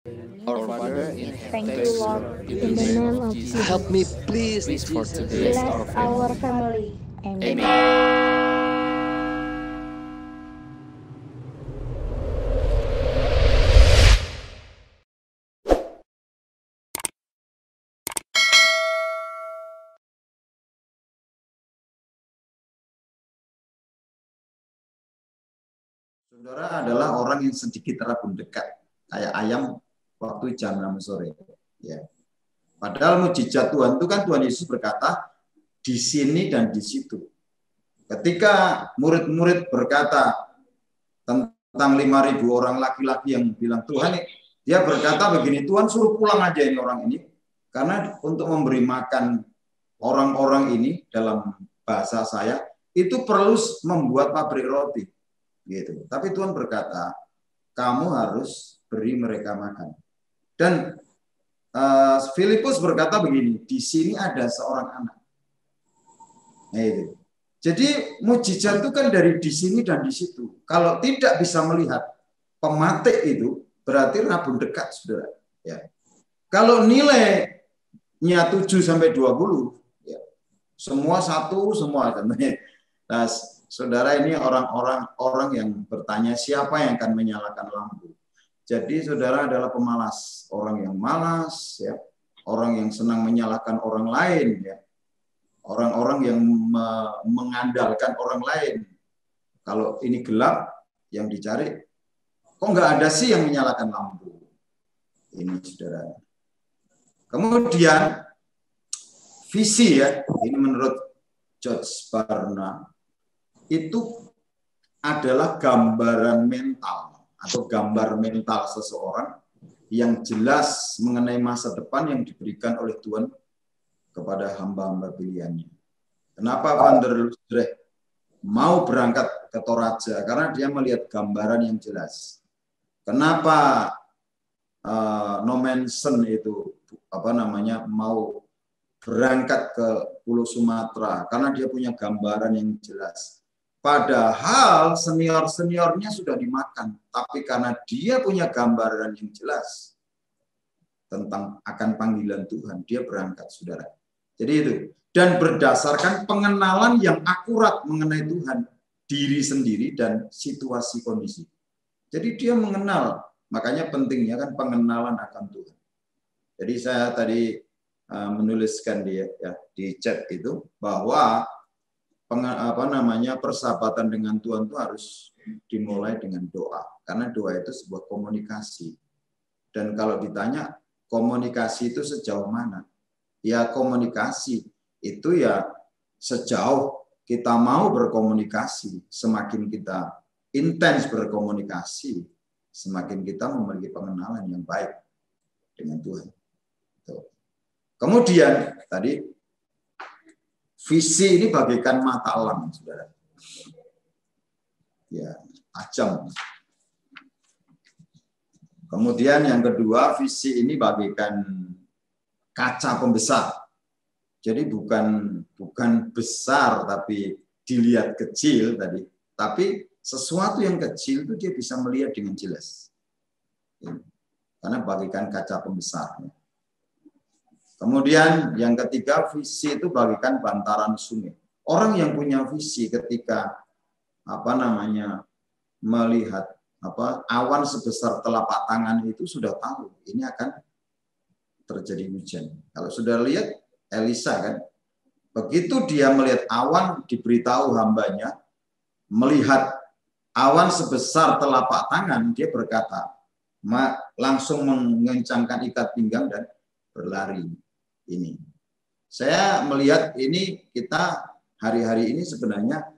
Our Father in Thank heaven, you, Lord, in the name of Jesus, Help me, please, for Jesus. today bless our our family. family. Amen. Amen. Saudara adalah orang yang sedikit rabun dekat, kayak ayam waktu jam 6 sore. Ya. Padahal mujizat Tuhan itu kan Tuhan Yesus berkata di sini dan di situ. Ketika murid-murid berkata tentang 5.000 orang laki-laki yang bilang Tuhan, dia berkata begini, Tuhan suruh pulang aja ini orang ini, karena untuk memberi makan orang-orang ini dalam bahasa saya itu perlu membuat pabrik roti. Gitu. Tapi Tuhan berkata, kamu harus beri mereka makan. Dan Filipus berkata begini, di sini ada seorang anak. Nah, itu. Jadi mujizat itu kan dari di sini dan di situ. Kalau tidak bisa melihat pematik itu, berarti rabun dekat, saudara. Ya. Kalau nilainya 7 sampai 20, ya, semua satu, semua. Nah, saudara, ini orang yang bertanya siapa yang akan menyalakan lampu. Jadi saudara adalah pemalas, orang yang malas, ya, orang yang senang menyalahkan orang lain, ya, orang-orang yang mengandalkan orang lain. Kalau ini gelap, yang dicari, kok nggak ada sih yang menyalakan lampu. Ini saudara. Kemudian visi, ya, ini menurut George Barna, itu adalah gambaran mental atau gambar mental seseorang yang jelas mengenai masa depan yang diberikan oleh Tuhan kepada hamba-hamba pilihannya. Kenapa Van der Lusdrecht mau berangkat ke Toraja? Karena dia melihat gambaran yang jelas. Kenapa Nommensen itu mau berangkat ke Pulau Sumatera? Karena dia punya gambaran yang jelas. Padahal senior-seniornya sudah dimakan, tapi karena dia punya gambaran yang jelas tentang akan panggilan Tuhan, dia berangkat, saudara. Jadi itu. Dan berdasarkan pengenalan yang akurat mengenai Tuhan, diri sendiri dan situasi kondisi. Jadi dia mengenal, makanya pentingnya kan pengenalan akan Tuhan. Jadi saya tadi menuliskan di chat itu bahwa persahabatan dengan Tuhan itu harus dimulai dengan doa, karena doa itu sebuah komunikasi. Dan kalau ditanya komunikasi itu sejauh mana, ya komunikasi itu ya sejauh kita mau berkomunikasi. Semakin kita intens berkomunikasi, semakin kita memiliki pengenalan yang baik dengan Tuhan. Kemudian tadi visi ini bagaikan mata elang, saudara. Ya, tajam. Kemudian yang kedua, visi ini bagaikan kaca pembesar. Jadi bukan besar tapi dilihat kecil tadi, tapi sesuatu yang kecil itu dia bisa melihat dengan jelas. Karena bagaikan kaca pembesar. Kemudian yang ketiga, visi itu bagaikan bantaran sungai. Orang yang punya visi ketika melihat awan sebesar telapak tangan itu sudah tahu ini akan terjadi hujan. Kalau sudah lihat Elisa kan, begitu dia melihat awan, diberitahu hambanya melihat awan sebesar telapak tangan, dia berkata, langsung mengencangkan ikat pinggang dan berlari. Ini saya melihat ini kita hari-hari ini sebenarnya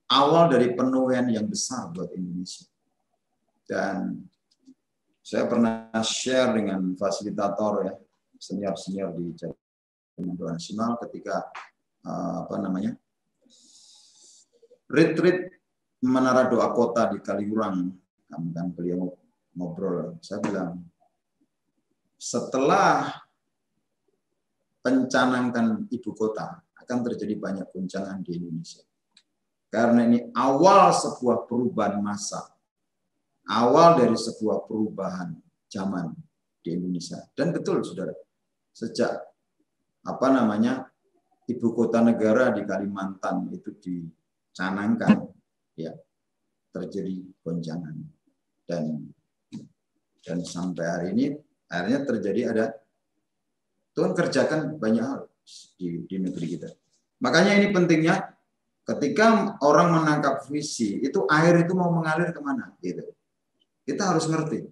awal dari penuaian yang besar buat Indonesia. Dan saya pernah share dengan fasilitator, ya, senior di Jaringan Doa Nasional ketika retreat Menara Doa Kota di Kaliurang, kan beliau ngobrol. Saya bilang, setelah pencanangkan ibu kota akan terjadi banyak guncangan di Indonesia. Karena ini awal sebuah perubahan massa, awal dari sebuah perubahan zaman. di Indonesia. Dan betul, saudara, sejak ibu kota negara di Kalimantan itu dicanangkan, ya terjadi goncangan, dan sampai hari ini akhirnya terjadi Tuhan kerjakan banyak hal di negeri kita. Makanya ini pentingnya ketika orang menangkap visi, itu air itu mau mengalir kemana, gitu. Kita harus ngerti.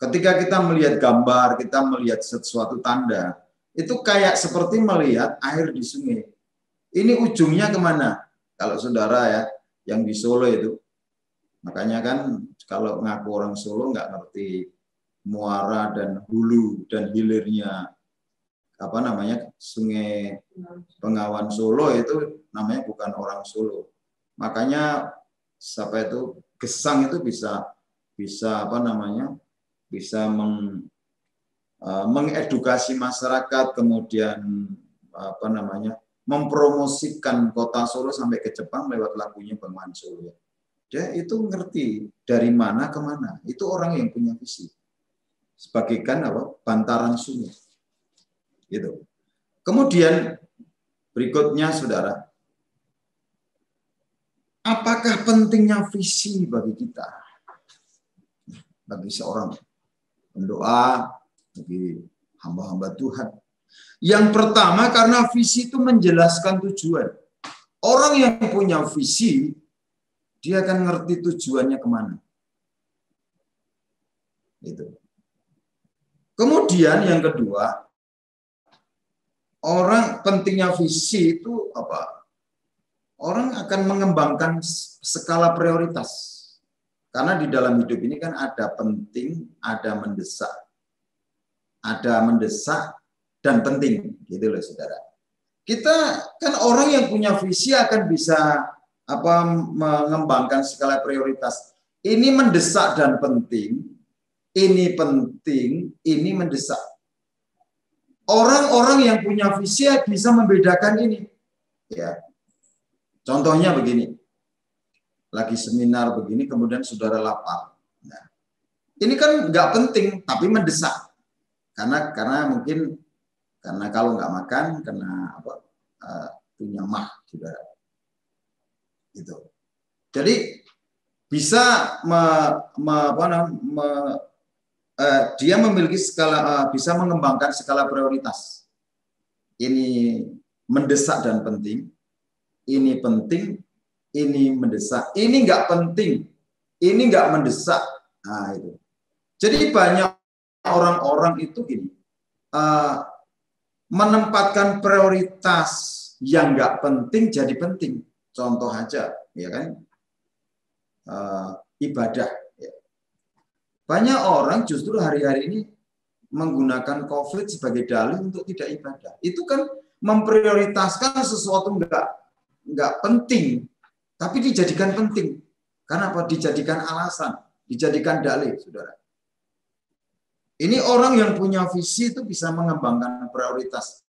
Ketika kita melihat gambar, kita melihat sesuatu tanda, itu kayak seperti melihat air di sungai. Ini ujungnya kemana? Kalau saudara ya, yang di Solo itu, makanya kan kalau ngaku orang Solo nggak ngerti muara dan hulu dan hilirnya Sungai Bengawan Solo, itu namanya bukan orang Solo. Makanya Gesang itu bisa mengedukasi masyarakat, kemudian mempromosikan kota Solo sampai ke Jepang lewat lagunya Bengawan Solo. Dia itu ngerti dari mana ke mana. Itu orang yang punya visi. Sebagaikan bantaran sungai. Gitu. Kemudian berikutnya, saudara, apakah pentingnya visi bagi kita, bagi seorang pendoa, bagi hamba-hamba Tuhan? Yang pertama, karena visi itu menjelaskan tujuan. Orang yang punya visi, dia akan ngerti tujuannya kemana. Gitu. Kemudian yang kedua, pentingnya visi itu apa? Orang akan mengembangkan skala prioritas. Karena di dalam hidup ini kan ada penting, ada mendesak. Ada mendesak dan penting, gitu loh, saudara. Kita kan orang yang punya visi akan bisa mengembangkan skala prioritas. Ini mendesak dan penting, ini mendesak. Orang-orang yang punya visi bisa membedakan ini. Ya. Contohnya begini. Lagi seminar begini, kemudian saudara lapar. Nah, ini kan nggak penting, tapi mendesak. Karena mungkin kalau nggak makan, punya mah, saudara. Gitu. Jadi bisa dia memiliki bisa mengembangkan skala prioritas. Ini mendesak dan penting, ini penting, ini mendesak, ini nggak penting, ini nggak mendesak. Nah, itu. Jadi banyak orang-orang itu menempatkan prioritas yang nggak penting jadi penting. Contoh aja, ya kan, ibadah. Banyak orang justru hari-hari ini menggunakan COVID sebagai dalih untuk tidak ibadah. Itu kan memprioritaskan sesuatu nggak penting, tapi dijadikan penting. Karena apa? Dijadikan alasan, dijadikan dalih, saudara. Ini orang yang punya visi itu bisa mengembangkan prioritas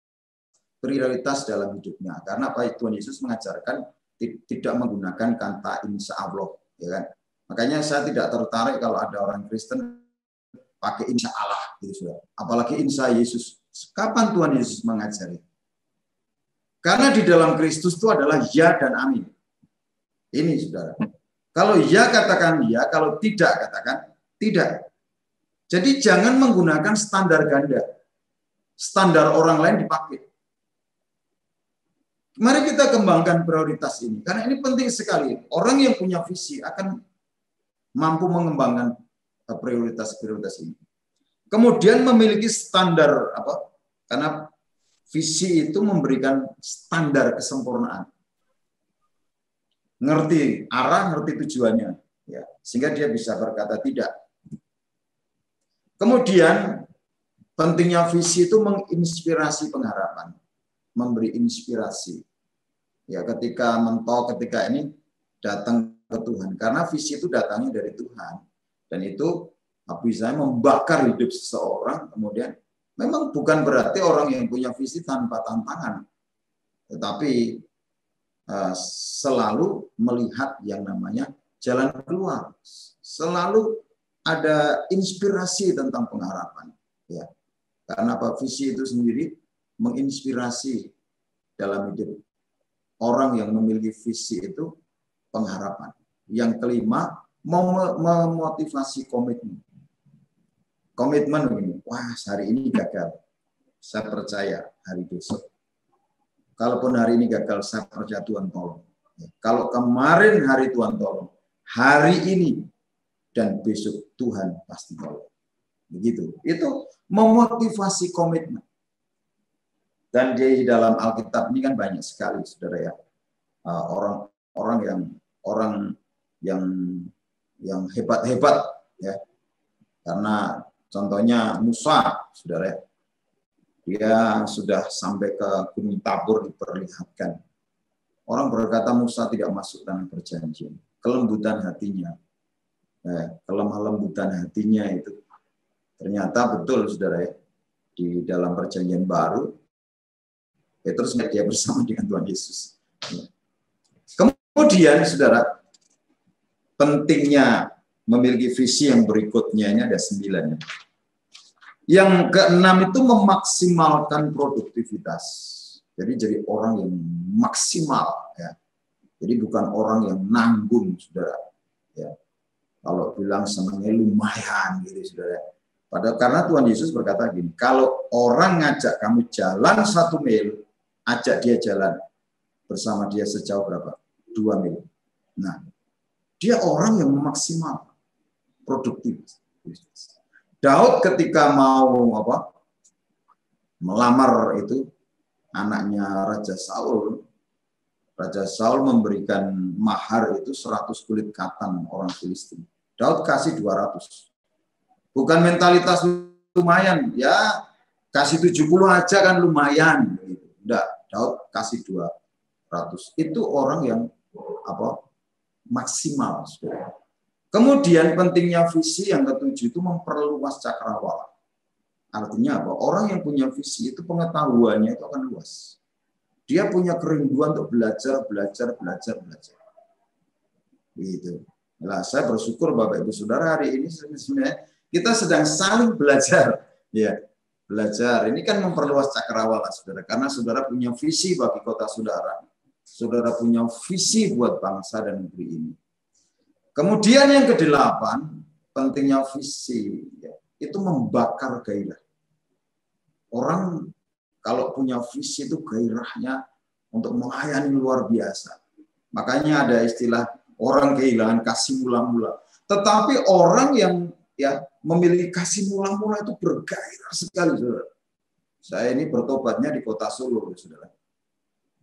dalam hidupnya. Karena apa? Tuhan Yesus mengajarkan tidak menggunakan kata insya Allah, ya kan? Makanya saya tidak tertarik kalau ada orang Kristen pakai insya Allah, gitu, saudara. Apalagi insya Yesus. Kapan Tuhan Yesus mengajari? Karena di dalam Kristus itu adalah ya dan amin. Ini, saudara. Kalau ya katakan ya, kalau tidak katakan tidak. Jadi jangan menggunakan standar ganda. Standar orang lain dipakai. Mari kita kembangkan prioritas ini. Karena ini penting sekali. Orang yang punya visi akan mampu mengembangkan prioritas-prioritas ini. Kemudian memiliki standar karena visi itu memberikan standar kesempurnaan. Ngerti arah, ngerti tujuannya, ya, sehingga dia bisa berkata tidak. Kemudian pentingnya visi itu menginspirasi pengharapan, memberi inspirasi. Ya, ketika ini datang ke Tuhan, karena visi itu datangnya dari Tuhan, dan itu bisa membakar hidup seseorang. Kemudian memang bukan berarti orang yang punya visi tanpa tantangan, tetapi selalu melihat yang namanya jalan keluar, selalu ada inspirasi tentang pengharapan. Ya, karena apa? Visi itu sendiri menginspirasi dalam hidup. Orang yang memiliki visi itu pengharapan. Yang kelima, memotivasi komitmen. Komitmen begini, wah hari ini gagal, saya percaya hari besok. Kalaupun hari ini gagal, saya percaya Tuhan tolong. Kalau kemarin hari Tuhan tolong, hari ini dan besok Tuhan pasti tolong. Begitu. Itu memotivasi komitmen. Dan di dalam Alkitab ini kan banyak sekali, saudara ya, orang yang hebat-hebat ya. Karena contohnya Musa, saudara ya, dia sudah sampai ke Gunung Tabor diperlihatkan. Orang berkata Musa tidak masuk tanah perjanjian. Kelembutan hatinya, kelemah lembutan hatinya itu ternyata betul, saudara ya, di dalam perjanjian baru. Terus dia bersama dengan Tuhan Yesus. Kemudian, saudara, pentingnya memiliki visi yang berikutnya, ini ada 9. Yang keenam itu memaksimalkan produktivitas. Jadi orang yang maksimal, ya. Jadi bukan orang yang nanggung, saudara. Ya. Kalau bilang senangnya lumayan, gitu, saudara. Padahal karena Tuhan Yesus berkata gini, kalau orang ngajak kamu jalan 1 mil, ajak dia jalan bersama dia sejauh berapa? 2 mil. Nah, dia orang yang maksimal produktif. Daud ketika mau melamar itu anaknya Raja Saul memberikan mahar itu 100 kulit katan orang Filistin. Daud kasih 200. Bukan mentalitas lumayan, ya kasih 70 aja kan lumayan. Enggak, Daud kasih 200. Itu orang yang maksimal. Kemudian pentingnya visi yang ke-7 itu memperluas cakrawala. Artinya apa? Orang yang punya visi itu pengetahuannya itu akan luas. Dia punya kerinduan untuk belajar. Gitu. Nah, saya bersyukur Bapak Ibu Saudara hari ini sebenarnya kita sedang saling belajar. Ya, belajar. Ini kan memperluas cakrawala, saudara. Karena saudara punya visi bagi kota saudara. Saudara punya visi buat bangsa dan negeri ini. Kemudian yang ke-8, pentingnya visi, ya, itu membakar gairah. Orang kalau punya visi itu gairahnya untuk melayani luar biasa. Makanya ada istilah orang kehilangan kasih mula-mula. Tetapi orang yang memiliki kasih mula-mula itu bergairah sekali, saudara. Saya ini bertobatnya di kota Solo, saudara.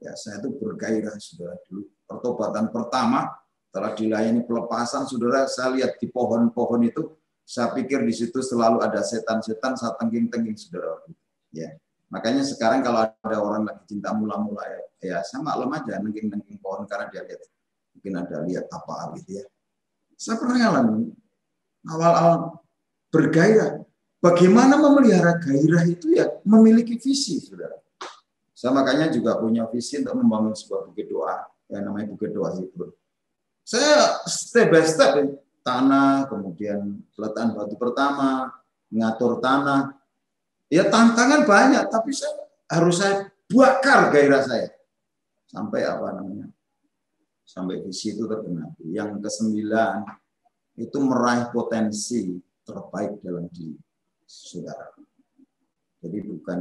Ya, saya itu bergairah, saudara. Dulu pertobatan pertama setelah dilayani pelepasan, saudara, saya lihat di pohon-pohon itu, saya pikir di situ selalu ada setan-setan, saya tengking-tengking, saudara. Ya, makanya sekarang kalau ada orang lagi cinta mula-mula, ya saya maklum aja nengking-nengking pohon karena dia lihat, mungkin ada lihat apa gitu ya. Saya pernah ngalamin awal-awal bergairah. Bagaimana memelihara gairah itu ya memiliki visi, saudara. Saya makanya juga punya visi untuk membangun sebuah bukit doa yang namanya Bukit Doa Hebron. Saya step by step ya, tanah, kemudian peletakan batu pertama, mengatur tanah. Ya tantangan banyak, tapi saya bakar gairah saya sampai sampai visi itu tergenapi. Yang ke-9 itu meraih potensi terbaik dalam diri saudara. Jadi bukan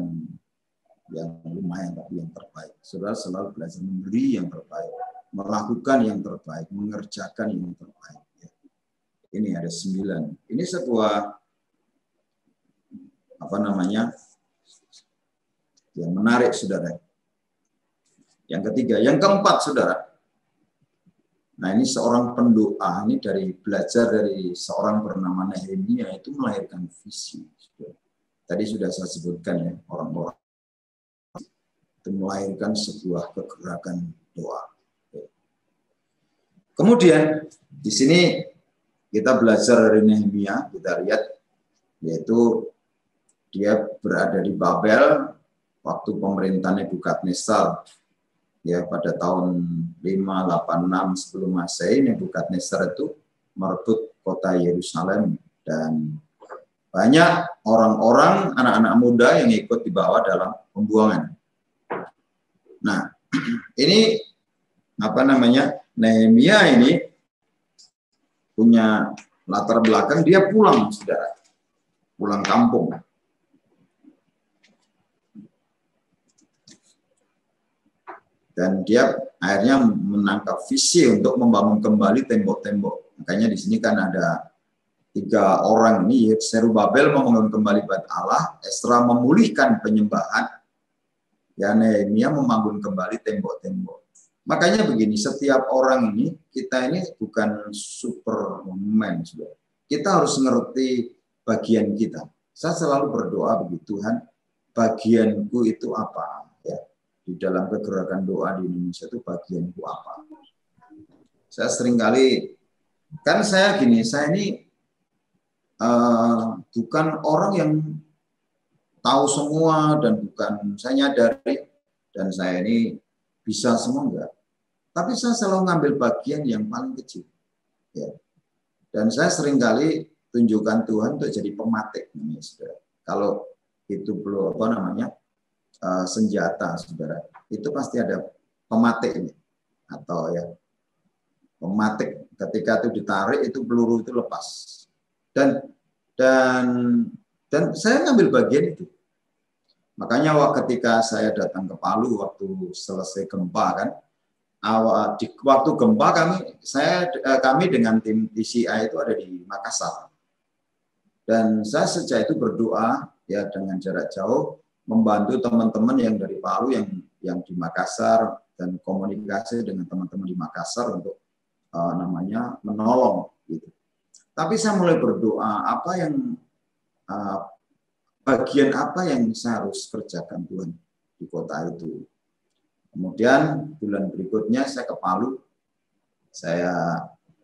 yang lumayan, tapi yang terbaik. Saudara selalu belajar memberi yang terbaik, melakukan yang terbaik, mengerjakan yang terbaik. Ini ada 9. Ini sebuah yang menarik, saudara. Yang ketiga, yang keempat, saudara. Nah, ini seorang pendoa, ini belajar dari seorang bernama Nehemia itu melahirkan visi. Tadi sudah saya sebutkan ya, orang-orang itu melahirkan sebuah kegerakan doa. Kemudian di sini kita belajar dari Nehemia, kita lihat yaitu dia berada di Babel waktu pemerintahan Nebukadnezar. Ya, pada tahun 586 sebelum Masehi, Nebukadnezar itu merebut kota Yerusalem dan banyak orang-orang, anak-anak muda yang ikut dibawa dalam pembuangan. Nah, ini apa namanya, Nehemia ini punya latar belakang, dia pulang, saudara, pulang kampung. Dan dia akhirnya menangkap visi untuk membangun kembali tembok-tembok. Makanya di sini kan ada 3 orang ini, Zerubabel membangun kembali Bait Allah, Esra memulihkan penyembahan, ya Nehemia membangun kembali tembok-tembok. Makanya begini, setiap orang ini, kita ini bukan superman, saudara. Kita harus ngerti bagian kita. Saya selalu berdoa begitu, Tuhan, bagianku itu apa? Ya, di dalam kegerakan doa di Indonesia itu bagianku apa? Saya seringkali, kan saya gini, saya ini bukan orang yang tahu semua dan bukan saya nyadari dan saya ini bisa semua, enggak. Tapi saya selalu ngambil bagian yang paling kecil. Ya. Dan saya seringkali tunjukkan Tuhan untuk jadi pematik. Saudara. Kalau itu belum apa namanya senjata, saudara, itu pasti ada pematiknya atau ya pematik. Ketika itu ditarik, itu peluru itu lepas. Dan saya ngambil bagian itu. Makanya ketika saya datang ke Palu waktu selesai gempa kan. Waktu gempa kami dengan tim TCI itu ada di Makassar. Dan saya sejak itu berdoa ya dengan jarak jauh membantu teman-teman yang dari Palu yang di Makassar dan komunikasi dengan teman-teman di Makassar untuk menolong gitu. Tapi saya mulai berdoa bagian apa yang saya harus kerjakan Tuhan di kota itu. Kemudian bulan berikutnya saya ke Palu.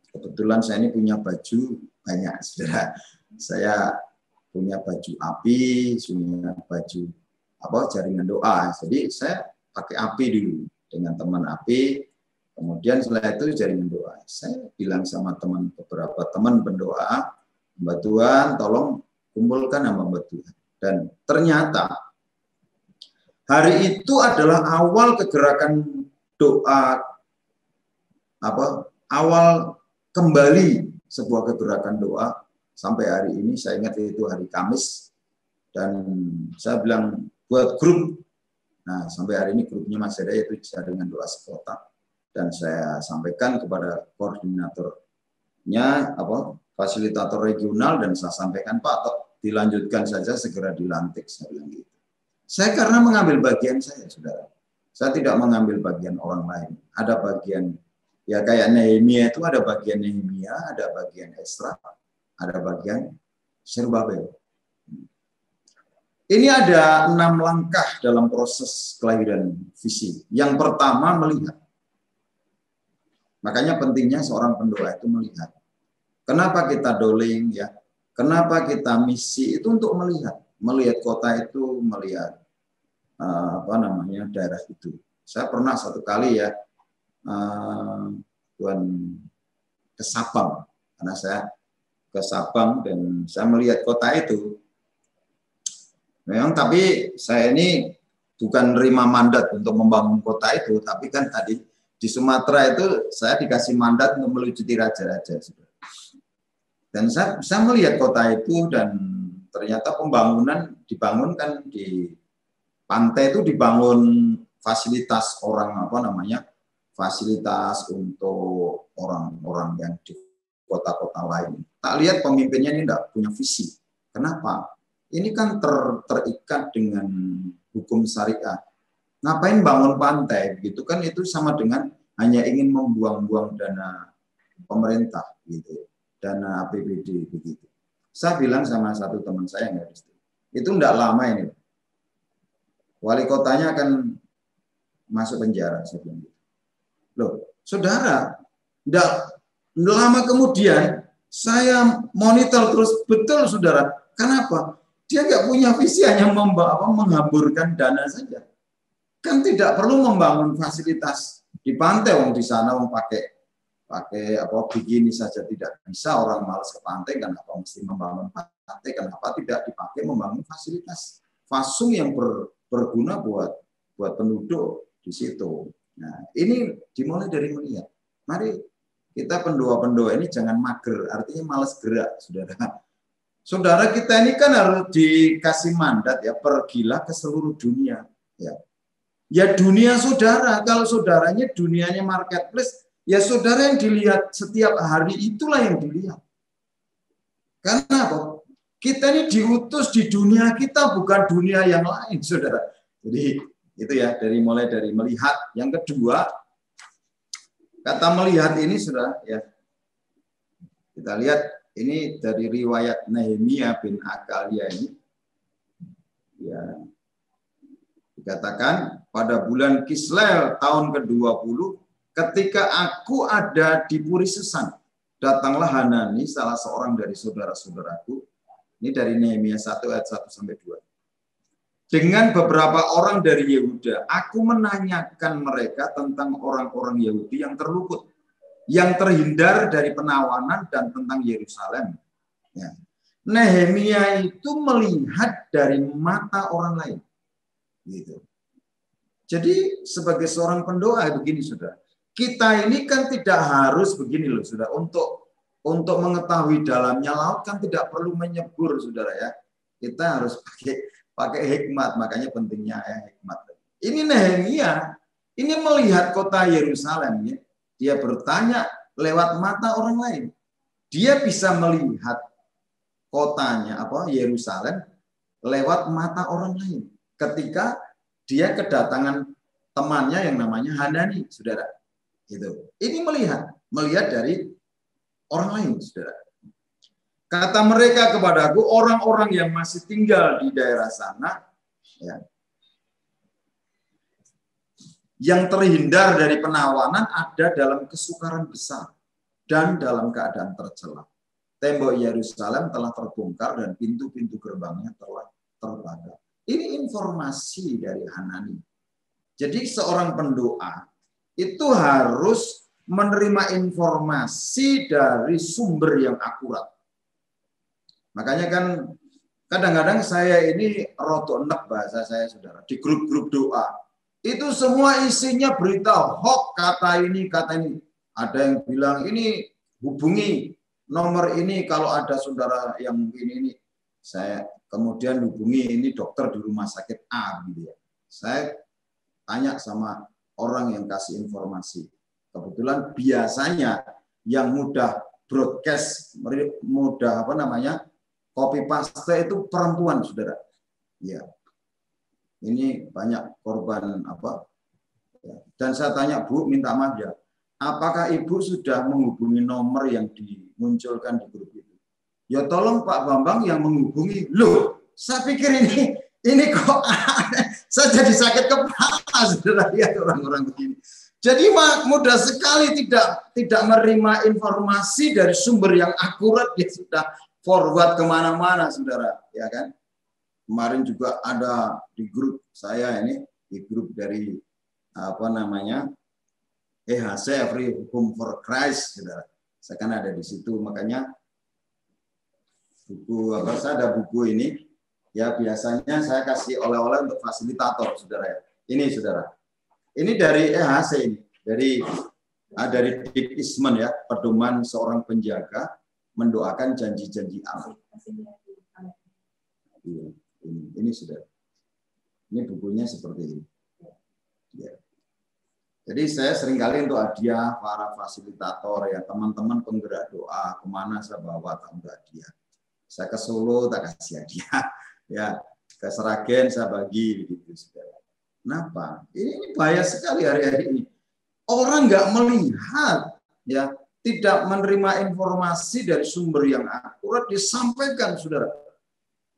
Kebetulan saya ini punya baju banyak, saudara. Saya punya baju api, punya baju jaringan doa. Jadi saya pakai api dulu dengan teman api. Kemudian setelah itu jaringan doa. Saya bilang sama beberapa teman pendoa, Mbak Tuhan, tolong kumpulkan nama Mbak Tuhan. Dan ternyata hari itu adalah awal kegerakan doa, awal kembali sebuah kegerakan doa sampai hari ini. Saya ingat itu hari Kamis dan saya bilang buat grup. Nah sampai hari ini grupnya masih ada, yaitu jaringan doa sekota. Dan saya sampaikan kepada koordinatornya, fasilitator regional, dan saya sampaikan Pak, dilanjutkan saja, segera dilantik, saya bilang gitu. Saya karena mengambil bagian saya, saudara. Saya tidak mengambil bagian orang lain. Ada bagian, ya kayak Nehemia itu ada bagian Nehemia, ada bagian Esra, ada bagian Zerubabel. Ini ada 6 langkah dalam proses kelahiran visi. Yang pertama, melihat. Makanya pentingnya seorang pendoa itu melihat. Kenapa kita doling, ya? Kenapa kita misi? Itu untuk melihat. Melihat kota itu, melihat daerah itu. Saya pernah satu kali ya Tuhan ke Sabang, karena saya ke Sabang dan saya melihat kota itu. Memang tapi saya ini bukan nerima mandat untuk membangun kota itu, tapi kan tadi di Sumatera itu saya dikasih mandat untuk melucuti raja-raja. Dan saya melihat kota itu dan ternyata pembangunan dibangunkan di pantai itu, dibangun fasilitas fasilitas untuk orang-orang yang di kota-kota lain. Tak lihat pemimpinnya ini tidak punya visi. Kenapa? Ini kan terikat dengan hukum syariat. Ngapain bangun pantai? Gitu kan, itu sama dengan hanya ingin membuang-buang dana pemerintah, gitu, dana APBD begitu. Saya bilang sama satu teman saya yang itu tidak lama ini. Wali kotanya akan masuk penjara, saya bilang gitu. Loh, saudara, tidak lama kemudian saya monitor terus, betul saudara. Kenapa? Dia nggak punya visi, hanya menghamburkan dana saja. Kan tidak perlu membangun fasilitas di pantai, di sana pakai bikini saja tidak bisa, orang malas ke pantai kan, apa mesti membangun lantai, kenapa tidak dipakai membangun fasilitas fasum yang berguna buat penduduk di situ. Nah, ini dimulai dari melihat. Mari kita pendoa-pendoa ini jangan mager, artinya malas gerak, saudara. Saudara kita ini kan harus dikasih mandat ya, pergilah ke seluruh dunia. Ya, ya dunia saudara, kalau saudaranya dunianya marketplace, ya saudara yang dilihat setiap hari itulah yang dilihat. Karena apa? Kita ini diutus di dunia kita, bukan dunia yang lain, saudara. Jadi itu ya, mulai dari melihat. Yang kedua, kata melihat ini sudah ya. Kita lihat ini dari riwayat Nehemia bin Akalia ini. Ya. Dikatakan pada bulan Kislel tahun ke-20, ketika aku ada di Puri Sesan, datanglah Hanani, salah seorang dari saudara-saudaraku. Ini dari Nehemia 1 ayat 1 sampai 2. Dengan beberapa orang dari Yehuda, aku menanyakan mereka tentang orang-orang Yahudi yang terluput, yang terhindar dari penawanan, dan tentang Yerusalem. Ya. Nehemia itu melihat dari mata orang lain. Gitu. Jadi sebagai seorang pendoa begini, saudara. Kita ini kan tidak harus begini loh, saudara. Untuk mengetahui dalamnya laut kan tidak perlu menyebur, saudara ya. Kita harus pakai hikmat, makanya pentingnya ya hikmat. Ini Nehemia, ini melihat kota Yerusalem ya. Dia bertanya lewat mata orang lain. Dia bisa melihat kotanya Yerusalem lewat mata orang lain. Ketika dia kedatangan temannya yang namanya Hanani, saudara. Gitu. Ini melihat dari orang lain, saudara. Kata mereka kepadaku, orang-orang yang masih tinggal di daerah sana, ya, yang terhindar dari penawanan ada dalam kesukaran besar dan dalam keadaan tercela. Tembok Yerusalem telah terbongkar dan pintu-pintu gerbangnya telah terbakar. Ini informasi dari Hanani. Jadi seorang pendoa itu harus menerima informasi dari sumber yang akurat. Makanya kan kadang-kadang saya ini rotok enek bahasa saya, saudara, di grup-grup doa. Itu semua isinya berita hoax, kata ini, kata ini. Ada yang bilang ini hubungi nomor ini kalau ada saudara yang ini. Saya kemudian hubungi ini dokter di rumah sakit A gitu ya. Saya tanya sama orang yang kasih informasi. Kebetulan biasanya yang mudah broadcast, mudah copy paste itu perempuan, saudara. Ya. Ini banyak korban ya. Dan saya tanya, Bu, minta maaf ya. Apakah Ibu sudah menghubungi nomor yang dimunculkan di grup itu? Ya tolong Pak Bambang yang menghubungi. Loh, saya pikir ini kok saya jadi sakit kepala, saudara, lihat orang-orang begini. Jadi mudah sekali tidak menerima informasi dari sumber yang akurat, dia sudah forward kemana-mana, saudara, ya kan? Kemarin juga ada di grup saya ini, di grup dari EHC, Every Home for Christ, saudara. Saya kan ada di situ, makanya saya ada buku ini, ya biasanya saya kasih oleh-oleh untuk fasilitator, saudara ya. Ini, saudara. Ini dari EHC ini, dari Dick Eastman ya, pedoman seorang penjaga mendoakan janji-janji Allah. Ini saudara. Ini bukunya seperti ini. Ya. Jadi saya seringkali untuk hadiah para fasilitator ya, teman-teman penggerak doa, kemana saya bawa tamu hadiah. Saya ke Solo tak kasih hadiah, ya ke Seragen saya bagi begitu, saudara. Kenapa? Ini bahaya sekali hari-hari ini. Orang nggak melihat, ya, tidak menerima informasi dari sumber yang akurat disampaikan, saudara.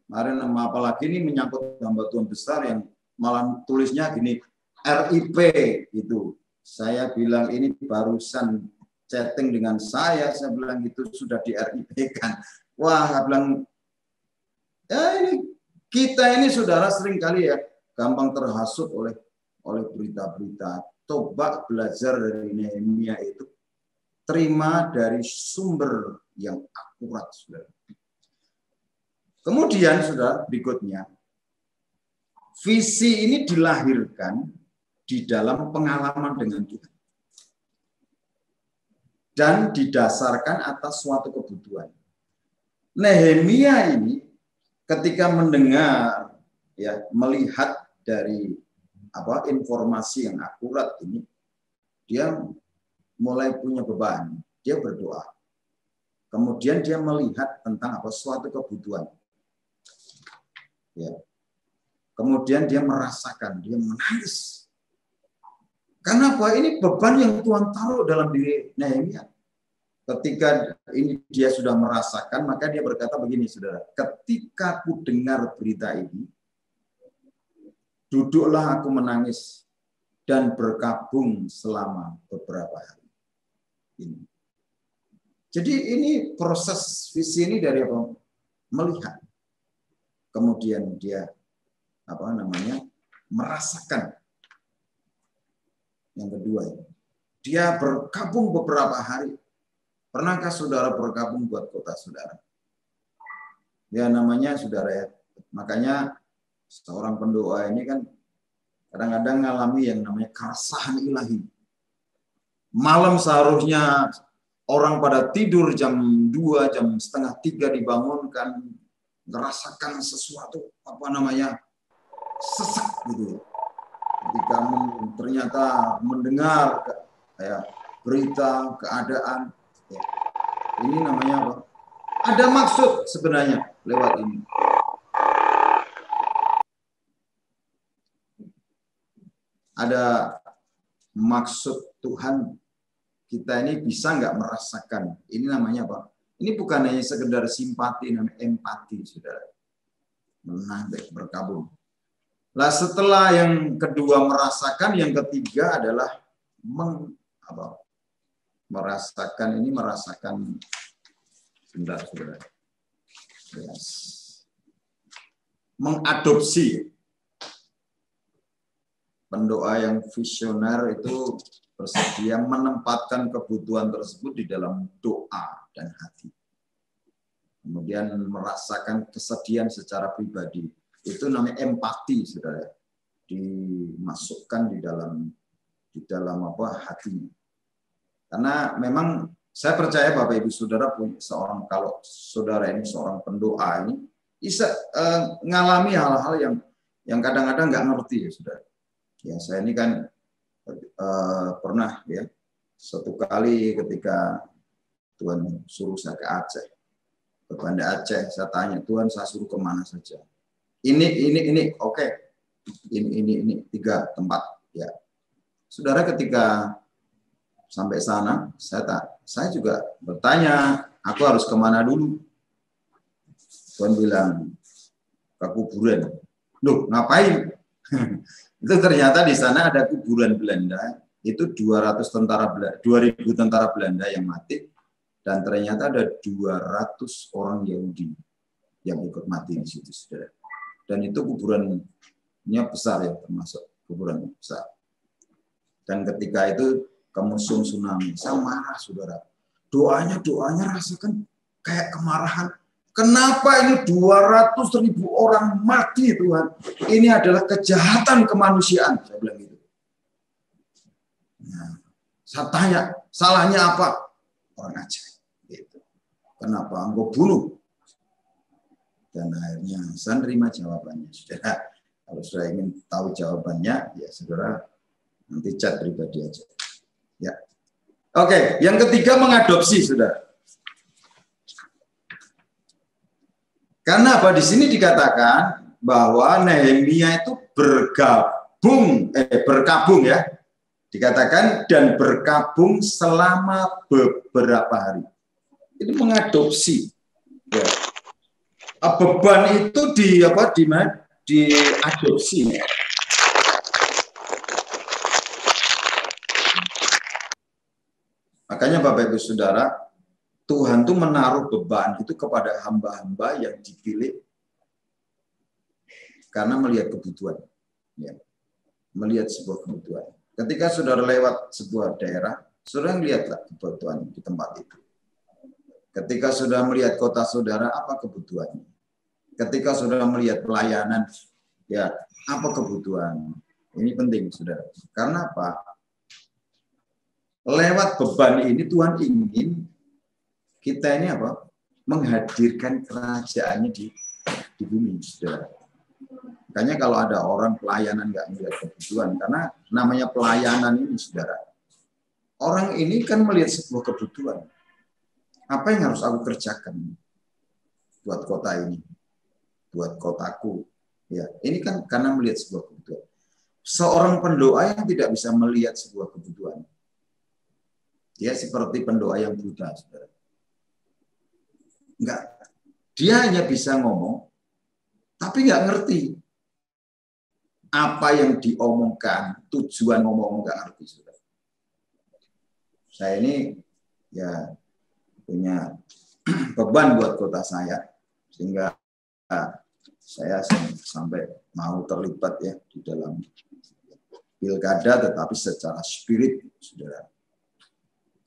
Kemarin apalagi ini menyangkut hamba Tuhan besar yang malah tulisnya gini, RIP itu. Saya bilang ini barusan chatting dengan saya bilang itu sudah di RIP-kan. Wah, saya bilang ya kita ini saudara sering kali ya gampang terhasut oleh berita-berita. Coba belajar dari Nehemia itu, terima dari sumber yang akurat, saudara. Kemudian saudara, berikutnya, visi ini dilahirkan di dalam pengalaman dengan Tuhan. Dan didasarkan atas suatu kebutuhan. Nehemia ini ketika mendengar, ya, melihat dari informasi yang akurat ini, dia mulai punya beban. Dia berdoa. Kemudian dia melihat tentang suatu kebutuhan. Ya. Kemudian dia merasakan, dia menangis. Karena ini beban yang Tuhan taruh dalam diri Nehemia. Ketika ini dia sudah merasakan, maka dia berkata begini, saudara. Ketika aku dengar berita ini, duduklah aku menangis dan berkabung selama beberapa hari. Ini. Jadi ini proses visi ini dari melihat. Kemudian dia merasakan. Yang kedua, dia berkabung beberapa hari. Pernahkah saudara berkabung buat kota saudara? Ya namanya saudara ya. Makanya seorang pendoa ini kan kadang-kadang mengalami yang namanya keresahan ilahi. Malam seharusnya orang pada tidur jam 2, jam setengah 3 dibangunkan, merasakan sesuatu sesak gitu. Ketika ternyata mendengar berita, keadaan, ya. Ini namanya apa? Ada maksud sebenarnya lewat ini. Ada maksud Tuhan. Kita ini bisa nggak merasakan? Ini namanya apa? Ini bukan hanya sekedar simpati, namanya empati, saudara. Berkabung. Nah, setelah yang kedua merasakan, yang ketiga adalah merasakan sebentar, saudara. Yes. Mengadopsi. Pendoa yang visioner itu bersedia menempatkan kebutuhan tersebut di dalam doa dan hati. Kemudian merasakan kesedihan secara pribadi. Itu namanya empati, saudara. Dimasukkan di dalam hatinya. Karena memang saya percaya Bapak Ibu Saudara kalau saudara ini seorang pendoa ini bisa mengalami hal-hal yang kadang-kadang nggak ngerti ya, saudara. Ya, saya ini kan pernah ya satu kali ketika Tuhan suruh saya ke Aceh, ke Banda Aceh, saya tanya, Tuhan saya suruh kemana saja? Ini, oke. Ini 3 tempat ya. Saudara, ketika sampai sana, saya juga bertanya, aku harus kemana dulu? Tuhan bilang, ke kuburan. Loh, ngapain? Itu ternyata di sana ada kuburan Belanda, itu 2000 tentara Belanda yang mati, dan ternyata ada 200 orang Yahudi yang ikut mati di situ, saudara. Dan itu kuburannya besar ya, termasuk kuburan besar. Dan ketika itu ke musim tsunami, saya marah, saudara. Doanya rasakan kayak kemarahan. Kenapa ini 200.000 orang mati, Tuhan? Ini adalah kejahatan kemanusiaan, saya bilang gitu. Nah, saya tanya, salahnya apa? Orang Aceh. Gitu. Kenapa engkau bunuh? Dan akhirnya saya terima jawabannya. Saudara, kalau saudara ingin tahu jawabannya, ya saudara nanti chat pribadi aja. Ya. Oke, yang ketiga mengadopsi, saudara. Karena apa? Di sini dikatakan bahwa Nehemia itu berkabung ya. Dikatakan dan berkabung selama beberapa hari. Ini mengadopsi. Ya. Beban itu diadopsi. Makanya Bapak Ibu Saudara, Tuhan tuh menaruh beban itu kepada hamba-hamba yang dipilih karena melihat kebutuhan. Ya. Melihat sebuah kebutuhan. Ketika saudara lewat sebuah daerah, saudara melihatlah kebutuhan di tempat itu. Ketika sudah melihat kota saudara, apa kebutuhannya? Ketika saudara melihat pelayanan, ya apa kebutuhan? Ini penting, saudara. Karena apa? Lewat beban ini Tuhan ingin kita ini apa? Menghadirkan kerajaannya di bumi, saudara. Makanya kalau ada orang pelayanan nggak melihat kebutuhan, karena namanya pelayanan ini, saudara. Orang ini kan melihat sebuah kebutuhan. Apa yang harus aku kerjakan buat kota ini, buat kotaku? Ya, ini kan karena melihat sebuah kebutuhan. Seorang pendoa yang tidak bisa melihat sebuah kebutuhan, dia seperti pendoa yang buta, saudara. Enggak, dia hanya bisa ngomong, tapi nggak ngerti apa yang diomongkan, tujuan ngomong nggak ngerti, saudara. Saya ini ya punya beban buat kota saya, sehingga saya sampai mau terlibat ya di dalam pilkada, tetapi secara spirit, saudara.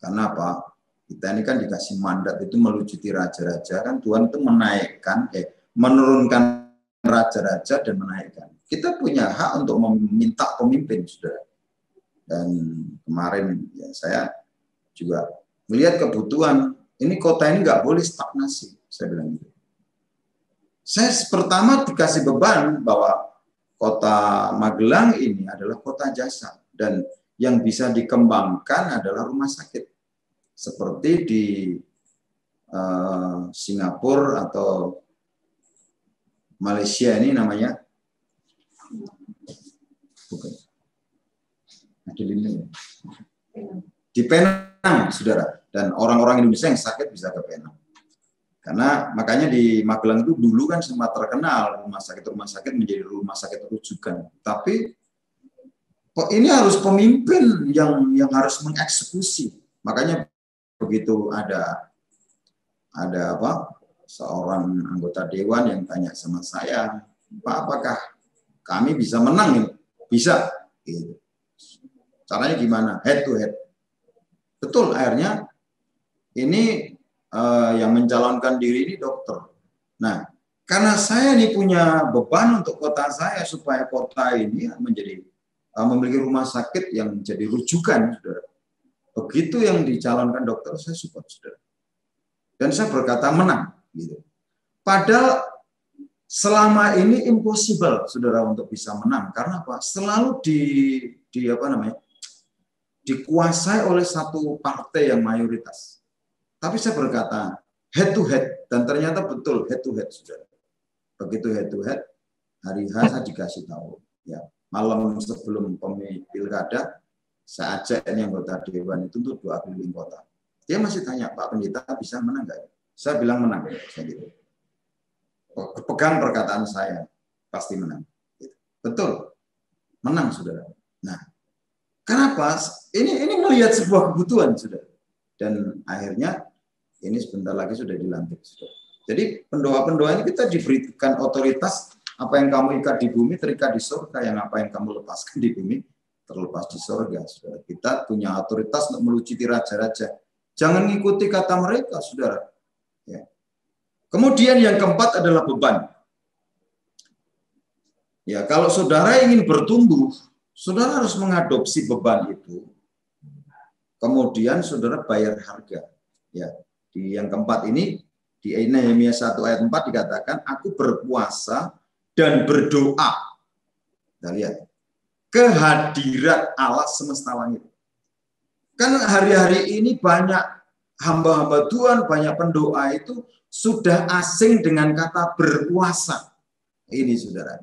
Karena apa? Kita ini kan dikasih mandat itu melucuti raja-raja, kan Tuhan itu menaikkan, menurunkan raja-raja dan menaikkan. Kita punya hak untuk meminta pemimpin, saudara. Dan kemarin ya saya juga melihat kebutuhan, ini kota ini nggak boleh stagnasi, saya bilang gitu. Saya pertama dikasih beban bahwa kota Magelang ini adalah kota jasa, dan yang bisa dikembangkan adalah rumah sakit. Seperti di Singapura atau Malaysia ini namanya, bukan, di Penang, saudara. Dan orang-orang Indonesia yang sakit bisa ke Penang. Karena makanya di Magelang itu dulu kan sempat terkenal rumah sakit menjadi rumah sakit rujukan. Tapi ini harus pemimpin yang harus mengeksekusi. Makanya begitu ada apa, seorang anggota dewan yang tanya sama saya, Pak, apakah kami bisa menang ini? Bisa. Gitu. Caranya gimana? Head to head. Betul, akhirnya ini yang mencalonkan diri ini dokter. Nah, karena saya ini punya beban untuk kota saya supaya kota ini menjadi memiliki rumah sakit yang menjadi rujukan, saudara. Begitu yang dicalonkan dokter, saya support, saudara. Dan saya berkata menang. Gitu. Padahal selama ini impossible, saudara, untuk bisa menang. Karena apa? Selalu dikuasai oleh satu partai yang mayoritas. Tapi saya berkata head to head, dan ternyata betul head to head, saudara. Begitu head to head, hari H saya dikasih tahu. Ya, malam sebelum pilkada, saya ajak ini anggota dewan itu untuk doa keliling kota. Dia masih tanya, Pak Pendeta bisa menang nggak? Saya bilang menang. Saya gitu. Pegang perkataan saya, pasti menang. Betul, menang, saudara. Nah, kenapa? Ini melihat sebuah kebutuhan, saudara. Dan akhirnya ini sebentar lagi sudah dilantik, saudara. Jadi pendoa-pendoa ini kita diberikan otoritas, apa yang kamu ikat di bumi terikat di surga, yang apa yang kamu lepaskan di bumi terlepas di surga, saudara. Kita punya otoritas untuk melucuti raja-raja. Jangan ngikuti kata mereka, saudara. Ya. Kemudian yang keempat adalah beban. Ya, kalau saudara ingin bertumbuh, saudara harus mengadopsi beban itu. Kemudian saudara bayar harga. Ya, di yang keempat ini di Nehemia 1 ayat 4 dikatakan, aku berpuasa dan berdoa. Kita lihat. Kehadirat Allah semesta langit. Kan hari-hari ini banyak hamba-hamba Tuhan, banyak pendoa itu sudah asing dengan kata berpuasa. Ini, saudara.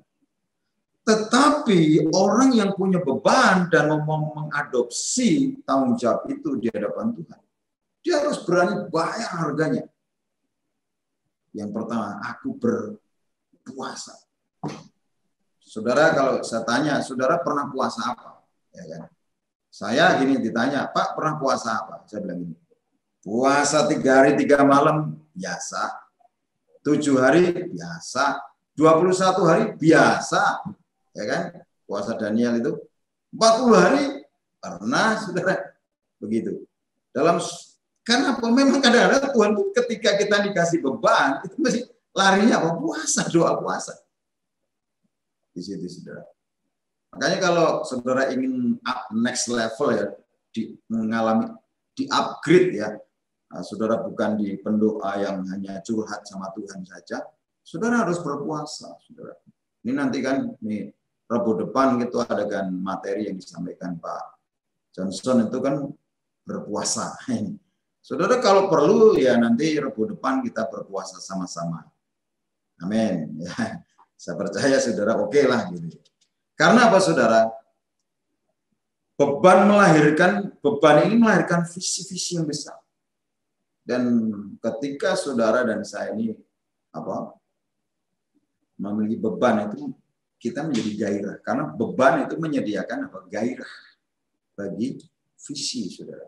Tetapi orang yang punya beban dan mau mengadopsi tanggung jawab itu di hadapan Tuhan, dia harus berani bayar harganya. Yang pertama, aku berpuasa. Saudara, kalau saya tanya, saudara pernah puasa apa? Ya kan? Saya gini ditanya, Pak pernah puasa apa? Saya bilang gini, puasa 3 hari 3 malam biasa, 7 hari biasa, 21 hari biasa, ya kan? Puasa Daniel itu 40 hari pernah, saudara, begitu. Karena memang kadang-kadang Tuhan itu ketika kita dikasih beban itu larinya apa? Puasa, doa puasa. Di situ, saudara. Makanya kalau saudara ingin up next level ya, mengalami di upgrade ya, nah, saudara bukan di pendoa yang hanya curhat sama Tuhan saja, saudara harus berpuasa, saudara. Ini nanti kan nih Rabu depan gitu ada kan materi yang disampaikan Pak Johnson itu kan berpuasa. Saudara kalau perlu ya nanti Rabu depan kita berpuasa sama-sama. Amin. Ya, saya percaya saudara oke lah gitu. Karena apa saudara? Beban ini melahirkan visi-visi yang besar. Dan ketika saudara dan saya ini memiliki beban itu kita menjadi gairah. Karena beban itu menyediakan gairah bagi visi saudara.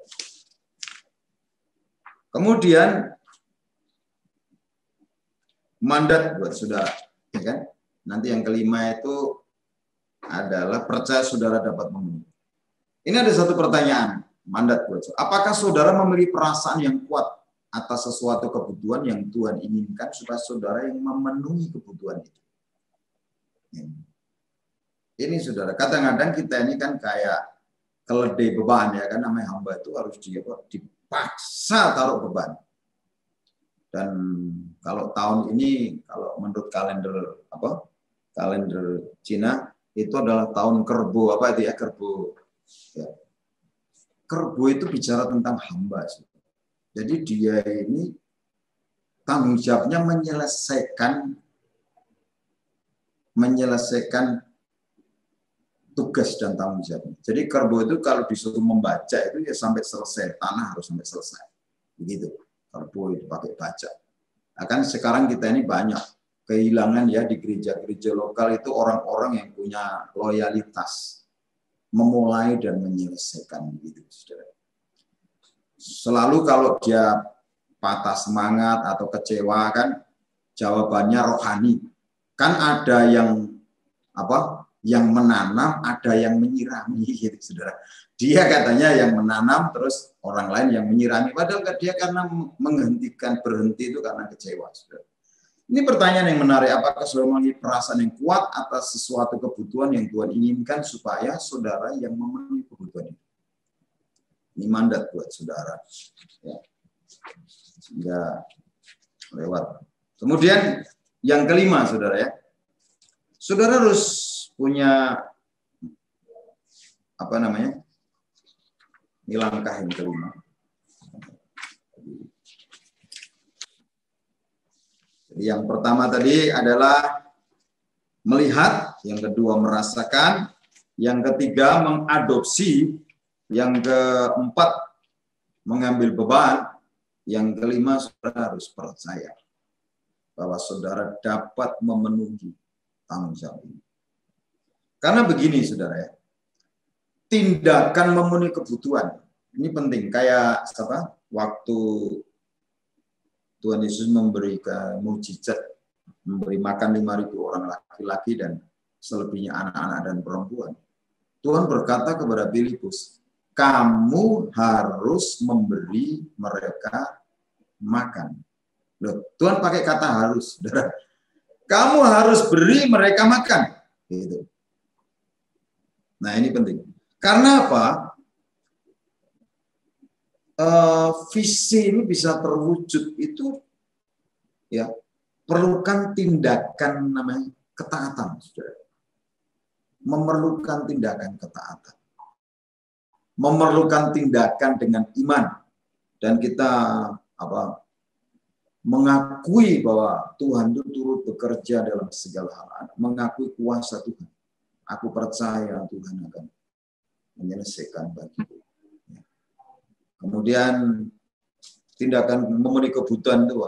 Kemudian mandat buat saudara, ya kan? Nanti yang kelima itu adalah percaya saudara dapat memenuhi. Ini ada satu pertanyaan, mandat buat saudara. Apakah saudara memiliki perasaan yang kuat atas sesuatu kebutuhan yang Tuhan inginkan supaya saudara yang memenuhi kebutuhan itu? Ini saudara, kadang-kadang kita ini kan kayak keledai beban ya kan, namanya hamba itu harus dipaksa taruh beban. Dan kalau tahun ini kalau menurut kalender Cina itu adalah tahun kerbau kerbau. Ya. Kerbau itu bicara tentang hamba. Jadi dia ini tanggung jawabnya menyelesaikan tugas dan tanggung jawabnya. Jadi kerbau itu kalau disuruh membaca itu ya sampai selesai, tanah harus sampai selesai. Begitu. Kerbau itu pakai baca. Akan sekarang kita ini banyak kehilangan ya di gereja-gereja lokal itu orang-orang yang punya loyalitas memulai dan menyelesaikan begitu, saudara. Selalu kalau dia patah semangat atau kecewa kan jawabannya rohani. Kan ada yang yang menanam, ada yang menyirami gitu, saudara. Dia katanya yang menanam, terus orang lain yang menyirami. Padahal dia karena berhenti itu karena kecewa, saudara. Ini pertanyaan yang menarik. Apakah saudara memiliki perasaan yang kuat atas sesuatu kebutuhan yang Tuhan inginkan supaya saudara yang memenuhi kebutuhan itu? Ini mandat buat saudara. Ya. Sehingga lewat. Kemudian yang kelima, saudara ya. Saudara harus punya ini langkah yang kelima. Jadi yang pertama tadi adalah melihat, yang kedua merasakan, yang ketiga mengadopsi, yang keempat mengambil beban, yang kelima saudara harus percaya bahwa saudara dapat memenuhi tanggung jawab ini. Karena begini saudara ya, tindakan memenuhi kebutuhan ini penting. Kayak waktu Tuhan Yesus memberikan mukjizat, memberi makan 5.000 orang laki-laki dan selebihnya anak-anak dan perempuan. Tuhan berkata kepada Filipus, kamu harus memberi mereka makan. Loh, Tuhan pakai kata harus, saudara. Kamu harus beri mereka makan. Gitu. Nah ini penting. Karena apa? Visi ini bisa terwujud itu ya perlukan tindakan namanya ketaatan, saudara. Memerlukan tindakan ketaatan. Memerlukan tindakan dengan iman. Dan kita mengakui bahwa Tuhan itu turut bekerja dalam segala hal. Mengakui kuasa Tuhan. Aku percaya Tuhan akan menyelesaikan bagiku. Kemudian tindakan memenuhi kebutuhan itu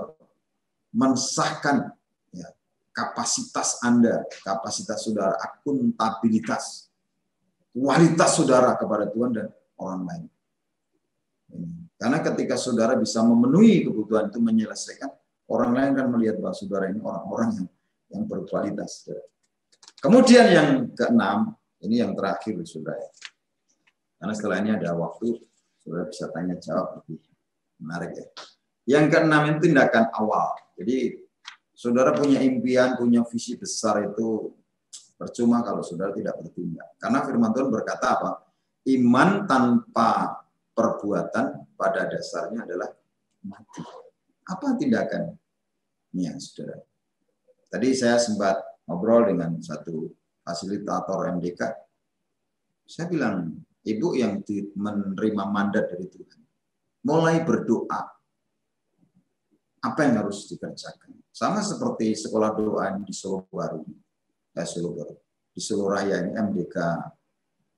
mensahkan ya, kapasitas Anda, kapasitas saudara, akuntabilitas, kualitas saudara kepada Tuhan dan orang lain. Karena ketika saudara bisa memenuhi kebutuhan itu menyelesaikan, orang lain kan melihat bahwa saudara ini orang-orang yang berkualitas. Kemudian yang keenam, ini yang terakhir saudara. Karena setelah ini ada waktu, saudara bisa tanya jawab lebih menarik ya. Yang keenam itu tindakan awal. Jadi Saudara punya impian, punya visi besar itu percuma kalau saudara tidak bertindak. Karena firman Tuhan berkata apa? Iman tanpa perbuatan pada dasarnya adalah mati. Apa tindakannya, saudara? Tadi saya sempat ngobrol dengan satu fasilitator MDK. Saya bilang, ibu yang menerima mandat dari Tuhan, mulai berdoa. Apa yang harus dikerjakan? Sama seperti sekolah doa di Solo Baru, di Solo Raya ini MDK.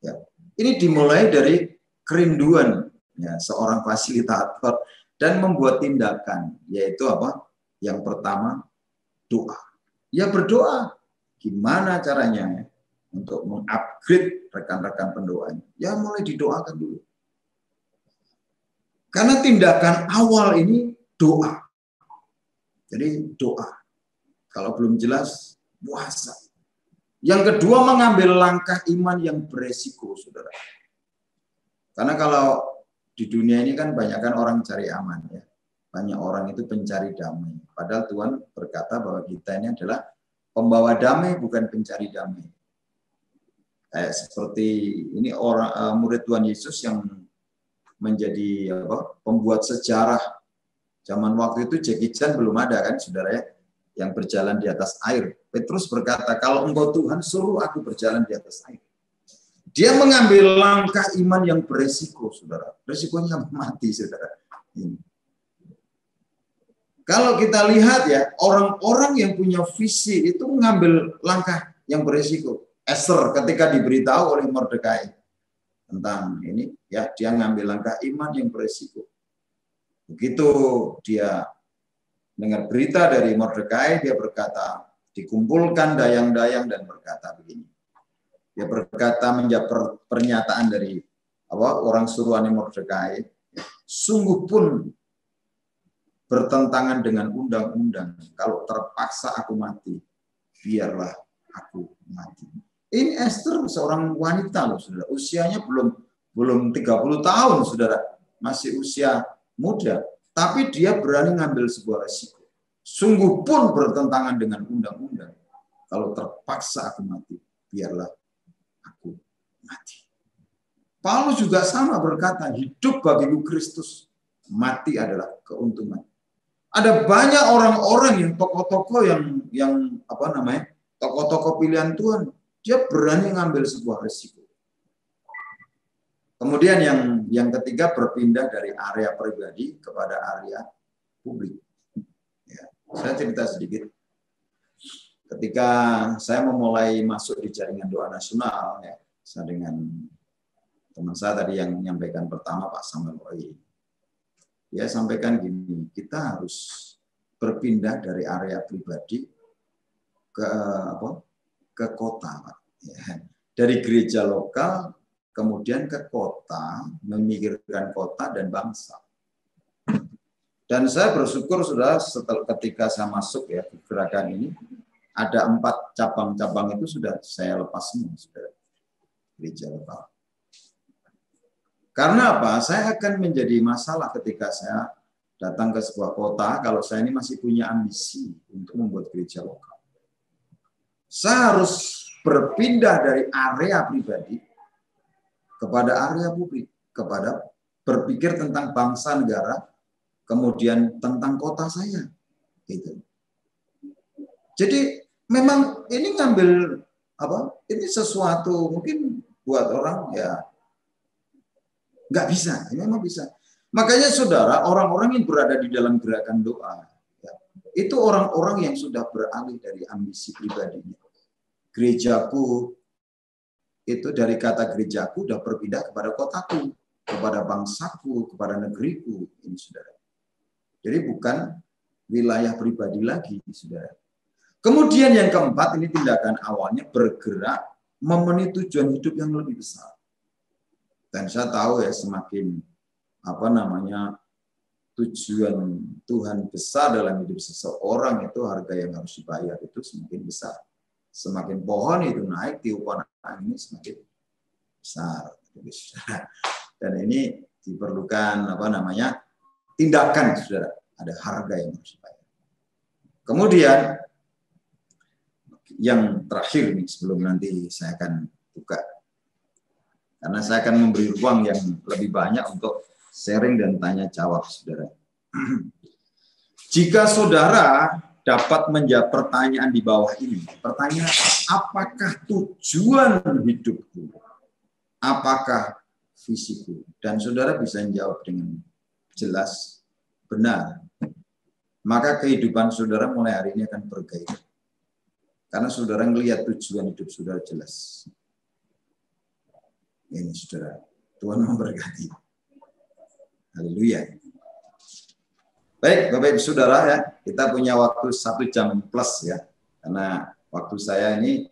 Ya. Ini dimulai dari kerinduan ya, seorang fasilitator dan membuat tindakan, yaitu apa? Yang pertama, doa. Ya berdoa. Gimana caranya ya, untuk mengupgrade rekan-rekan pendoanya? Ya mulai didoakan dulu. Karena tindakan awal ini doa. Jadi doa. Kalau belum jelas, puasa. Yang kedua, mengambil langkah iman yang beresiko, saudara. Karena kalau di dunia ini kan banyak kan orang cari aman, ya. Banyak orang itu pencari damai. Padahal Tuhan berkata bahwa kita ini adalah pembawa damai, bukan pencari damai. Kayak seperti ini orang murid Tuhan Yesus yang menjadi pembuat sejarah. Zaman waktu itu Jackie Chan belum ada kan, saudara ya, yang berjalan di atas air. Petrus berkata, kalau engkau Tuhan, suruh aku berjalan di atas air. Dia mengambil langkah iman yang beresiko, saudara. Resikonya mati, saudara. Kalau kita lihat ya, orang-orang yang punya visi itu mengambil langkah yang beresiko. Esther ketika diberitahu oleh Mordekai tentang ini, ya dia mengambil langkah iman yang beresiko. Begitu dia dengar berita dari Mordekai, dia berkata, dikumpulkan dayang-dayang dan berkata begini. Dia berkata menjawab pernyataan dari orang suruhan Mordekai, sungguh pun bertentangan dengan undang-undang. Kalau terpaksa aku mati, biarlah aku mati. Ini Esther seorang wanita loh, saudara. Usianya belum 30 tahun, saudara. Masih usia muda, tapi dia berani ngambil sebuah resiko. Sungguh pun bertentangan dengan undang-undang. Kalau terpaksa aku mati, biarlah aku mati. Paulus juga sama berkata, hidup bagiku Kristus, mati adalah keuntungan. Ada banyak orang-orang yang tokoh-tokoh yang tokoh-tokoh pilihan Tuhan, dia berani ngambil sebuah resiko. Kemudian yang ketiga, berpindah dari area pribadi kepada area publik. Ya, saya cerita sedikit. Ketika saya memulai masuk di jaringan doa nasional, ya, saya dengan teman saya tadi yang menyampaikan pertama, Pak Samuel Roy. Dia sampaikan gini, kita harus berpindah dari area pribadi ke kota, Pak. Ya. Dari gereja lokal kemudian ke kota, memikirkan kota dan bangsa. Dan saya bersyukur sudah ketika saya masuk ya ke gerakan ini, ada 4 cabang-cabang itu sudah saya lepas semua, sudah gereja lokal. Karena apa? Saya akan menjadi masalah ketika saya datang ke sebuah kota kalau saya ini masih punya ambisi untuk membuat gereja lokal. Saya harus berpindah dari area pribadi kepada area publik, kepada berpikir tentang bangsa negara, kemudian tentang kota saya. Gitu. Jadi memang ini ngambil ini sesuatu mungkin buat orang ya nggak bisa, ini memang bisa. Makanya saudara, orang-orang yang berada di dalam gerakan doa, ya, itu orang-orang yang sudah beralih dari ambisi pribadinya. Gerejaku, itu dari kata gerejaku sudah berpindah kepada kotaku, kepada bangsaku, kepada negeriku, ini saudara. Jadi bukan wilayah pribadi lagi, saudara. Kemudian yang keempat, ini tindakan awalnya bergerak memenuhi tujuan hidup yang lebih besar. Dan saya tahu ya semakin tujuan Tuhan besar dalam hidup seseorang itu harga yang harus dibayar itu semakin besar. Semakin pohon itu naik, tiupan angin semakin besar. Dan ini diperlukan tindakan, saudara. Ada harga yang harus dibayar. Kemudian yang terakhir nih sebelum nanti saya akan buka, karena saya akan memberi ruang yang lebih banyak untuk sharing dan tanya jawab, saudara. Jika saudara dapat menjawab pertanyaan di bawah ini, pertanyaan apakah tujuan hidupku, apakah visiku, dan saudara bisa menjawab dengan jelas, benar, maka kehidupan saudara mulai hari ini akan bergairah. Karena saudara melihat tujuan hidup saudara jelas. Ini saudara, Tuhan memberkati. Haleluya. Baik, Bapak Ibu Saudara ya, kita punya waktu 1 jam plus ya. Karena waktu saya ini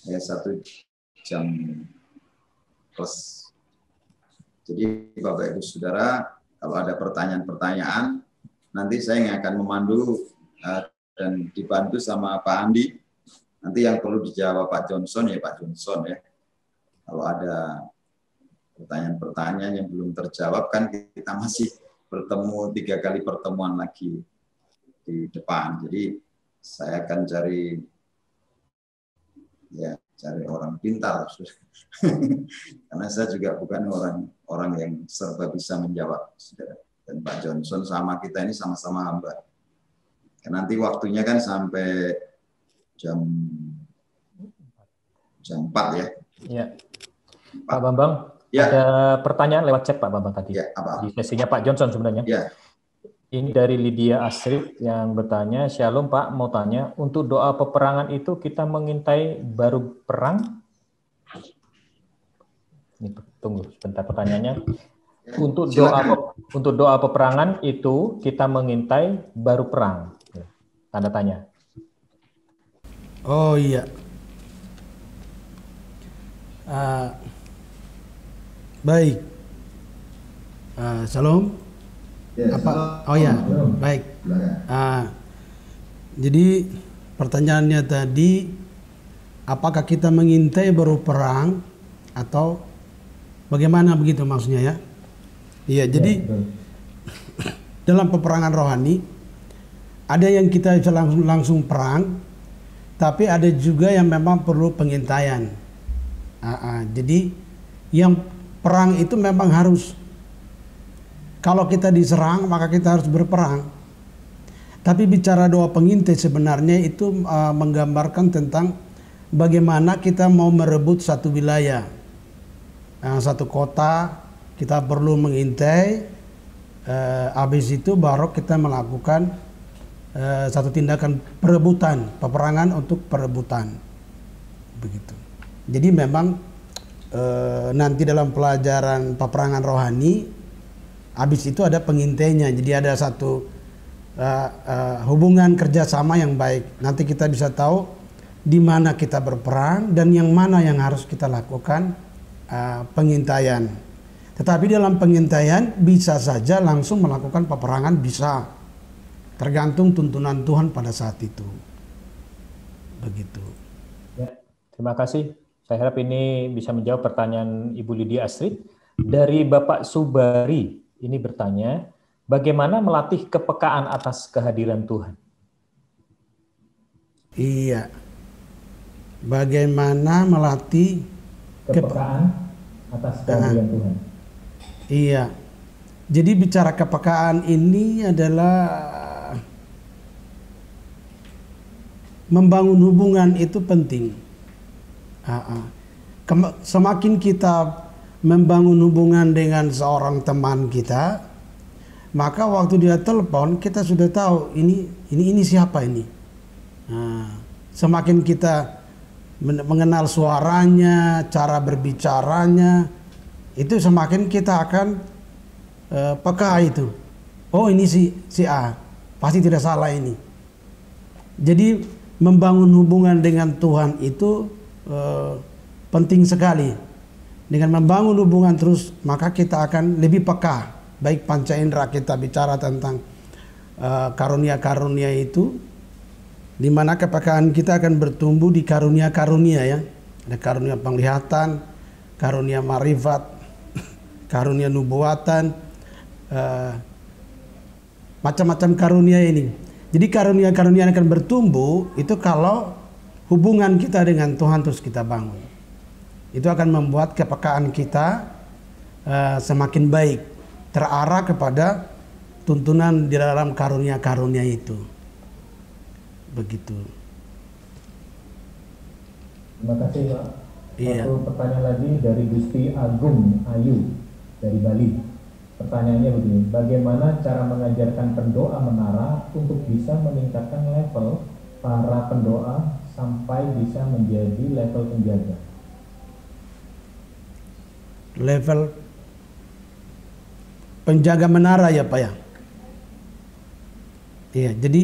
ya 1 jam plus. Jadi Bapak Ibu Saudara, kalau ada pertanyaan-pertanyaan, nanti saya yang akan memandu dan dibantu sama Pak Andi. Nanti yang perlu dijawab Pak Johnson ya Pak Johnson ya. Kalau ada pertanyaan-pertanyaan yang belum terjawab kan kita masih bertemu 3 kali pertemuan lagi di depan. Jadi saya akan cari orang pintar. Karena saya juga bukan orang yang serba bisa menjawab, saudara. Dan Pak Johnson sama kita ini sama-sama hamba. Nanti waktunya kan sampai jam 4 ya. Iya. Pak Bambang, ya. Ada pertanyaan lewat chat Pak Bambang tadi. Ya, apa? Di sesinya Pak Johnson sebenarnya. Ya. Ini dari Lydia Astrid yang bertanya, Shalom Pak, mau tanya, untuk doa peperangan itu kita mengintai baru perang? Ini, tunggu sebentar pertanyaannya. Untuk doa peperangan itu kita mengintai baru perang. Tanda tanya. Oh iya. Baik. Shalom. Apa? Oh ya, baik. Jadi pertanyaannya tadi, apakah kita mengintai baru perang atau bagaimana begitu maksudnya ya? Iya, jadi dalam peperangan rohani ada yang kita bisa langsung perang, tapi ada juga yang memang perlu pengintaian. Jadi yang perang itu memang harus, kalau kita diserang maka kita harus berperang. Tapi bicara doa pengintai sebenarnya itu menggambarkan tentang bagaimana kita mau merebut satu wilayah, satu kota, kita perlu mengintai. Habis itu baru kita melakukan satu tindakan perebutan, peperangan untuk perebutan, begitu. Jadi memang nanti dalam pelajaran peperangan rohani, habis itu ada pengintainya. Jadi ada satu hubungan kerjasama yang baik. Nanti kita bisa tahu di mana kita berperang dan yang mana yang harus kita lakukan pengintaian. Tetapi dalam pengintaian bisa saja langsung melakukan peperangan, bisa. Tergantung tuntunan Tuhan pada saat itu. Begitu. Ya, terima kasih. Saya harap ini bisa menjawab pertanyaan Ibu Lydia Astrid. Dari Bapak Subari, ini bertanya, bagaimana melatih kepekaan atas kehadiran Tuhan? Iya. Bagaimana melatih kepekaan atas kehadiran Tuhan? Iya. Jadi bicara kepekaan ini adalah membangun hubungan itu penting. Semakin kita membangun hubungan dengan seorang teman kita, maka waktu dia telepon kita sudah tahu ini siapa ini. Semakin kita mengenal suaranya, cara berbicaranya, itu semakin kita akan peka itu. Oh ini si A, pasti tidak salah ini. Jadi membangun hubungan dengan Tuhan itu penting sekali. Dengan membangun hubungan terus, maka kita akan lebih peka. Baik panca indera kita bicara tentang karunia-karunia itu, di mana kepekaan kita akan bertumbuh di karunia-karunia ya. Ada karunia penglihatan, karunia marifat, karunia nubuatan, macam-macam karunia ini. Jadi karunia-karunia akan bertumbuh itu kalau hubungan kita dengan Tuhan terus kita bangun. Itu akan membuat kepekaan kita semakin baik, terarah kepada tuntunan di dalam karunia-karunia itu. Begitu. Terima kasih Pak. Iya. Satu pertanyaan lagi dari Gusti Agung Ayu dari Bali. Pertanyaannya begini, bagaimana cara mengajarkan pendoa menara untuk bisa meningkatkan level para pendoa sampai bisa menjadi level penjaga? Level penjaga menara ya Pak ya? Iya, jadi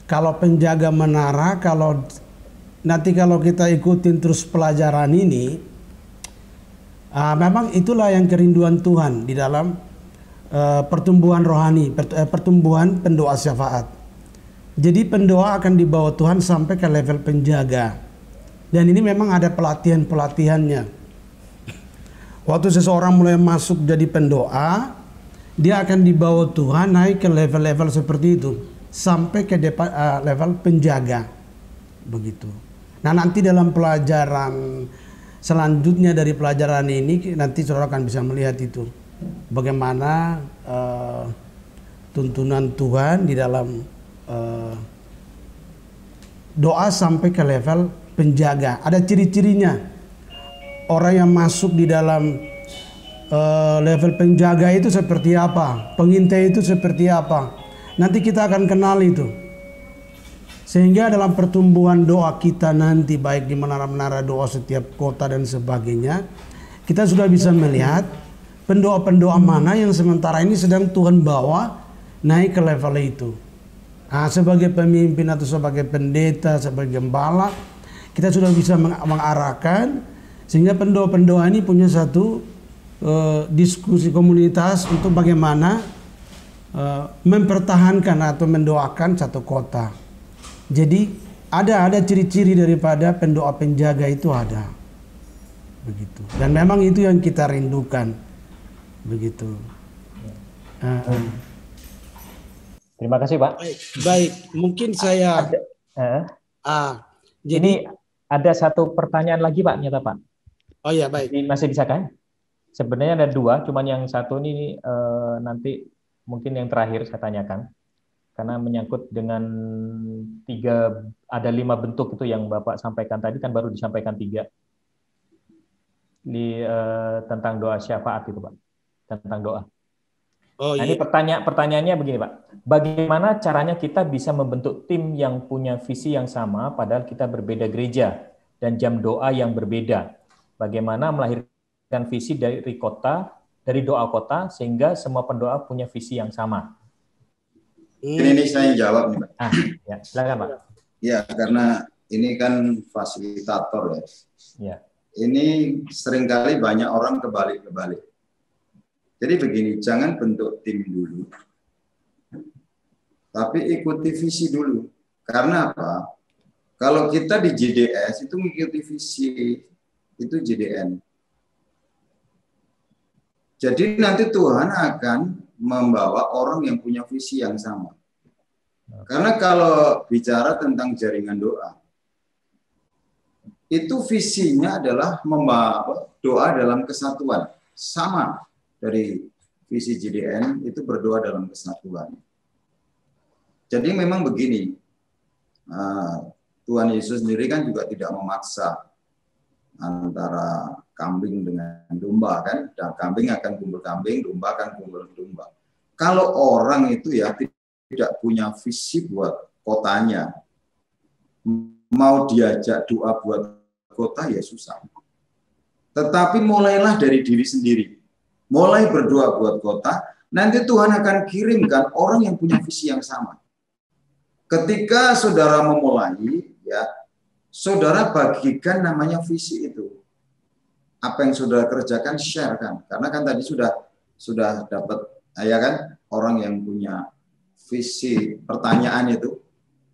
kalau penjaga menara, kalau kita ikutin terus pelajaran ini, memang itulah yang kerinduan Tuhan di dalam pertumbuhan rohani, pertumbuhan pendoa syafaat. Jadi pendoa akan dibawa Tuhan sampai ke level penjaga. Dan ini memang ada pelatihan-pelatihannya. Waktu seseorang mulai masuk jadi pendoa, dia akan dibawa Tuhan naik ke level-level seperti itu sampai ke level penjaga. Begitu. Nah, nanti dalam pelajaran selanjutnya dari pelajaran ini nanti saudara akan bisa melihat itu bagaimana tuntunan Tuhan di dalam doa sampai ke level penjaga. Ada ciri-cirinya. Orang yang masuk di dalam level penjaga itu seperti apa, pengintai itu seperti apa. Nanti kita akan kenal itu. Sehingga dalam pertumbuhan doa kita nanti, baik di menara-menara doa setiap kota dan sebagainya, kita sudah bisa melihat pendoa-pendoa mana yang sementara ini sedang Tuhan bawa naik ke level itu. Nah, sebagai pemimpin atau sebagai pendeta, sebagai gembala, kita sudah bisa mengarahkan sehingga pendoa-pendoa ini punya satu diskusi komunitas untuk bagaimana mempertahankan atau mendoakan satu kota. Jadi ada ciri-ciri daripada pendoa penjaga itu ada, begitu. Dan memang itu yang kita rindukan, begitu. Terima kasih Pak. Baik. Mungkin saya. Jadi ini ada satu pertanyaan lagi Pak, nyata Pak. Oh ya baik. Ini masih bisa kan? Sebenarnya ada dua, cuman yang satu ini nanti mungkin yang terakhir saya tanyakan. Karena menyangkut dengan ada 5 bentuk itu yang Bapak sampaikan tadi, kan baru disampaikan 3 tentang doa syafaat itu Pak, tentang doa. Oh, nah, iya. Ini pertanyaannya begini Pak, bagaimana caranya kita bisa membentuk tim yang punya visi yang sama padahal kita berbeda gereja dan jam doa yang berbeda? Bagaimana melahirkan visi dari doa kota sehingga semua pendoa punya visi yang sama? Ini saya jawab nih Pak. Ya, silakan Pak. Ya, karena ini kan fasilitator ya. Ya. Ini seringkali banyak orang kebalik-kebalik. Jadi begini, jangan bentuk tim dulu, tapi ikuti visi dulu. Karena apa? Kalau kita di JDS itu mengikuti visi, itu JDN. Jadi nanti Tuhan akan membawa orang yang punya visi yang sama. Karena kalau bicara tentang jaringan doa, itu visinya adalah membawa doa dalam kesatuan. Sama dari visi JDN itu berdoa dalam kesatuan. Jadi memang begini, Tuhan Yesus sendiri kan juga tidak memaksa antara kambing dengan domba kan, dan kambing akan kumpul kambing, domba akan kumpul domba. Kalau orang itu ya tidak punya visi buat kotanya, mau diajak doa buat kota ya susah. Tetapi mulailah dari diri sendiri, mulai berdoa buat kota, nanti Tuhan akan kirimkan orang yang punya visi yang sama. Ketika saudara memulai, ya saudara bagikan namanya visi itu. Apa yang saudara kerjakan, share kan. Karena kan tadi sudah dapat, ya kan, orang yang punya visi pertanyaan itu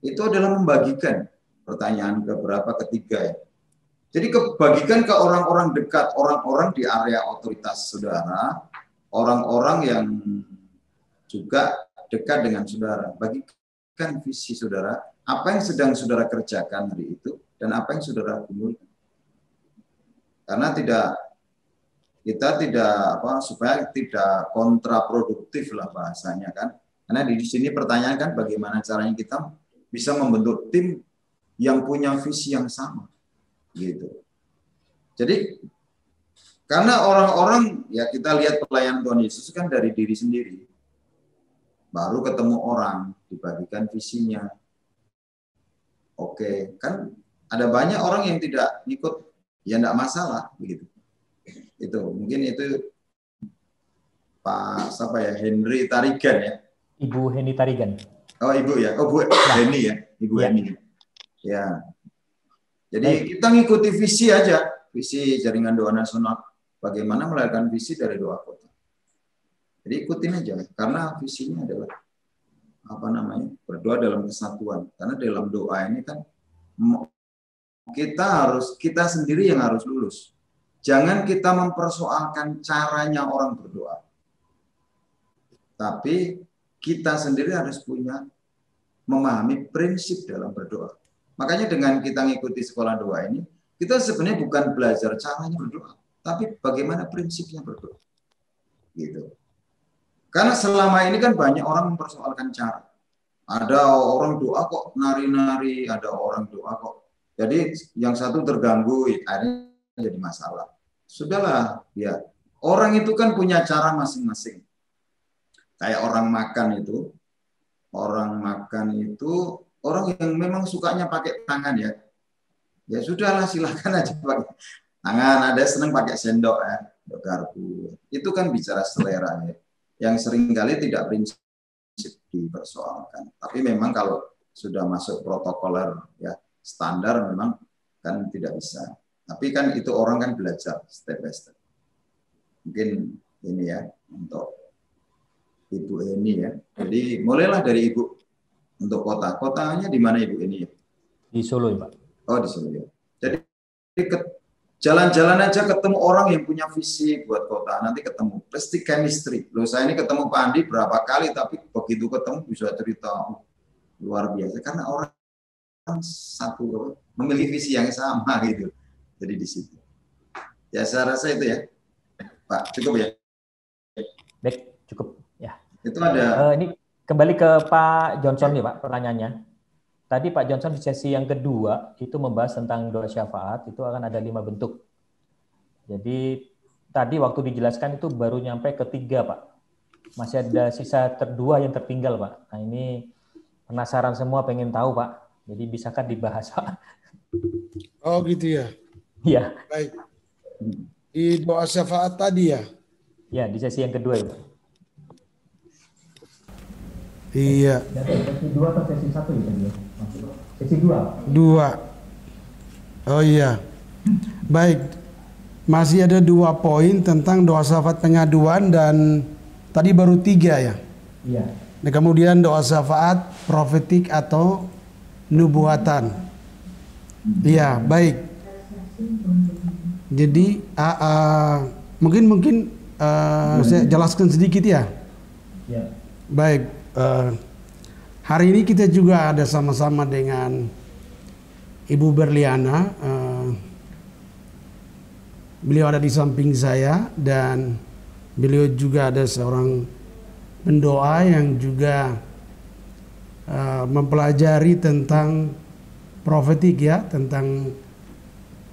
adalah membagikan pertanyaan keberapa, ketiga ya. Jadi kebagikan ke orang-orang dekat, orang-orang di area otoritas saudara, orang-orang yang juga dekat dengan saudara. Bagikan visi saudara, apa yang sedang saudara kerjakan hari itu, dan apa yang saudara gumulkan. Karena kita tidak supaya tidak kontraproduktif lah bahasanya kan. Karena di sini pertanyaan kan bagaimana caranya kita bisa membentuk tim yang punya visi yang sama, gitu. Jadi karena orang-orang ya kita lihat pelayanan Tuhan Yesus kan dari diri sendiri, baru ketemu orang dibagikan visinya. Oke, kan ada banyak orang yang tidak ikut, ya enggak masalah, begitu. Itu mungkin itu Pak siapa ya, Henry Tarigan ya. Ibu Henny Tarigan. Oh ibu ya, oh Bu Henny ya, Ibu Henny. Ya. Jadi kita ngikuti visi aja, visi Jaringan Doa Nasional. Bagaimana melahirkan visi dari doa kota. Jadi ikutin aja, karena visinya adalah berdoa dalam kesatuan. Karena dalam doa ini kan kita sendiri yang harus lulus. Jangan kita mempersoalkan caranya orang berdoa. Tapi kita sendiri harus memahami prinsip dalam berdoa. Makanya dengan kita ngikuti sekolah doa ini, kita sebenarnya bukan belajar caranya berdoa, tapi bagaimana prinsipnya berdoa. Gitu. Karena selama ini kan banyak orang mempersoalkan cara. Ada orang doa kok nari-nari, ada orang doa kok. Jadi yang satu terganggu, akhirnya jadi masalah. Sudahlah, ya. Orang itu kan punya cara masing-masing. Kayak orang makan itu orang yang memang sukanya pakai tangan ya. Ya sudahlah, silakan aja pakai tangan. Ada senang pakai sendok ya, garpu. Itu kan bicara selera ya. Yang seringkali tidak prinsip dipersoalkan. Tapi memang kalau sudah masuk protokoler ya standar memang kan tidak bisa. Tapi kan itu orang kan belajar step by step. Mungkin ini ya untuk Ibu Eni ya. Jadi mulailah dari Ibu untuk kota. Kotanya di mana Ibu Eni ya? Di Solo ya Pak. Oh di Solo ya. Jadi jalan-jalan aja ketemu orang yang punya visi buat kota. Nanti ketemu. Pasti chemistry. Loh saya ini ketemu Pak Andi berapa kali, tapi begitu ketemu bisa cerita luar biasa. Karena orang satu memiliki visi yang sama gitu. Jadi di situ. Ya saya rasa itu ya. Pak, cukup ya? Baik, cukup. Ya. Itu ada. Ini kembali ke Pak Johnson nih Pak pertanyaannya. Tadi Pak Johnson di sesi yang kedua itu membahas tentang doa syafaat, itu akan ada 5 bentuk. Jadi tadi waktu dijelaskan itu baru nyampe ketiga Pak. Masih ada sisa 2 yang tertinggal Pak. Nah ini penasaran semua, pengen tahu Pak. Jadi bisakah dibahas Pak? Oh gitu ya. Iya. Baik. Di doa syafaat tadi ya? Ya, di sesi yang kedua itu. Iya. Sesi 2 atau sesi 1 ya tadi ya? Sesi 2. 2. Oh iya. Baik. Masih ada 2 poin tentang doa syafaat pengaduan dan tadi baru 3 ya? Iya. Nah, kemudian doa syafaat profetik atau nubuatan. Iya, baik. Jadi mungkin saya jelaskan sedikit ya. Ya. Baik. Hari ini kita juga ada sama-sama dengan Ibu Berliana. Beliau ada di samping saya dan beliau juga ada seorang pendoa yang juga mempelajari tentang profetik ya, tentang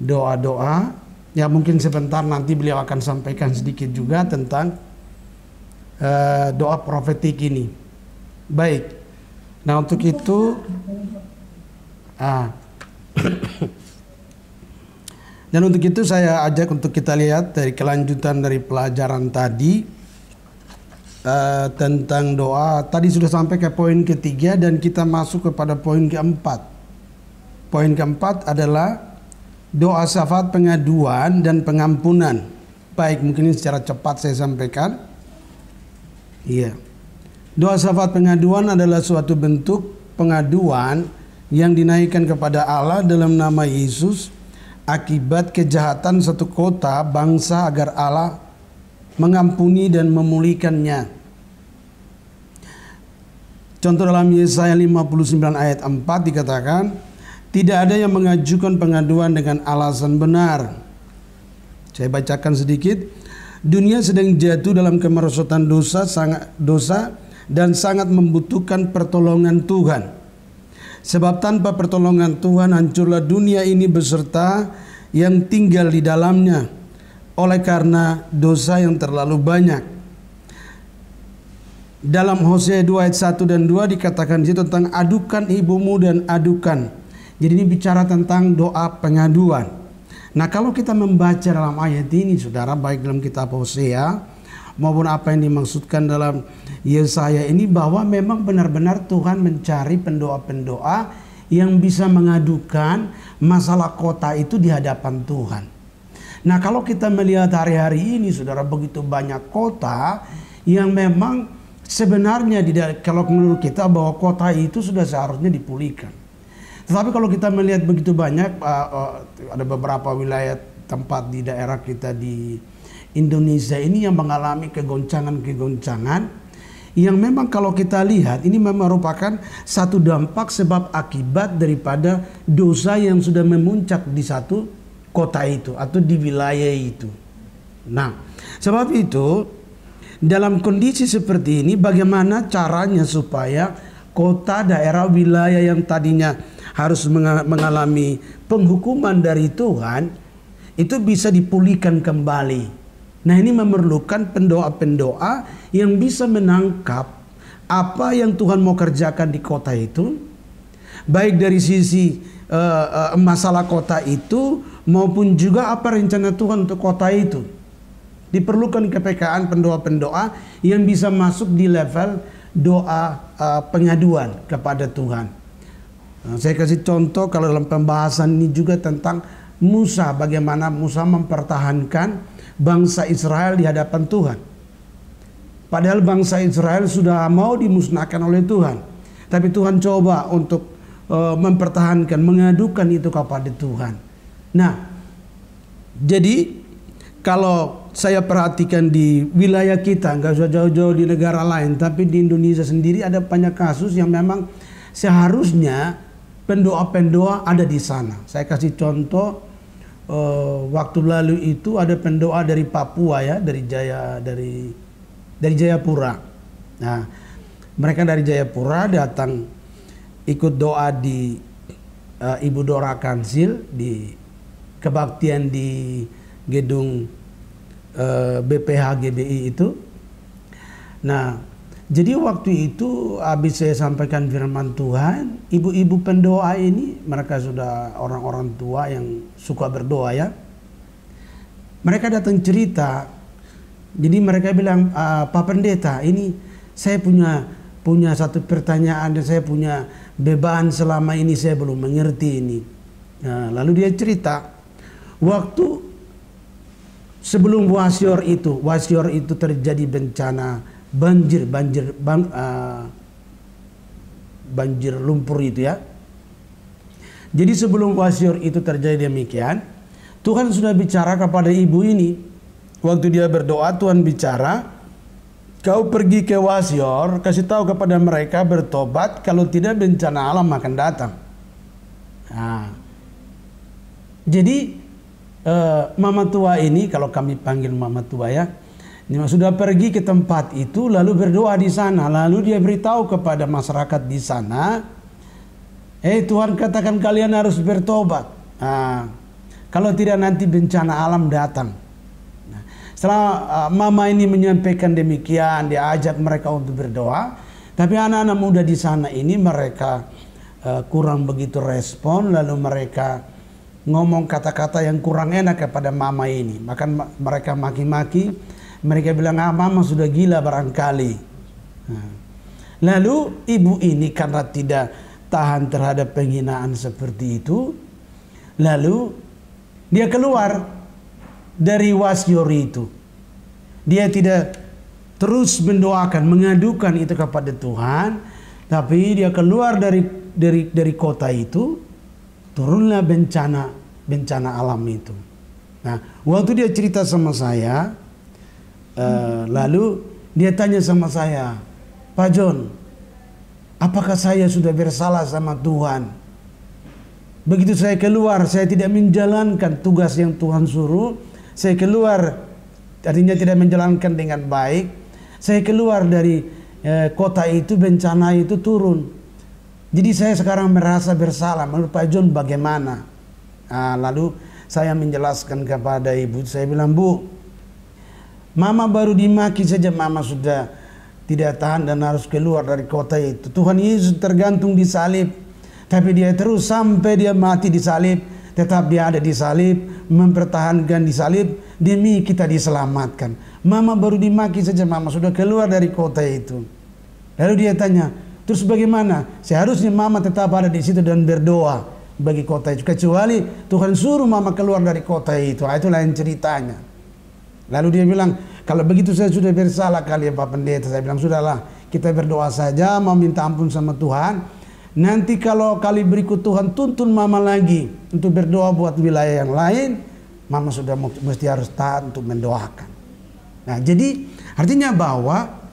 doa-doa. Ya mungkin sebentar nanti beliau akan sampaikan sedikit juga tentang doa profetik ini. Baik. Nah untuk itu dan untuk itu saya ajak untuk kita lihat dari kelanjutan dari pelajaran tadi tentang doa. Tadi sudah sampai ke poin ketiga dan kita masuk kepada poin keempat. Poin keempat adalah doa syafaat pengaduan dan pengampunan. Baik, mungkin ini secara cepat saya sampaikan. Iya. Doa syafaat pengaduan adalah suatu bentuk pengaduan yang dinaikkan kepada Allah dalam nama Yesus akibat kejahatan satu kota bangsa agar Allah mengampuni dan memulihkannya. Contoh dalam Yesaya 59 ayat 4 dikatakan, tidak ada yang mengajukan pengaduan dengan alasan benar. Saya bacakan sedikit. Dunia sedang jatuh dalam kemerosotan dosa dan sangat membutuhkan pertolongan Tuhan. Sebab tanpa pertolongan Tuhan hancurlah dunia ini beserta yang tinggal di dalamnya oleh karena dosa yang terlalu banyak. Dalam Hosea 2 ayat 1 dan 2 dikatakan di situ tentang adukan ibumu dan adukan. Jadi ini bicara tentang doa pengaduan. Nah, kalau kita membaca dalam ayat ini saudara, baik dalam kitab Hosea maupun apa yang dimaksudkan dalam Yesaya ini, bahwa memang benar-benar Tuhan mencari pendoa-pendoa yang bisa mengadukan masalah kota itu di hadapan Tuhan. Nah, kalau kita melihat hari-hari ini saudara, begitu banyak kota yang memang sebenarnya kalau menurut kita bahwa kota itu sudah seharusnya dipulihkan. Tetapi kalau kita melihat begitu banyak, ada beberapa wilayah tempat di daerah kita di Indonesia ini yang mengalami kegoncangan-kegoncangan yang memang kalau kita lihat ini memang merupakan satu dampak sebab akibat daripada dosa yang sudah memuncak di satu kota itu atau di wilayah itu. Nah, sebab itu dalam kondisi seperti ini, bagaimana caranya supaya kota, daerah, wilayah yang tadinya harus mengalami penghukuman dari Tuhan itu bisa dipulihkan kembali. Nah, ini memerlukan pendoa-pendoa yang bisa menangkap apa yang Tuhan mau kerjakan di kota itu, baik dari sisi masalah kota itu maupun juga apa rencana Tuhan untuk kota itu. Diperlukan kepekaan pendoa-pendoa yang bisa masuk di level doa pengaduan kepada Tuhan. Nah, saya kasih contoh kalau dalam pembahasan ini juga tentang Musa, bagaimana Musa mempertahankan bangsa Israel di hadapan Tuhan. Padahal bangsa Israel sudah mau dimusnahkan oleh Tuhan, tapi Tuhan coba untuk mempertahankan, mengadukan itu kepada Tuhan. Nah, jadi kalau saya perhatikan di wilayah kita, nggak usah jauh-jauh di negara lain, tapi di Indonesia sendiri ada banyak kasus yang memang seharusnya pendoa-pendoa ada di sana. Saya kasih contoh, waktu lalu itu ada pendoa dari Papua ya, dari Jayapura. Nah, mereka dari Jayapura datang ikut doa di Ibu Dora Kansil di kebaktian di gedung BPH GBI itu. Nah, jadi waktu itu habis saya sampaikan firman Tuhan, ibu-ibu pendoa ini, mereka sudah orang-orang tua yang suka berdoa ya. Mereka datang cerita. Jadi mereka bilang, Pak Pendeta, ini saya punya satu pertanyaan dan saya punya beban selama ini saya belum mengerti ini. Nah, lalu dia cerita, waktu sebelum Wasior itu terjadi bencana banjir lumpur itu ya. Jadi sebelum Wasior itu terjadi demikian, Tuhan sudah bicara kepada ibu ini. Waktu dia berdoa, Tuhan bicara, kau pergi ke Wasior, kasih tahu kepada mereka bertobat, kalau tidak bencana alam akan datang. Nah, jadi mama tua ini, kalau kami panggil mama tua ya, ini sudah pergi ke tempat itu lalu berdoa di sana, lalu dia beritahu kepada masyarakat di sana, Tuhan katakan kalian harus bertobat, kalau tidak nanti bencana alam datang. Nah, setelah mama ini menyampaikan demikian, dia ajak mereka untuk berdoa, tapi anak-anak muda di sana ini mereka kurang begitu respon, lalu mereka ngomong kata-kata yang kurang enak kepada mama ini. Maka mereka maki-maki, mereka bilang, mama sudah gila barangkali. Nah, lalu ibu ini karena tidak tahan terhadap penghinaan seperti itu, lalu dia keluar dari Wasior itu. Dia tidak terus mendoakan, mengadukan itu kepada Tuhan, tapi dia keluar dari kota itu. Turunlah bencana alam itu. Nah, waktu dia cerita sama saya, lalu dia tanya sama saya, Pak John, apakah saya sudah bersalah sama Tuhan? Begitu saya keluar, saya tidak menjalankan tugas yang Tuhan suruh. Saya keluar, artinya tidak menjalankan dengan baik. Saya keluar dari kota itu, bencana itu turun. Jadi saya sekarang merasa bersalah. Menurut Pak John bagaimana? Lalu saya menjelaskan kepada ibu. Saya bilang, Bu, Mama baru dimaki saja, Mama sudah tidak tahan dan harus keluar dari kota itu. Tuhan Yesus tergantung di salib, tapi dia terus sampai dia mati di salib, tetap dia ada di salib, mempertahankan di salib demi kita diselamatkan. Mama baru dimaki saja, Mama sudah keluar dari kota itu. Lalu dia tanya, terus bagaimana? Seharusnya Mama tetap ada di situ dan berdoa bagi kota itu, kecuali Tuhan suruh Mama keluar dari kota itu. Itu lain ceritanya. Lalu dia bilang, kalau begitu saya sudah bersalah kali ya Pak Pendeta. Saya bilang, sudahlah, kita berdoa saja, mau minta ampun sama Tuhan. Nanti kalau kali berikut Tuhan tuntun Mama lagi untuk berdoa buat wilayah yang lain, Mama sudah mesti harus tahan untuk mendoakan. Nah, jadi artinya bahwa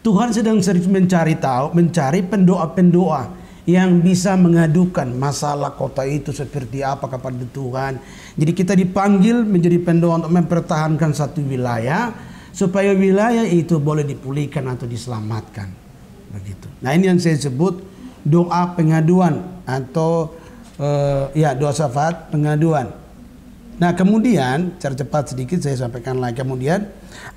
Tuhan sedang serius mencari pendoa-pendoa yang bisa mengadukan masalah kota itu seperti apa kepada Tuhan. Jadi kita dipanggil menjadi pendoa untuk mempertahankan satu wilayah supaya wilayah itu boleh dipulihkan atau diselamatkan. Begitu. Nah, ini yang saya sebut doa pengaduan atau doa syafaat pengaduan. Nah, kemudian secara cepat sedikit saya sampaikan lagi. Kemudian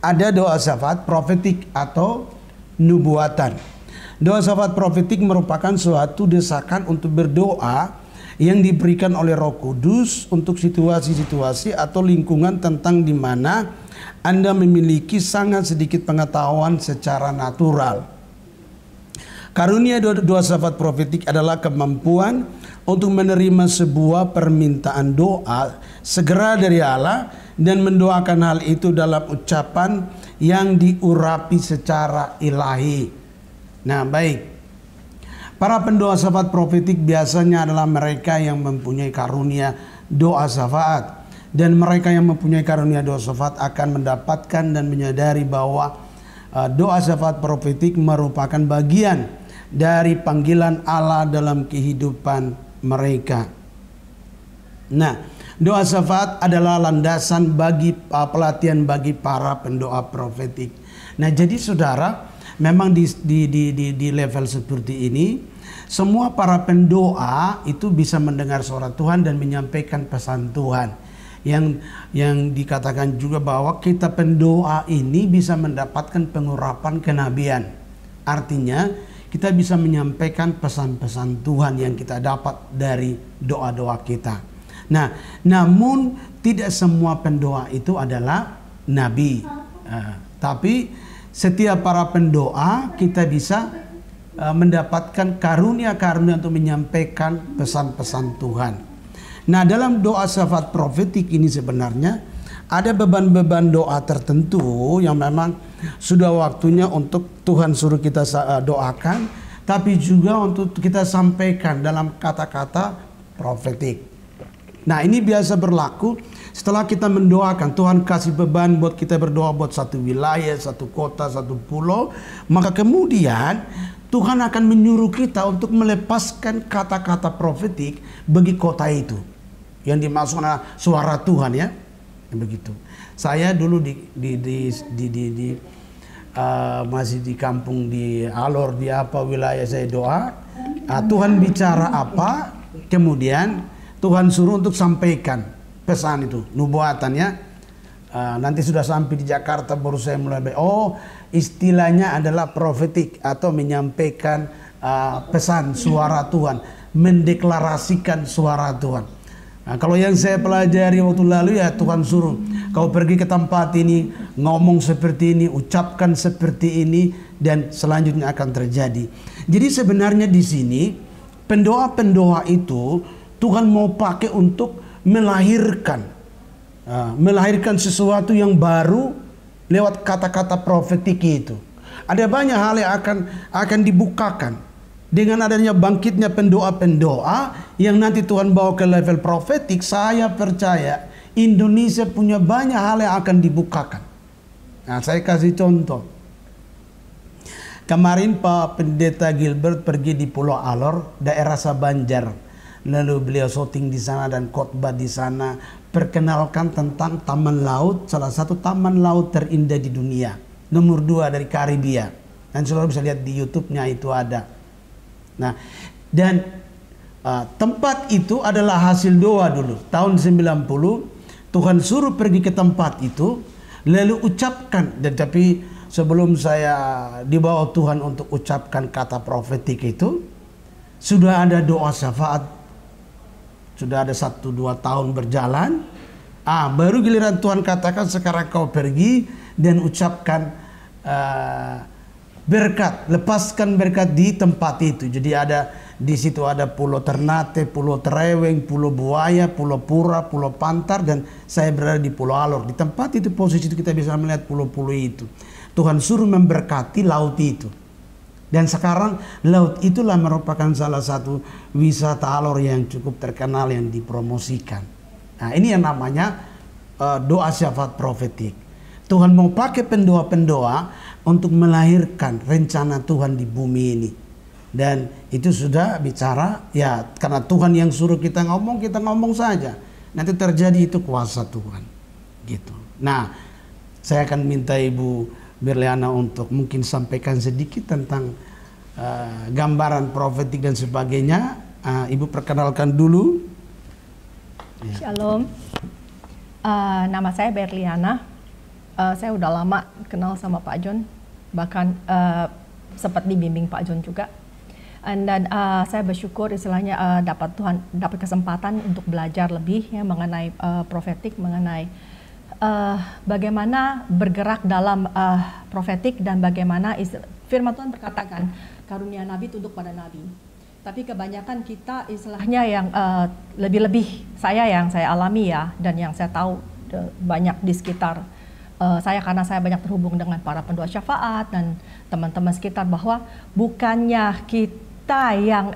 ada doa syafaat profetik atau nubuatan. Doa syafaat profetik merupakan suatu desakan untuk berdoa yang diberikan oleh Roh Kudus untuk situasi-situasi atau lingkungan tentang di mana Anda memiliki sangat sedikit pengetahuan secara natural. Karunia doa syafaat profetik adalah kemampuan untuk menerima sebuah permintaan doa segera dari Allah dan mendoakan hal itu dalam ucapan yang diurapi secara ilahi. Nah, baik. Para pendoa syafaat profetik biasanya adalah mereka yang mempunyai karunia doa syafaat. Dan mereka yang mempunyai karunia doa syafaat akan mendapatkan dan menyadari bahwa doa syafaat profetik merupakan bagian dari panggilan Allah dalam kehidupan mereka. Nah, doa syafaat adalah landasan bagi pelatihan bagi para pendoa profetik. Nah, jadi saudara, memang di level seperti ini, semua para pendoa itu bisa mendengar suara Tuhan dan menyampaikan pesan Tuhan. Yang dikatakan juga bahwa kita pendoa ini bisa mendapatkan pengurapan kenabian. Artinya kita bisa menyampaikan pesan-pesan Tuhan yang kita dapat dari doa-doa kita. Nah, namun tidak semua pendoa itu adalah nabi. Tapi setiap para pendoa kita bisa mendapatkan karunia-karunia untuk menyampaikan pesan-pesan Tuhan. Nah, dalam doa syafaat profetik ini sebenarnya ada beban-beban doa tertentu yang memang sudah waktunya untuk Tuhan suruh kita doakan, tapi juga untuk kita sampaikan dalam kata-kata profetik. Nah, ini biasa berlaku setelah kita mendoakan, Tuhan kasih beban buat kita berdoa buat satu wilayah, satu kota, satu pulau, maka kemudian Tuhan akan menyuruh kita untuk melepaskan kata-kata profetik bagi kota itu. Yang dimaksudkan suara Tuhan, ya. Begitu. Saya dulu masih di kampung di Alor, di apa wilayah saya doa, Tuhan bicara apa, kemudian Tuhan suruh untuk sampaikan pesan itu, nubuatannya. Nanti sudah sampai di Jakarta baru saya mulai, istilahnya adalah profetik atau menyampaikan pesan suara Tuhan, mendeklarasikan suara Tuhan. Nah, kalau yang saya pelajari waktu lalu, ya Tuhan suruh kau pergi ke tempat ini, ngomong seperti ini, ucapkan seperti ini, dan selanjutnya akan terjadi. Jadi sebenarnya di sini pendoa-pendoa itu Tuhan mau pakai untuk melahirkan sesuatu yang baru lewat kata-kata profetik itu. Ada banyak hal yang akan dibukakan dengan adanya bangkitnya pendoa-pendoa yang nanti Tuhan bawa ke level profetik. Saya percaya Indonesia punya banyak hal yang akan dibukakan. Nah, saya kasih contoh. Kemarin Pak Pendeta Gilbert pergi di Pulau Alor, daerah Sabanjar. Lalu beliau syuting di sana dan khotbah di sana, perkenalkan tentang taman laut, salah satu taman laut terindah di dunia, nomor 2 dari Karibia. Dan saudara bisa lihat di YouTube-nya itu ada. Nah, dan tempat itu adalah hasil doa dulu. Tahun 90 Tuhan suruh pergi ke tempat itu, lalu ucapkan. Dan tapi sebelum saya dibawa Tuhan untuk ucapkan kata profetik itu, sudah ada doa syafaat. Sudah ada 1-2 tahun berjalan. Baru giliran Tuhan katakan sekarang kau pergi dan ucapkan berkat, lepaskan berkat di tempat itu. Jadi ada di situ ada Pulau Ternate, Pulau Tereweng, Pulau Buaya, Pulau Pura, Pulau Pantar, dan saya berada di Pulau Alor. Di tempat itu posisi itu kita bisa melihat pulau-pulau itu. Tuhan suruh memberkati laut itu. Dan sekarang laut itulah merupakan salah satu wisata alor yang cukup terkenal yang dipromosikan. Nah, ini yang namanya doa syafaat profetik. Tuhan mau pakai pendoa-pendoa untuk melahirkan rencana Tuhan di bumi ini. Dan itu sudah bicara, ya karena Tuhan yang suruh kita ngomong saja. Nanti terjadi itu kuasa Tuhan. Gitu. Nah, saya akan minta Ibu Berliana untuk mungkin sampaikan sedikit tentang gambaran profetik dan sebagainya. Ibu perkenalkan dulu. Shalom, nama saya Berliana. Saya udah lama kenal sama Pak John, bahkan sempat dibimbing Pak John juga. Dan saya bersyukur istilahnya dapat kesempatan untuk belajar lebih ya mengenai profetik, mengenai bagaimana bergerak dalam profetik dan bagaimana firman Tuhan berkatakan karunia nabi tunduk pada nabi. Tapi kebanyakan kita istilahnya yang lebih-lebih yang saya alami ya, dan yang saya tahu banyak di sekitar saya, karena saya banyak terhubung dengan para pendoa syafaat dan teman-teman sekitar, bahwa bukannya kita yang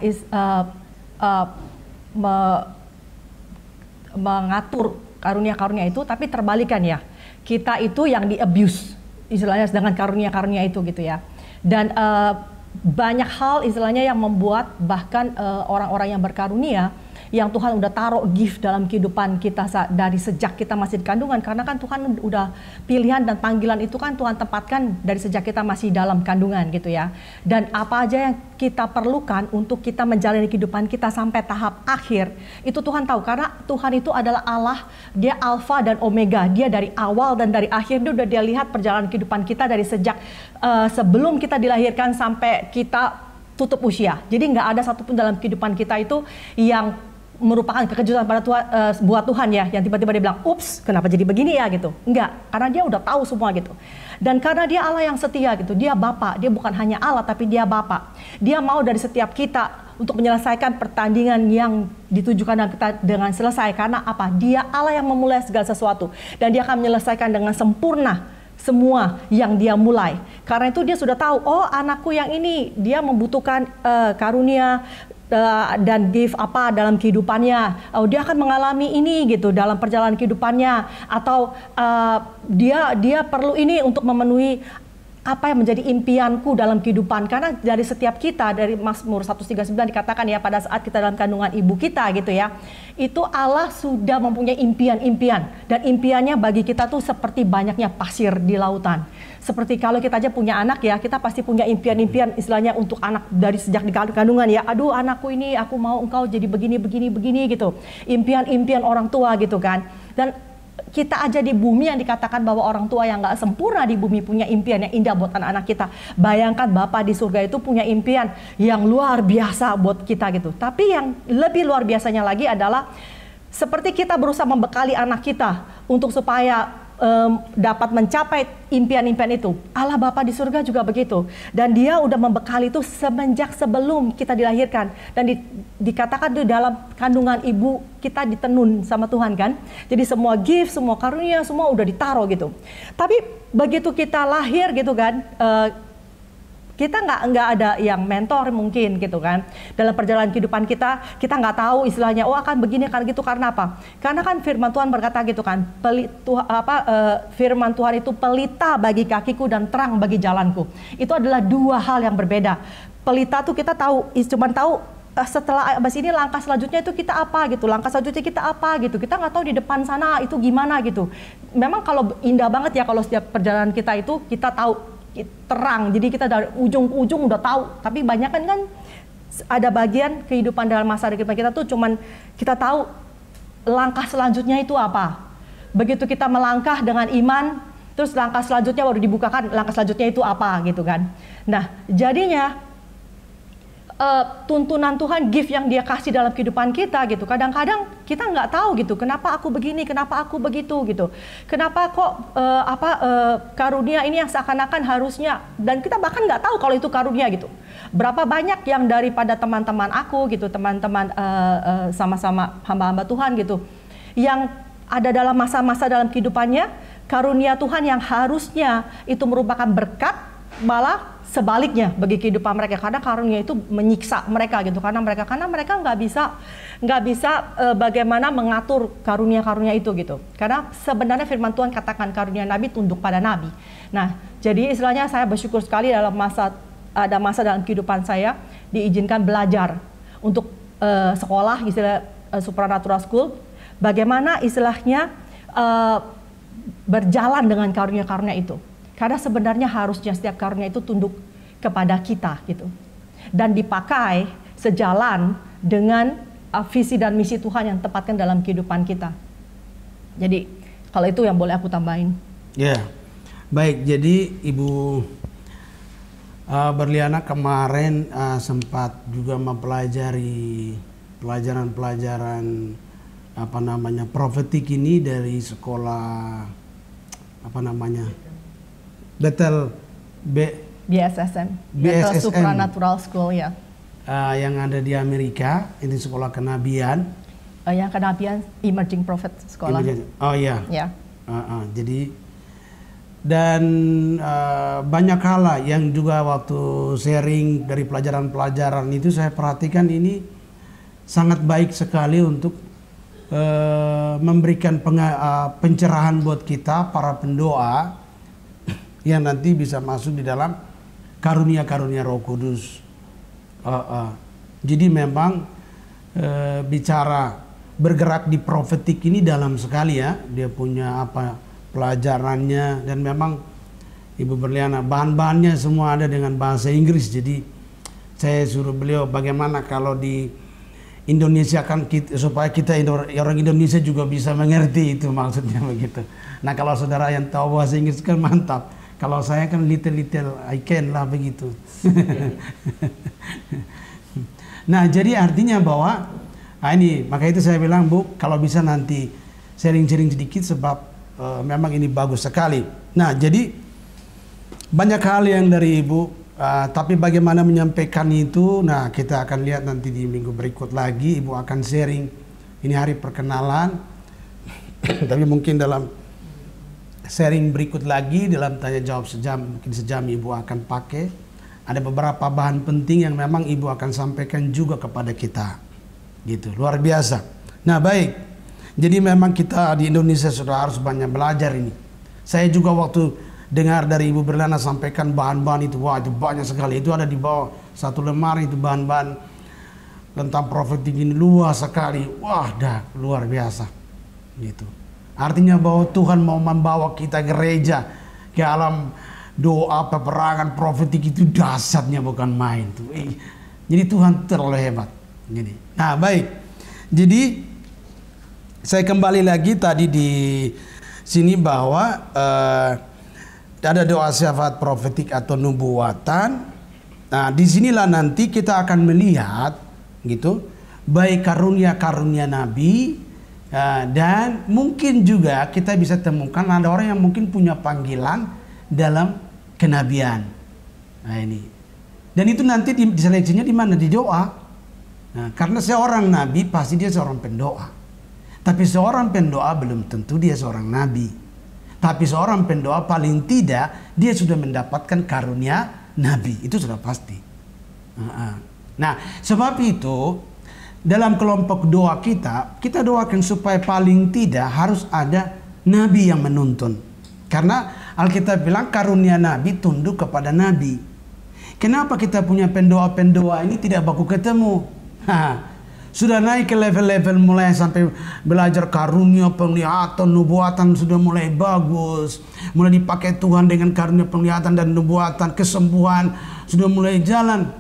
mengatur karunia-karunia itu, tapi terbalikan ya, kita itu yang di abuse istilahnya dengan karunia-karunia itu gitu ya. Dan banyak hal istilahnya yang membuat bahkan orang-orang yang berkarunia, yang Tuhan udah taruh gift dalam kehidupan kita dari sejak kita masih di kandungan, karena kan Tuhan udah pilihan dan panggilan itu kan Tuhan tempatkan dari sejak kita masih dalam kandungan gitu ya. Dan apa aja yang kita perlukan untuk kita menjalani kehidupan kita sampai tahap akhir, itu Tuhan tahu, karena Tuhan itu adalah Allah, dia Alfa dan Omega, dia dari awal dan dari akhir, dia udah dia lihat perjalanan kehidupan kita dari sejak sebelum kita dilahirkan sampai kita tutup usia. Jadi nggak ada satupun dalam kehidupan kita itu yang merupakan kekejutan pada Tuhan, buat Tuhan ya, yang tiba-tiba dia bilang, ups, kenapa jadi begini ya gitu. Enggak, karena dia udah tahu semua gitu. Dan karena dia Allah yang setia gitu, dia Bapa, dia bukan hanya Allah tapi dia Bapa. Dia mau dari setiap kita untuk menyelesaikan pertandingan yang ditujukan dan kita dengan selesai. Karena apa? Dia Allah yang memulai segala sesuatu, dan dia akan menyelesaikan dengan sempurna semua yang dia mulai. Karena itu dia sudah tahu, oh anakku yang ini dia membutuhkan karunia dan gift apa dalam kehidupannya, dia akan mengalami ini gitu dalam perjalanan kehidupannya, atau dia perlu ini untuk memenuhi apa yang menjadi impianku dalam kehidupan. Karena dari setiap kita, dari Mazmur 139 dikatakan ya, pada saat kita dalam kandungan ibu kita gitu ya, itu Allah sudah mempunyai impian-impian, dan impiannya bagi kita tuh seperti banyaknya pasir di lautan. Seperti kalau kita aja punya anak ya, kita pasti punya impian-impian istilahnya untuk anak dari sejak di kandungan ya. Aduh anakku ini, aku mau engkau jadi begini gitu. Impian-impian orang tua gitu kan. Dan kita aja di bumi yang dikatakan bahwa orang tua yang gak sempurna di bumi punya impian yang indah buat anak-anak kita. Bayangkan Bapa di surga itu punya impian yang luar biasa buat kita gitu. Tapi yang lebih luar biasanya lagi adalah seperti kita berusaha membekali anak kita untuk supaya dapat mencapai impian-impian itu. Allah Bapa di surga juga begitu. Dan dia udah membekali itu semenjak sebelum kita dilahirkan. Dan dikatakan di dalam kandungan ibu kita ditenun sama Tuhan kan. Jadi semua gift, semua karunia, semua udah ditaruh gitu. Tapi begitu kita lahir gitu kan, kita nggak ada yang mentor mungkin gitu kan. Dalam perjalanan kehidupan kita nggak tahu istilahnya, oh akan begini kan gitu, karena apa? Karena kan firman Tuhan berkata gitu kan, firman Tuhan itu pelita bagi kakiku dan terang bagi jalanku. Itu adalah dua hal yang berbeda. Pelita tuh kita tahu, cuma tahu setelah abis ini langkah selanjutnya itu kita apa gitu, langkah selanjutnya kita apa gitu, kita nggak tahu di depan sana itu gimana gitu. Memang kalau indah banget ya kalau setiap perjalanan kita itu kita tahu terang, jadi kita dari ujung ke ujung udah tahu. Tapi banyak kan ada bagian kehidupan dalam masa kehidupan kita tuh cuman kita tahu langkah selanjutnya itu apa. Begitu kita melangkah dengan iman, terus langkah selanjutnya baru dibukakan langkah selanjutnya itu apa gitu kan. Nah jadinya tuntunan Tuhan, gift yang Dia kasih dalam kehidupan kita gitu. Kadang-kadang kita nggak tahu gitu, kenapa aku begini, kenapa aku begitu gitu. Kenapa kok karunia ini yang seakan-akan harusnya, dan kita bahkan nggak tahu kalau itu karunia gitu. Berapa banyak yang daripada teman-teman aku gitu, teman-teman sama-sama hamba-hamba Tuhan gitu, yang ada dalam masa-masa dalam kehidupannya, karunia Tuhan yang harusnya itu merupakan berkat, malah sebaliknya bagi kehidupan mereka, karena karunia itu menyiksa mereka gitu, karena mereka nggak bisa bagaimana mengatur karunia itu gitu. Karena sebenarnya firman Tuhan katakan karunia nabi tunduk pada nabi. Nah jadi istilahnya saya bersyukur sekali ada masa dalam kehidupan saya diizinkan belajar untuk sekolah istilah supernatural school, bagaimana istilahnya berjalan dengan karunia itu. Karena sebenarnya harusnya setiap karunia itu tunduk kepada kita gitu. Dan dipakai sejalan dengan visi dan misi Tuhan yang tempatkan dalam kehidupan kita. Jadi kalau itu yang boleh aku tambahin. Ya, baik. Jadi Ibu Berliana kemarin sempat juga mempelajari pelajaran-pelajaran profetik ini dari sekolah BSSM, Bethel Supernatural School ya. Yang ada di Amerika, ini sekolah kenabian. Yang kenabian Emerging Prophet sekolah. Oh iya. Ya. Jadi dan banyak hal yang juga waktu sharing dari pelajaran-pelajaran itu saya perhatikan ini sangat baik sekali untuk memberikan pencerahan buat kita para pendoa yang nanti bisa masuk di dalam karunia-karunia Roh Kudus. Jadi memang bicara bergerak di profetik ini dalam sekali ya. Dia punya pelajarannya, dan memang Ibu Berliana bahan-bahannya semua ada dengan bahasa Inggris. Jadi saya suruh beliau bagaimana kalau di Indonesia kan supaya kita orang Indonesia juga bisa mengerti, itu maksudnya begitu. Nah kalau saudara yang tahu bahasa Inggris kan mantap. Kalau saya kan little I can lah begitu. Nah jadi artinya bahwa ini makanya itu saya bilang Bu, kalau bisa nanti sharing-sharing sedikit sebab memang ini bagus sekali. Nah jadi banyak hal yang dari Ibu, tapi bagaimana menyampaikan itu, nah kita akan lihat nanti di minggu berikut lagi. Ibu akan sharing, ini hari perkenalan, tapi mungkin dalam sharing berikut lagi dalam tanya jawab mungkin sejam Ibu akan pakai. Ada beberapa bahan penting yang memang Ibu akan sampaikan juga kepada kita. Gitu, luar biasa. Nah baik, jadi memang kita di Indonesia sudah harus banyak belajar ini. Saya juga waktu dengar dari Ibu Berliana sampaikan bahan-bahan itu, wah itu banyak sekali. Itu ada di bawah satu lemari itu bahan-bahan tentang profetik ini luas sekali. Wah dah luar biasa. Gitu. Artinya bahwa Tuhan mau membawa kita gereja ke alam doa peperangan profetik itu dahsyatnya bukan main tuh. Jadi Tuhan terlalu hebat. Jadi, nah baik. Jadi saya kembali lagi tadi di sini bahwa ada doa syafaat profetik atau nubuatan. Nah disinilah nanti kita akan melihat gitu, baik karunia-karunia nabi. Dan mungkin juga kita bisa temukan ada orang yang mungkin punya panggilan dalam kenabian. Nah ini. Dan itu nanti diseleksinya di mana? Di doa. Nah, karena seorang nabi pasti dia seorang pendoa. Tapi seorang pendoa belum tentu dia seorang nabi. Tapi seorang pendoa paling tidak dia sudah mendapatkan karunia nabi, itu sudah pasti. Nah, sebab itu dalam kelompok doa kita doakan supaya paling tidak harus ada nabi yang menuntun. Karena Alkitab bilang karunia nabi tunduk kepada nabi. Kenapa kita punya pendoa-pendoa ini tidak baku ketemu? Sudah naik ke level-level mulai sampai belajar karunia penglihatan, nubuatan sudah mulai bagus. Mulai dipakai Tuhan dengan karunia penglihatan dan nubuatan, kesembuhan sudah mulai jalan.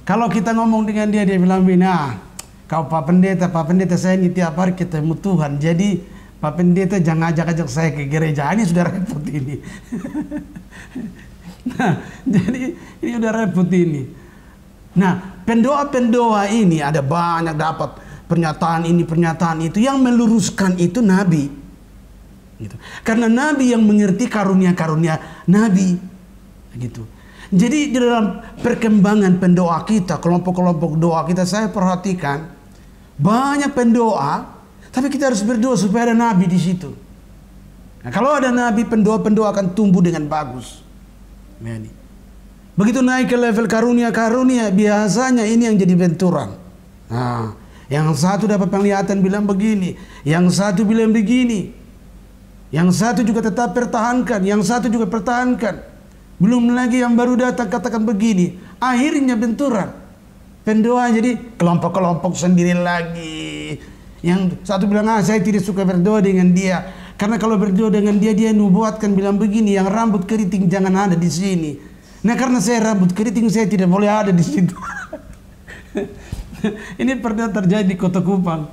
Kalau kita ngomong dengan dia bilang, "Nah, kau Pak Pendeta saya ini tiap hari ketemu Tuhan. Jadi Pak Pendeta jangan ajak-ajak saya ke gereja." Ini sudah repot ini. Nah, jadi ini udah repot ini. Nah, pendoa-pendoa ini ada banyak dapat pernyataan ini, pernyataan itu. Yang meluruskan itu nabi. Gitu. Karena nabi yang mengerti karunia-karunia nabi. Gitu. Jadi di dalam perkembangan pendoa kita, kelompok-kelompok doa kita, saya perhatikan banyak pendoa, tapi kita harus berdoa supaya ada nabi di situ. Nah, kalau ada nabi, pendoa-pendoa akan tumbuh dengan bagus. Nah, ini. Begitu naik ke level karunia-karunia, biasanya ini yang jadi benturan. Nah, yang satu dapat penglihatan bilang begini, yang satu bilang begini, yang satu juga tetap pertahankan, yang satu juga pertahankan. Belum lagi yang baru datang katakan begini, akhirnya benturan. Pendoa jadi kelompok-kelompok sendiri lagi. Yang satu bilang, saya tidak suka berdoa dengan dia, karena kalau berdoa dengan dia nubuatkan bilang begini, yang rambut keriting jangan ada di sini. Nah, karena saya rambut keriting, saya tidak boleh ada di situ. Ini pernah terjadi di Kota Kupang.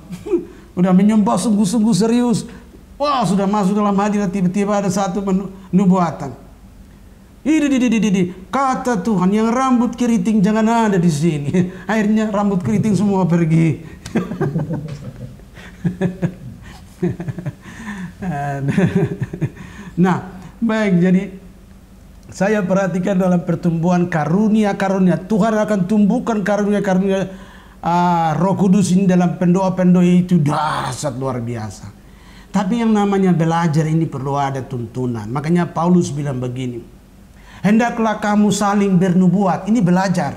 Udah menyembah sungguh-sungguh serius. Wah, sudah masuk dalam hadirat, tiba-tiba ada satu nubuatan. Ini kata Tuhan, yang rambut keriting jangan ada di sini. Akhirnya rambut keriting semua pergi. Nah, baik, jadi saya perhatikan dalam pertumbuhan karunia-karunia, Tuhan akan tumbuhkan karunia-karunia Roh Kudus ini dalam pendoa-pendoa itu dahsyat luar biasa. Tapi yang namanya belajar ini perlu ada tuntunan. Makanya Paulus bilang begini, hendaklah kamu saling bernubuat. Ini belajar.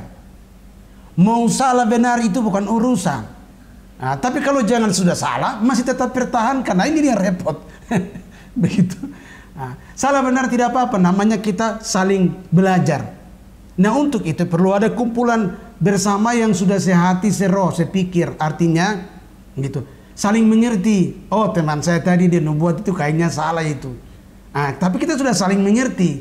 Mau salah benar itu bukan urusan. Nah, tapi kalau jangan sudah salah, masih tetap pertahankan. Nah, ini yang repot. Begitu. Nah, salah benar tidak apa-apa, namanya kita saling belajar. Nah, untuk itu perlu ada kumpulan bersama yang sudah sehati, seroh, sepikir. Artinya gitu, saling mengerti. Oh, teman saya tadi dia nubuat itu kayaknya salah itu. Nah, tapi kita sudah saling mengerti.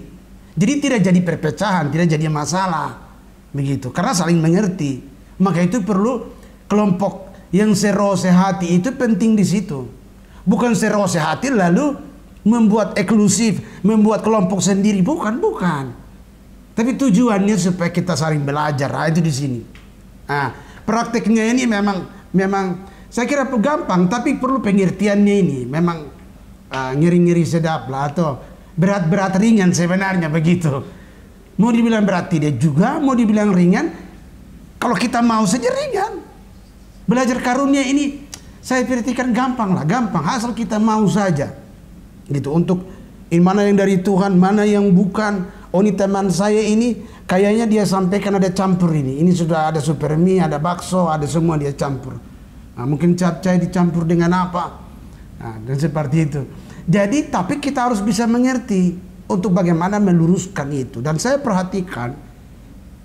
Jadi tidak jadi perpecahan, tidak jadi masalah. Begitu, karena saling mengerti. Maka itu perlu kelompok yang seroh, sehati, itu penting di situ. Bukan seroh, sehati lalu membuat eksklusif, membuat kelompok sendiri, bukan. Tapi tujuannya supaya kita saling belajar. Nah, itu di sini. Nah, prakteknya ini memang saya kira gampang, tapi perlu pengertiannya ini. Memang ngeri-ngeri sedap lah, atau berat-berat ringan sebenarnya begitu. Mau dibilang berat tidak juga, mau dibilang ringan, kalau kita mau saja ringan. Belajar karunia ini saya perhatikan gampang, asal kita mau saja. Gitu, untuk mana yang dari Tuhan, mana yang bukan. Oh, ini teman saya ini kayaknya dia sampaikan ada campur ini sudah ada super mie, ada bakso, ada semua dia campur. Nah, mungkin capcay dicampur dengan apa, nah, dan seperti itu. Jadi tapi kita harus bisa mengerti untuk bagaimana meluruskan itu. Dan saya perhatikan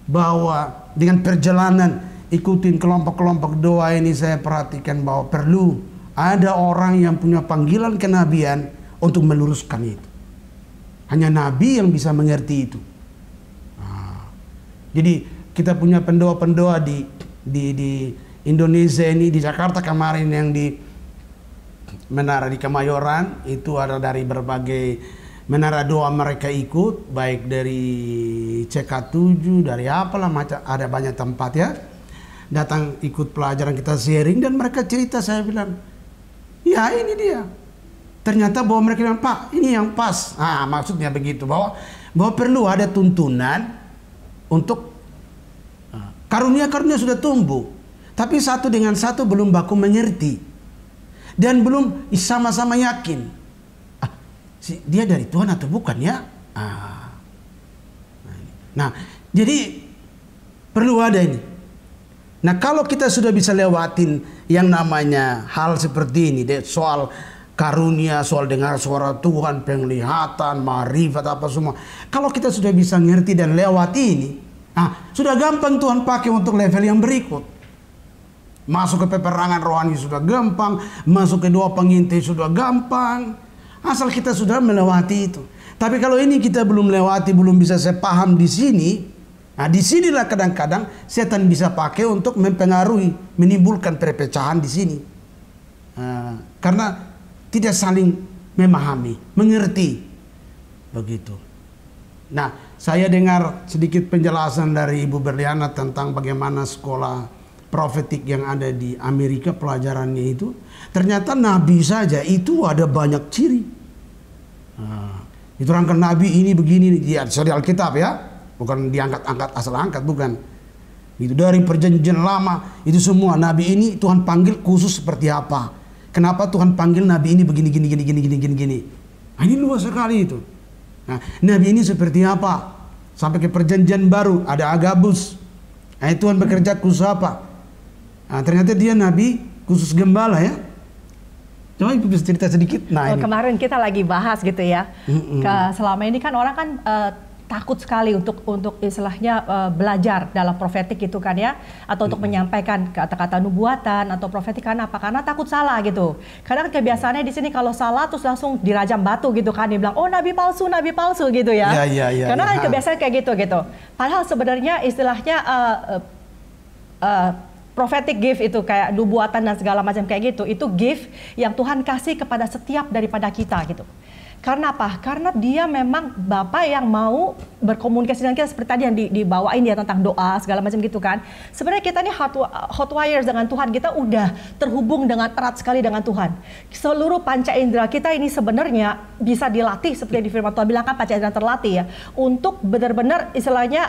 bahwa dengan perjalanan ikutin kelompok-kelompok doa ini, saya perhatikan bahwa perlu ada orang yang punya panggilan kenabian untuk meluruskan itu. Hanya nabi yang bisa mengerti itu. Nah, jadi kita punya pendoa-pendoa di Indonesia ini, di Jakarta kemarin yang di menara di Kemayoran, itu ada dari berbagai menara doa mereka ikut, baik dari CK7, dari apalah macam, ada banyak tempat ya. Datang ikut pelajaran, kita sharing, dan mereka cerita, saya bilang, ya ini dia. Ternyata bahwa mereka bilang, Pak, ini yang pas. Nah, maksudnya begitu, bahwa perlu ada tuntunan untuk karunia-karunia sudah tumbuh, tapi satu dengan satu belum baku mengerti dan belum sama-sama yakin. Dia dari Tuhan atau bukan ya? Nah, jadi perlu ada ini. Nah, kalau kita sudah bisa lewatin yang namanya hal seperti ini, soal karunia, soal dengar suara Tuhan, penglihatan, marifat, apa semua. Kalau kita sudah bisa ngerti dan lewati ini, sudah gampang Tuhan pakai untuk level yang berikut. Masuk ke peperangan rohani sudah gampang, masuk ke doa pengintai sudah gampang. Asal kita sudah melewati itu. Tapi kalau ini kita belum lewati, belum bisa sepaham di sini, disinilah kadang-kadang setan bisa pakai untuk mempengaruhi, menimbulkan perpecahan di sini. Karena tidak saling memahami, mengerti. Begitu. Nah, saya dengar sedikit penjelasan dari Ibu Berliana tentang bagaimana sekolah profetik yang ada di Amerika, pelajarannya itu. Ternyata nabi saja itu ada banyak ciri. Diterangkan nabi ini begini, di Alkitab ya. Bukan diangkat-angkat asal angkat, bukan. Itu dari perjanjian lama, itu semua nabi ini Tuhan panggil khusus seperti apa. Kenapa Tuhan panggil nabi ini begini. Nah, ini luas sekali itu. Nah, nabi ini seperti apa? Sampai ke perjanjian baru ada Agabus. Nah, Tuhan bekerja khusus apa? Nah, ternyata dia nabi khusus gembala ya. Coba Ibu bisa cerita sedikit. Nah, kemarin kita lagi bahas gitu ya. Selama ini kan orang kan takut sekali untuk istilahnya belajar dalam profetik gitu kan ya, atau untuk menyampaikan kata-kata nubuatan atau profetik. Karena apa? Karena takut salah gitu. Karena kebiasaannya di sini kalau salah terus langsung dirajam batu gitu kan, dibilang oh nabi palsu gitu ya. Karena kan kebiasaan kayak gitu. Padahal sebenarnya istilahnya prophetic gift itu kayak nubuatan dan segala macam kayak gitu, itu gift yang Tuhan kasih kepada setiap daripada kita gitu. Karena apa? Karena dia memang Bapa yang mau berkomunikasi dengan kita seperti tadi yang dibawain dia tentang doa segala macam gitu kan. Sebenarnya kita ini hotwires dengan Tuhan, kita udah terhubung dengan erat sekali dengan Tuhan. Seluruh panca indera kita ini sebenarnya bisa dilatih seperti di firman Tuhan bilang kan, panca indera terlatih ya, untuk benar-benar istilahnya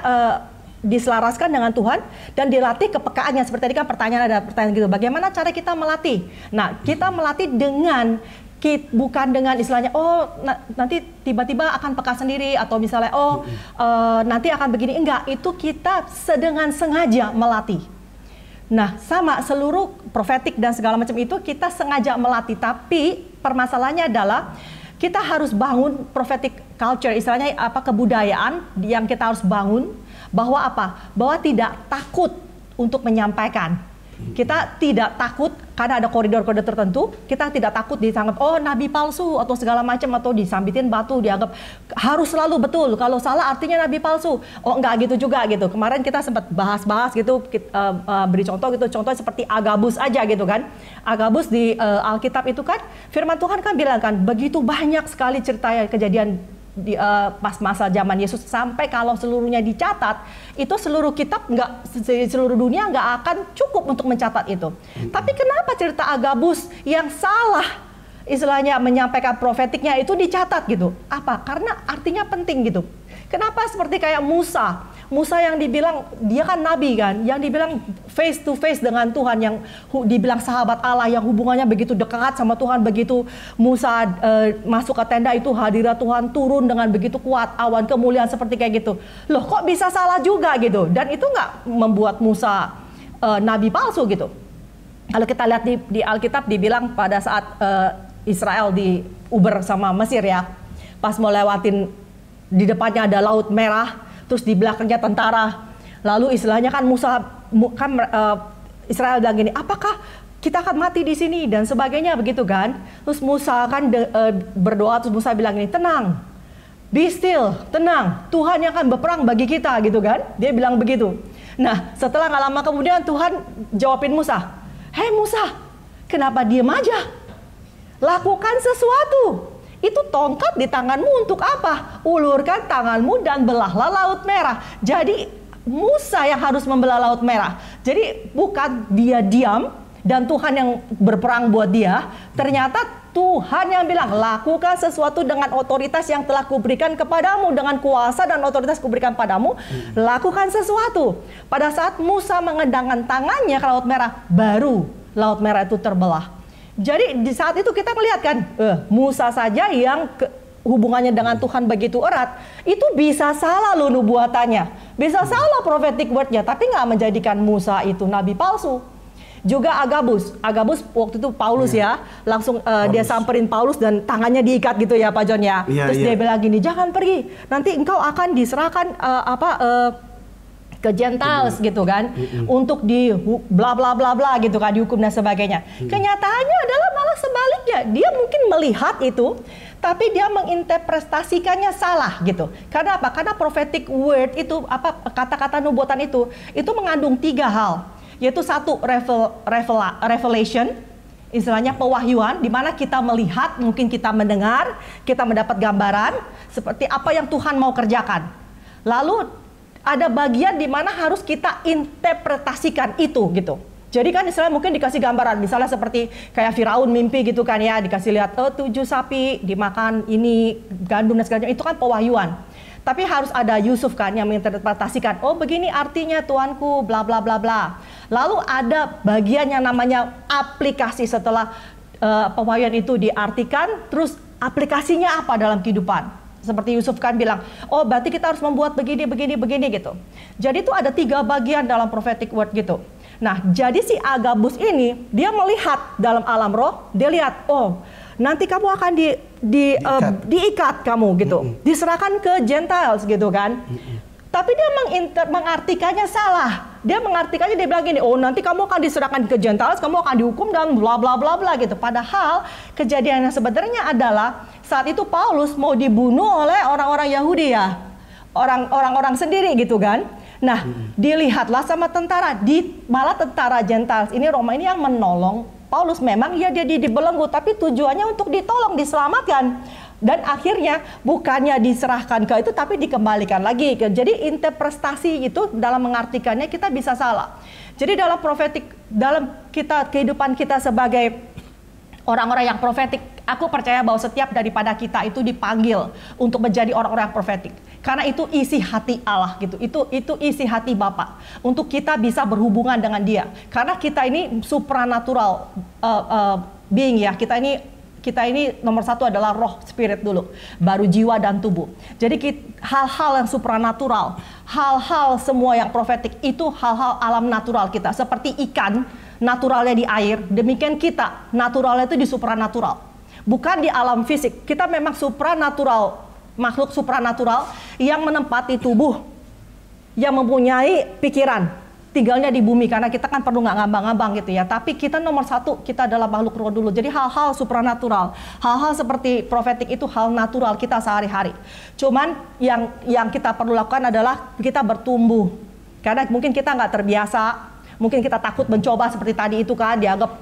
diselaraskan dengan Tuhan dan dilatih kepekaannya. Seperti tadi kan ada pertanyaan gitu, bagaimana cara kita melatih? Nah, kita melatih dengan bukan dengan istilahnya nanti tiba-tiba akan peka sendiri atau misalnya nanti akan begini, enggak, itu kita dengan sengaja melatih. Nah, sama seluruh profetik dan segala macam itu kita sengaja melatih, tapi permasalahannya adalah kita harus bangun prophetic culture, istilahnya kebudayaan yang kita harus bangun, bahwa bahwa tidak takut untuk menyampaikan. Kita tidak takut karena ada koridor-koridor tertentu. Kita tidak takut dianggap nabi palsu atau segala macam, atau disambitin batu, dianggap harus selalu betul. Kalau salah artinya nabi palsu. Enggak gitu juga gitu. Kemarin kita sempat bahas gitu, beri contoh gitu. Contoh seperti Agabus aja gitu kan. Agabus di Alkitab itu kan firman Tuhan kan bilang kan begitu banyak sekali cerita kejadian pas masa zaman Yesus, sampai kalau seluruhnya dicatat itu seluruh kitab seluruh dunia nggak akan cukup untuk mencatat itu. Tapi kenapa cerita Agabus yang salah istilahnya menyampaikan profetiknya itu dicatat gitu? Karena artinya penting gitu. Kenapa seperti kayak Musa yang dibilang dia kan nabi kan, yang dibilang face to face dengan Tuhan, yang dibilang sahabat Allah, yang hubungannya begitu dekat sama Tuhan. Begitu Musa masuk ke tenda itu, hadirat Tuhan turun dengan begitu kuat, awan kemuliaan seperti kayak gitu. Loh, kok bisa salah juga gitu? Dan itu nggak membuat Musa nabi palsu gitu. Kalau kita lihat di Alkitab dibilang pada saat Israel diuber sama Mesir ya, pas mau lewatin, di depannya ada Laut Merah, terus di belakangnya tentara. Lalu istilahnya kan Israel bilang gini, apakah kita akan mati di sini dan sebagainya begitu kan. Terus Musa kan berdoa, terus Musa bilang gini, tenang, be still, tenang, Tuhan yang akan berperang bagi kita gitu kan. Dia bilang begitu. Nah, setelah nggak lama kemudian Tuhan jawabin Musa, hei Musa, kenapa diem aja? Lakukan sesuatu. Itu tongkat di tanganmu untuk apa? Ulurkan tanganmu dan belahlah Laut Merah. Jadi Musa yang harus membelah Laut Merah. Jadi bukan dia diam dan Tuhan yang berperang buat dia. Ternyata Tuhan yang bilang, lakukan sesuatu dengan otoritas yang telah kuberikan kepadamu, dengan kuasa dan otoritas kuberikan padamu. Lakukan sesuatu. Pada saat Musa mengendangkan tangannya ke Laut Merah, baru Laut Merah itu terbelah. Jadi di saat itu kita melihat kan, Musa saja yang hubungannya dengan Tuhan begitu erat, itu bisa salah loh nubuatannya, bisa salah prophetic word-nya, tapi nggak menjadikan Musa itu nabi palsu. Juga Agabus waktu itu Paulus ya, langsung dia samperin Paulus dan tangannya diikat gitu ya Pak John ya. Terus dia bilang gini, jangan pergi, nanti engkau akan diserahkan ke Gentiles gitu kan, untuk di bla bla bla bla gitu kan, dihukum dan sebagainya. Kenyataannya adalah malah sebaliknya, dia mungkin melihat itu, tapi dia menginterpretasikannya salah gitu. Karena apa? Karena prophetic word itu, kata-kata nubuatan itu mengandung 3 hal, yaitu satu revelation, istilahnya pewahyuan, di mana kita melihat, mungkin kita mendengar, kita mendapat gambaran seperti apa yang Tuhan mau kerjakan. Lalu ada bagian di mana harus kita interpretasikan itu gitu. Jadi kan istilahnya mungkin dikasih gambaran, misalnya seperti kayak Firaun mimpi gitu kan ya, dikasih lihat 7 sapi dimakan ini gandum dan segala macam, itu kan pewahyuan. Tapi harus ada Yusuf kan yang menginterpretasikan, oh begini artinya tuanku bla bla bla bla. Lalu ada bagian yang namanya aplikasi setelah pewahyuan itu diartikan, terus aplikasinya apa dalam kehidupan. Seperti Yusuf kan bilang, oh berarti kita harus membuat begini gitu. Jadi itu ada 3 bagian dalam prophetic word gitu. Nah, jadi si Agabus ini, dia melihat dalam alam roh, dia lihat, oh nanti kamu akan diikat kamu gitu, diserahkan ke Gentiles gitu kan. Tapi dia mengartikannya salah. Dia mengartikannya, dia bilang gini, oh nanti kamu akan diserahkan ke Gentiles, kamu akan dihukum dan bla bla bla bla gitu. Padahal kejadian yang sebenarnya adalah saat itu Paulus mau dibunuh oleh orang-orang Yahudi ya, orang-orang sendiri gitu kan. Nah, dilihatlah sama tentara, malah tentara Gentiles ini, Roma ini yang menolong Paulus. Memang ya dia dibelenggu, tapi tujuannya untuk ditolong, diselamatkan. Dan akhirnya bukannya diserahkan ke itu, tapi dikembalikan lagi. Jadi interpretasi itu dalam mengartikannya kita bisa salah. Jadi dalam profetik, dalam kehidupan kita sebagai orang-orang yang profetik, aku percaya bahwa setiap daripada kita itu dipanggil untuk menjadi orang-orang yang profetik. Karena itu isi hati Allah gitu. Itu isi hati Bapa untuk kita bisa berhubungan dengan Dia. Karena kita ini supranatural being ya. Kita ini nomor 1 adalah roh, spirit dulu, baru jiwa dan tubuh. Jadi hal-hal yang supranatural, hal-hal semua yang profetik itu hal-hal alam natural kita. Seperti ikan, naturalnya di air, demikian kita, naturalnya itu di supranatural. Bukan di alam fisik, kita memang supranatural, makhluk supranatural yang menempati tubuh, yang mempunyai pikiran. Tinggalnya di bumi, karena kita kan perlu nggak ngambang-ngambang gitu ya. Tapi kita nomor 1, kita adalah makhluk roh dulu. Jadi hal-hal supranatural, hal-hal seperti profetik itu hal natural kita sehari-hari. Cuman yang kita perlu lakukan adalah kita bertumbuh. Karena mungkin kita nggak terbiasa, mungkin kita takut mencoba seperti tadi itu kan, dianggap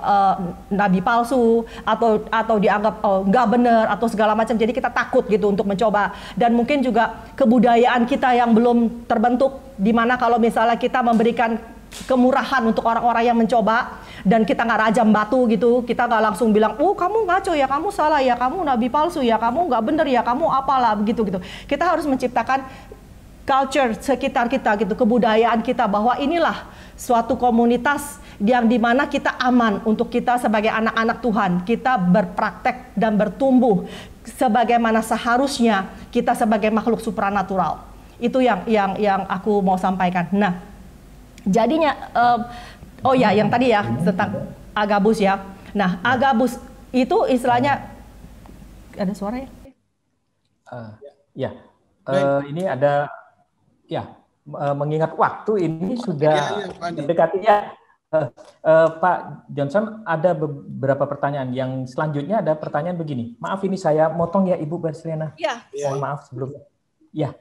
nabi palsu atau dianggap nggak benar atau segala macam. Jadi kita takut gitu untuk mencoba. Dan mungkin juga kebudayaan kita yang belum terbentuk, dimana kalau misalnya kita memberikan kemurahan untuk orang-orang yang mencoba dan kita nggak rajam batu gitu, kita nggak langsung bilang, oh kamu ngaco ya, kamu salah ya, kamu nabi palsu ya, kamu nggak benar ya, kamu apalah begitu gitu. Kita harus menciptakan culture sekitar kita gitu, kebudayaan kita, bahwa inilah suatu komunitas yang dimana kita aman untuk kita sebagai anak-anak Tuhan, kita berpraktek dan bertumbuh sebagaimana seharusnya kita sebagai makhluk supranatural. Itu yang aku mau sampaikan. Nah, jadinya oh ya, yang tadi ya tentang Agabus ya. Nah, Agabus itu istilahnya ada suara ya? Ini ada ya. Mengingat waktu ini sudah mendekati ya, Pak Johnson, ada beberapa pertanyaan. Yang selanjutnya ada pertanyaan begini. Maaf ini saya motong ya Ibu Berliana. Ya. Mohon maaf sebelumnya. Ya,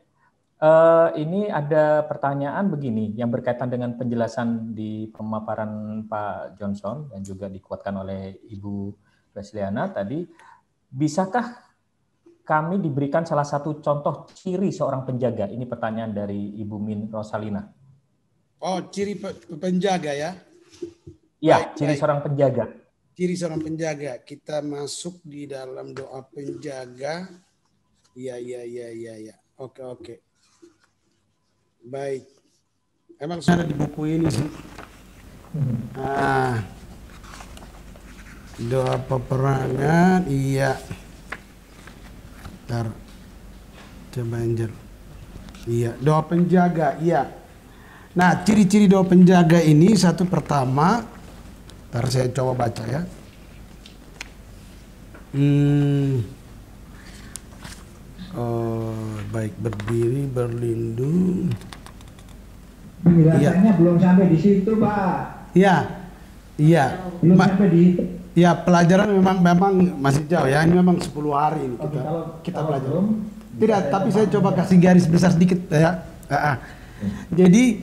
ini ada pertanyaan begini yang berkaitan dengan penjelasan di pemaparan Pak Johnson dan juga dikuatkan oleh Ibu Berliana tadi. Bisakah kami diberikan salah satu contoh ciri seorang penjaga? Ini pertanyaan dari Ibu Min Rosalina. Oh, ciri penjaga ya? Iya, ciri seorang penjaga. Ciri seorang penjaga. Kita masuk di dalam doa penjaga. Iya. Oke. Baik. Emang sudah di buku ini sih. Doa peperangan, iya. Bentar. Coba Angel. Iya, doa penjaga, iya. Nah, ciri-ciri doa penjaga ini satu pertama, ntar saya coba baca ya. Baik, berdiri, berlindung. Penjelasannya belum sampai di situ, Pak. Iya, iya. Belum sampai di itu. Ya, pelajaran memang masih jauh ya. Ini memang 10 hari ini kita belajar. Tidak, tapi saya coba kasih garis besar sedikit ya. Jadi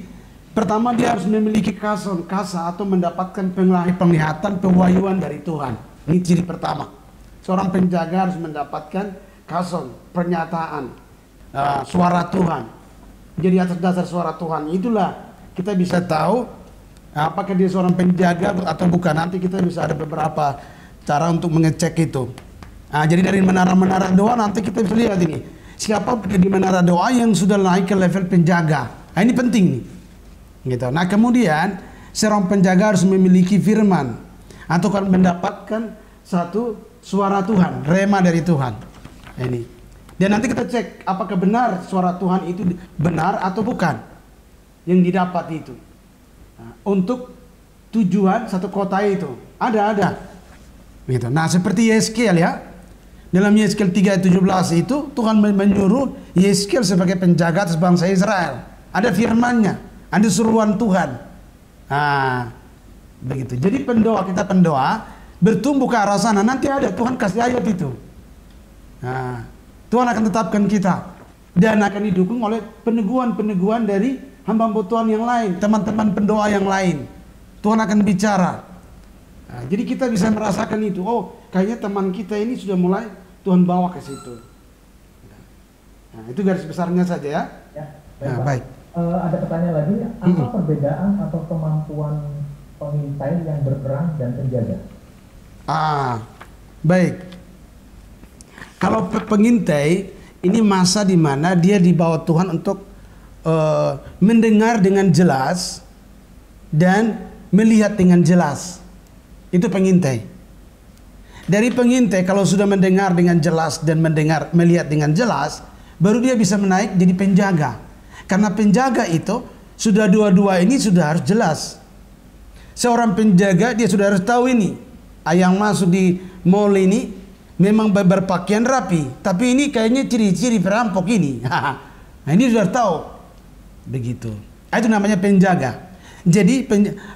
pertama dia harus memiliki kasa atau mendapatkan penglihatan, pewahyuan dari Tuhan. Ini ciri pertama. Seorang penjaga harus mendapatkan kason, pernyataan, suara Tuhan. Jadi atas dasar suara Tuhan itulah kita bisa tahu apakah dia seorang penjaga atau bukan. Nanti kita bisa ada beberapa cara untuk mengecek itu. Jadi dari menara-menara doa nanti kita bisa lihat ini. Siapa di menara doa yang sudah naik ke level penjaga. Ini penting nih. Gitu. Nah kemudian seorang penjaga harus memiliki firman atau kan mendapatkan satu suara Tuhan, rema dari Tuhan. Ini. Dan nanti kita cek apakah benar suara Tuhan itu benar atau bukan yang didapat itu. Untuk tujuan satu kota itu ada. Gitu. Nah seperti Yeskiel ya. Dalam Yeskiel 3:17 itu Tuhan menyuruh Yeskiel sebagai penjaga atas bangsa Israel. Ada firman-Nya, ada suruhan Tuhan. Begitu. Jadi kita pendoa bertumbuh ke arah sana. Nanti ada Tuhan kasih ayat itu. Tuhan akan tetapkan kita dan akan didukung oleh peneguhan-peneguhan dari hamba-hamba Tuhan yang lain, teman-teman pendoa yang lain. Tuhan akan bicara. Jadi kita bisa merasakan itu. Oh, kayaknya teman kita ini sudah mulai Tuhan bawa ke situ. Itu garis besarnya saja ya. Baik. Ada pertanyaan lagi, apa perbedaan atau kemampuan pengintai yang berperang dan penjaga? Baik. Kalau pengintai ini masa di mana dia dibawa Tuhan untuk mendengar dengan jelas dan melihat dengan jelas. Itu pengintai. Dari pengintai kalau sudah mendengar dengan jelas dan melihat dengan jelas, baru dia bisa menaik jadi penjaga. Karena penjaga itu sudah dua-dua ini sudah harus jelas. Seorang penjaga dia sudah harus tahu ini. Yang masuk di mall ini memang berpakaian rapi, tapi ini kayaknya ciri-ciri perampok ini. Nah ini sudah tahu. Begitu. Itu namanya penjaga. Jadi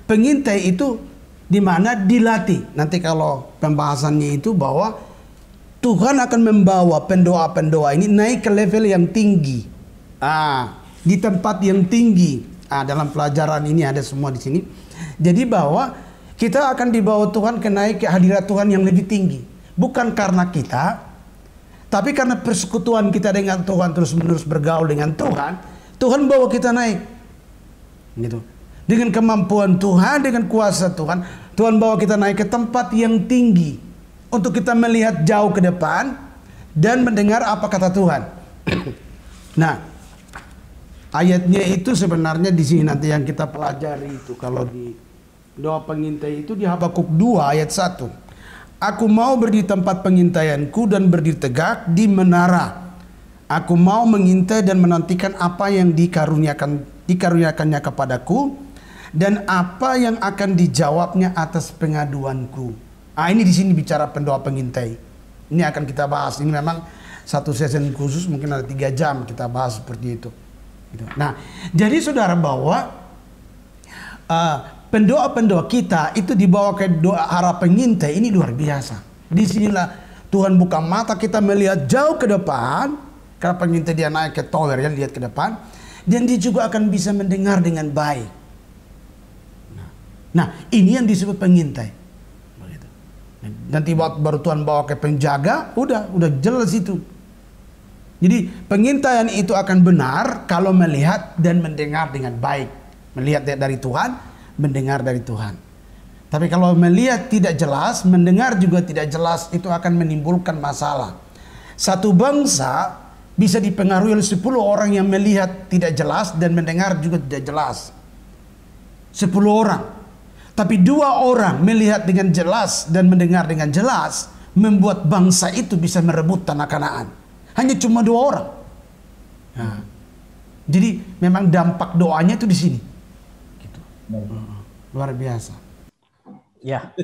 pengintai itu di mana dilatih. Nanti kalau pembahasannya itu bahwa Tuhan akan membawa pendoa-pendoa ini naik ke level yang tinggi. Di tempat yang tinggi. Dalam pelajaran ini ada semua di sini. Jadi bahwa kita akan dibawa Tuhan ke naik ke hadirat Tuhan yang lebih tinggi. Bukan karena kita, tapi karena persekutuan kita dengan Tuhan, terus-menerus bergaul dengan Tuhan, Tuhan bawa kita naik. Gitu. Dengan kemampuan Tuhan, dengan kuasa Tuhan, Tuhan bawa kita naik ke tempat yang tinggi untuk kita melihat jauh ke depan dan mendengar apa kata Tuhan. Nah, ayatnya itu sebenarnya di sini nanti yang kita pelajari itu. Kalau di doa pengintai itu di Habakuk 2 ayat 1. Aku mau berdiri tempat pengintaianku dan berdiri tegak di menara. Aku mau mengintai dan menantikan apa yang dikaruniakannya kepadaku dan apa yang akan dijawabnya atas pengaduanku. Ini di sini bicara pendoa pengintai. Ini akan kita bahas. Ini memang satu sesi khusus, mungkin ada 3 jam kita bahas seperti itu. Nah, jadi saudara bahwa pendoa-pendoa kita itu dibawa ke doa arah pengintai ini luar biasa. Disinilah Tuhan buka mata kita melihat jauh ke depan. Karena pengintai dia naik ke tower, dia lihat ke depan. Dan dia juga akan bisa mendengar dengan baik. Nah, ini yang disebut pengintai. Nanti baru Tuhan bawa ke penjaga, udah jelas itu. Jadi pengintaian itu akan benar kalau melihat dan mendengar dengan baik. Melihat dari Tuhan, mendengar dari Tuhan. Tapi kalau melihat tidak jelas, mendengar juga tidak jelas, itu akan menimbulkan masalah. Satu bangsa bisa dipengaruhi oleh 10 orang yang melihat tidak jelas dan mendengar juga tidak jelas. 10 orang. Tapi 2 orang melihat dengan jelas dan mendengar dengan jelas membuat bangsa itu bisa merebut tanah Kanaan. hanya cuma 2 orang. Nah, jadi memang dampak doanya itu di sini. Gitu. Luar biasa. Ya.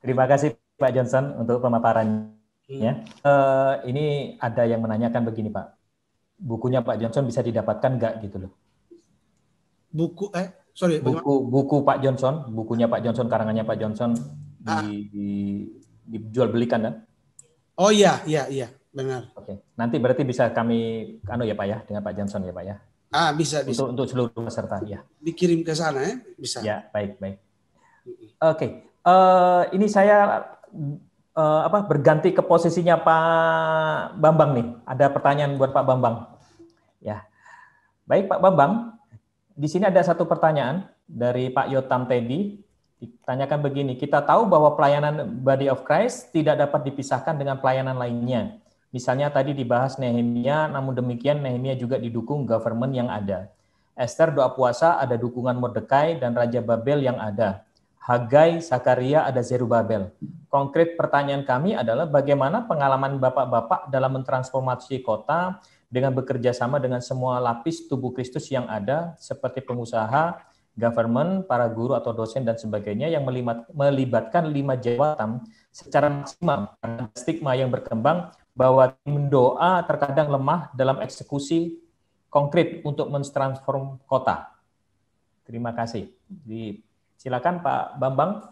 Terima kasih Pak Johnson untuk pemaparannya. Ini ada yang menanyakan begini Pak. Bukunya Pak Johnson bisa didapatkan nggak gitu loh? Buku Pak Johnson, bukunya Pak Johnson, karangannya Pak Johnson dijual belikan kan? Oh iya, benar. Oke. Nanti berarti bisa kami ya Pak ya dengan Pak Johnson ya Pak ya. Bisa. Untuk seluruh peserta ya. Dikirim ke sana ya, bisa. Ya, baik. Oke. Ini saya berganti ke posisinya Pak Bambang nih. Ada pertanyaan buat Pak Bambang. Ya. Baik Pak Bambang. Di sini ada satu pertanyaan dari Pak Yotam Teddy. Ditanyakan begini, kita tahu bahwa pelayanan Body of Christ tidak dapat dipisahkan dengan pelayanan lainnya. Misalnya tadi dibahas Nehemia, namun demikian Nehemia juga didukung government yang ada. Esther doa puasa ada dukungan Mordekai dan Raja Babel yang ada. Hagai, Zakaria ada Zerubabel. Konkret pertanyaan kami adalah bagaimana pengalaman Bapak-Bapak dalam mentransformasi kota dengan bekerja sama dengan semua lapis tubuh Kristus yang ada seperti pengusaha, government, para guru atau dosen dan sebagainya yang melibatkan 5 jawatan secara maksimal karena stigma yang berkembang bahwa tim doa terkadang lemah dalam eksekusi konkret untuk mentransform kota. Terima kasih. Silakan Pak Bambang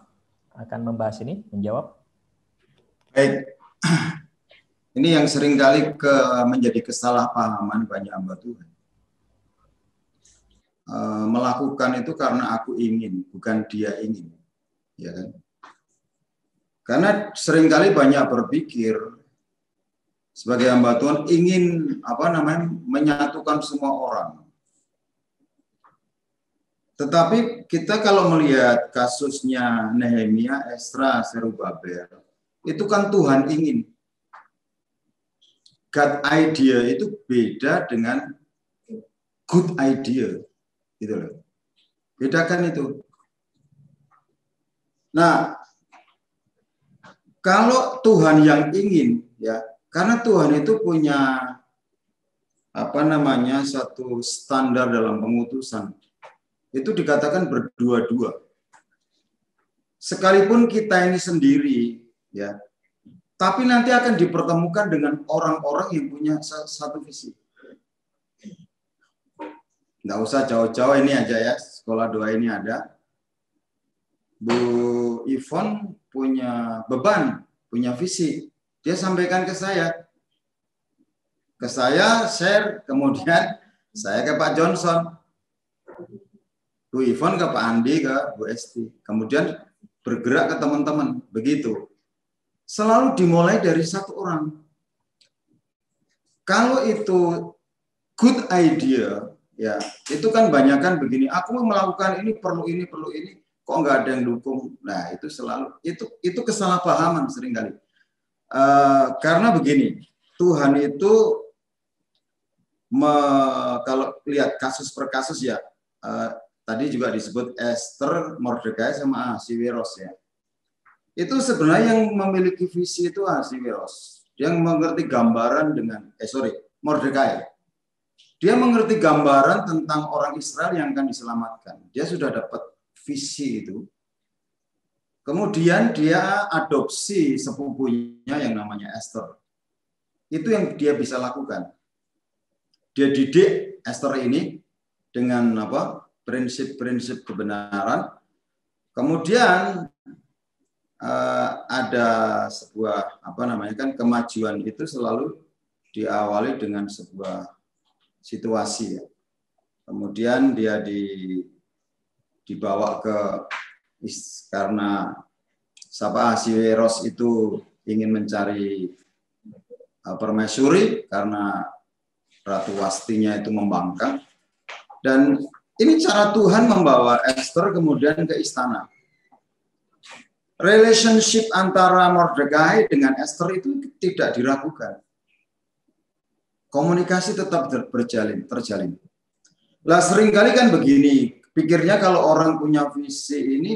akan membahas ini, menjawab. Baik. Ini yang seringkali menjadi kesalahpahaman banyak hamba Tuhan. Melakukan itu karena aku ingin, bukan dia ingin, ya kan? Karena seringkali banyak berpikir sebagai hamba Tuhan ingin menyatukan semua orang. Tetapi kita kalau melihat kasusnya Nehemia, Esra, Zerubabel, itu kan Tuhan ingin. God idea itu beda dengan good idea. Gitu loh. Bedakan itu. Nah, kalau Tuhan yang ingin, ya, karena Tuhan itu punya satu standar dalam pengutusan. Itu dikatakan berdua-dua. Sekalipun kita ini sendiri, ya, tapi nanti akan dipertemukan dengan orang-orang yang punya satu visi. Nggak usah jauh-jauh, ini aja ya, sekolah doa ini ada. Bu Yvonne punya beban, punya visi. Dia sampaikan ke saya. Ke saya, share, kemudian saya ke Pak Johnson. Bu Yvonne ke Pak Andi, ke Bu Esti. Kemudian bergerak ke teman-teman. Begitu. Selalu dimulai dari satu orang. Kalau itu good idea, ya, itu kan banyak kan begini, aku mau melakukan ini, perlu ini, kok nggak ada yang dukung. Nah, itu selalu, itu kesalahpahaman seringkali. Karena begini, Tuhan itu, kalau lihat kasus per kasus ya, tadi juga disebut Esther, Mordekai, sama Ahasiweros ya. Itu sebenarnya yang memiliki visi itu Ahasiweros. Yang mengerti gambaran dengan, Mordekai. Dia mengerti gambaran tentang orang Israel yang akan diselamatkan. Dia sudah dapat visi itu. Kemudian dia adopsi sepupunya yang namanya Esther. Itu yang dia bisa lakukan. Dia didik Esther ini dengan prinsip-prinsip kebenaran. Kemudian ada sebuah kemajuan itu selalu diawali dengan sebuah situasi ya. Kemudian dia dibawa karena Ahasiweros itu ingin mencari permaisuri karena Ratu Wastinya itu membangkang. Dan ini cara Tuhan membawa Esther kemudian ke istana. Relationship antara Mordekai dengan Esther itu tidak diragukan. Komunikasi tetap terjalin. Lah seringkali kan begini, pikirnya kalau orang punya visi ini